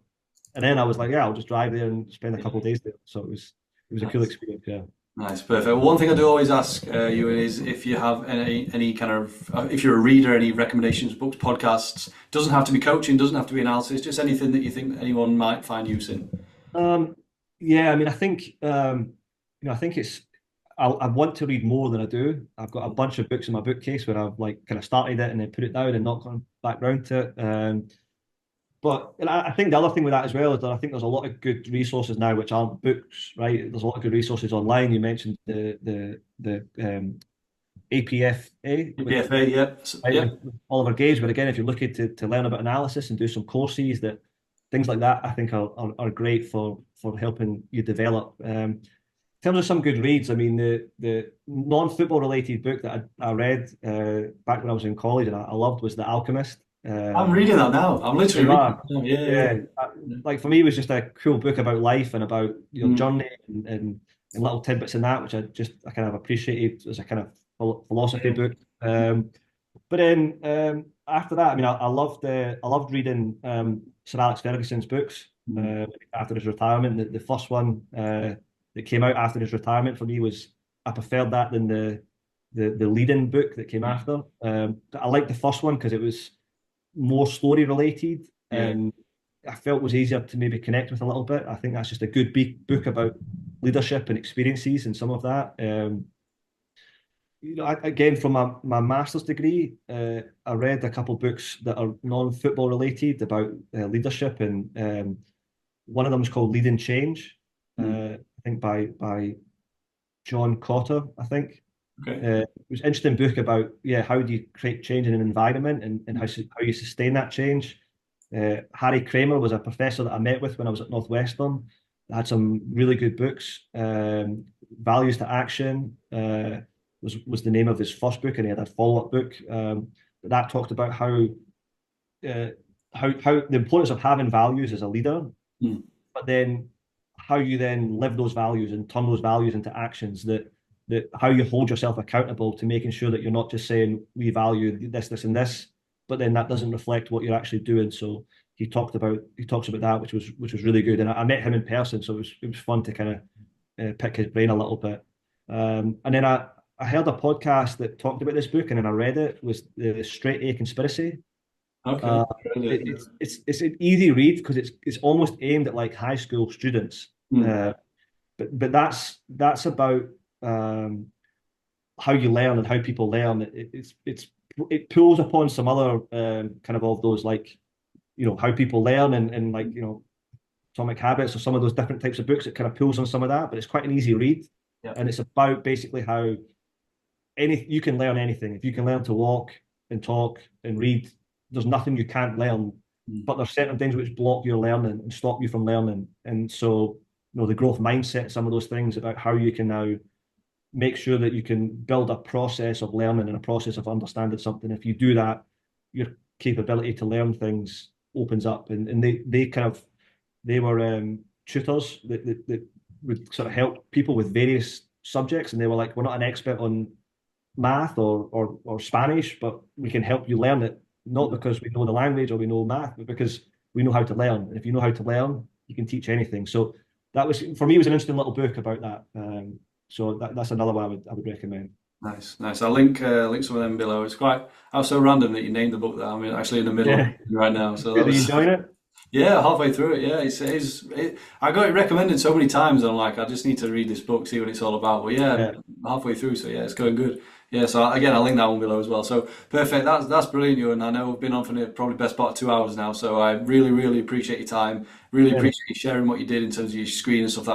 Speaker 1: and then I was like, "Yeah, I'll just drive there and spend a couple of days there." So it was a cool experience. Yeah.
Speaker 2: Nice, perfect. Well, one thing I do always ask you is if you have any kind of, if you're a reader, any recommendations, books, podcasts. Doesn't have to be coaching, doesn't have to be analysis, just anything that you think anyone might find use in.
Speaker 1: Yeah, I mean, I think I think I want to read more than I do. I've got a bunch of books in my bookcase where I've like kind of started it and then put it down and not gone back round to it. But I think the other thing with that as well is that I think there's a lot of good resources now which aren't books, right? There's a lot of good resources online. You mentioned the APFA.
Speaker 2: APFA, yeah.
Speaker 1: Oliver Gage. But again, if you're looking to learn about analysis and do some courses, that things like that, I think are great for helping you develop. In terms of some good reads, I mean, the non-football related book that I read back when I was in college and I loved was The Alchemist.
Speaker 2: I'm reading that now. I'm literally reading it.
Speaker 1: Yeah. Like for me, it was just a cool book about life and about your journey and little tidbits in that, which I kind of appreciated as a kind of philosophy book. But then after that, I mean, I loved reading Sir Alex Ferguson's books after his retirement. The first one that came out after his retirement for me I preferred that than the leading book that came after. I liked the first one because it was more story related, and I felt was easier to maybe connect with a little bit. I think that's just a good big book about leadership and experiences and some of that. Again, from my master's degree, I read a couple of books that are non-football related about leadership, and one of them is called Leading Change. I think by John Cotter, I think.
Speaker 2: Okay.
Speaker 1: It was an interesting book about how do you create change in an environment, and how you sustain that change. Harry Kramer was a professor that I met with when I was at Northwestern. That had some really good books. Values to Action was the name of his first book, and he had a follow-up book that talked about uh, how the importance of having values as a leader,
Speaker 2: Mm.
Speaker 1: but then how you then live those values and turn those values into actions, that how you hold yourself accountable to making sure that you're not just saying we value this, this, and this, but then that doesn't reflect what you're actually doing. So he talks about that, which was really good. And I met him in person, so it was fun to kind of pick his brain a little bit. And then I heard a podcast that talked about this book, and then I read it. Was the Straight A Conspiracy.
Speaker 2: Okay.
Speaker 1: Uh, it's an easy read because it's almost aimed at like high school students.
Speaker 2: Mm.
Speaker 1: But that's about how you learn and how people learn. It pulls upon some other kind of those, like, how people learn, and like, Atomic Habits, or some of those different types of books. It kind of pulls on some of that, but it's quite an easy read.
Speaker 2: Yeah.
Speaker 1: And it's about basically how you can learn anything. If you can learn to walk and talk and read, there's nothing you can't learn.
Speaker 2: Mm.
Speaker 1: But there's certain things which block your learning and stop you from learning. And so, the growth mindset, some of those things about how you can now make sure that you can build a process of learning and a process of understanding something. If you do that, your capability to learn things opens up. And they were tutors that would sort of help people with various subjects. And they were like, we're not an expert on math or Spanish, but we can help you learn it, not because we know the language or we know math, but because we know how to learn. And if you know how to learn, you can teach anything. So that was, for me, it was an interesting little book about that. So that's another one I would recommend.
Speaker 2: Nice, nice. I'll link some of them below. It's quite. I was so random that you named the book that I'm actually in the middle of
Speaker 1: Yeah.
Speaker 2: right now. So
Speaker 1: Are
Speaker 2: that
Speaker 1: you
Speaker 2: was.
Speaker 1: enjoying it?
Speaker 2: Yeah, halfway through it. Yeah, I got it recommended so many times. And I'm like, I just need to read this book, see what it's all about. But yeah,
Speaker 1: Yeah.
Speaker 2: halfway through, so yeah, it's going good. Yeah, so again, I'll link that one below as well. So perfect. That's brilliant, you. And I know we've been on for probably best part of 2 hours now. So I really, really appreciate your time. Really
Speaker 1: Yeah.
Speaker 2: appreciate you sharing what you did in terms of your screen and stuff.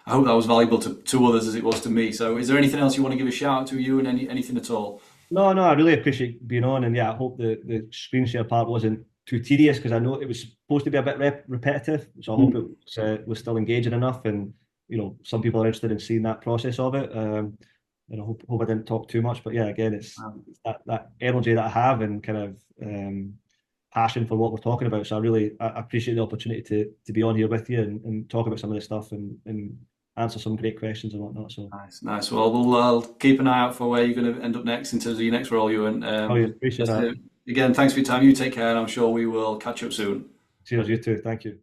Speaker 2: I hope that was valuable to others as it was to me. So is there anything else you want to give a shout out to, you, and anything at all?
Speaker 1: No, no, I really appreciate being on, and yeah, I hope the screen share part wasn't too tedious, because I know it was supposed to be a bit repetitive. So I hope it was still engaging enough, and some people are interested in seeing that process of it. And I hope I didn't talk too much, but yeah, again, it's that energy that I have, and kind of passion for what we're talking about. So I appreciate the opportunity to be on here with you, and talk about some of this stuff, and answer some great questions and whatnot. So
Speaker 2: Nice, nice. Well, we'll keep an eye out for where you're going to end up next in terms of your next role, you. And
Speaker 1: yeah, appreciate that.
Speaker 2: again, thanks for your time. You take care, and I'm sure we will catch up soon.
Speaker 1: Cheers, you too. Thank you.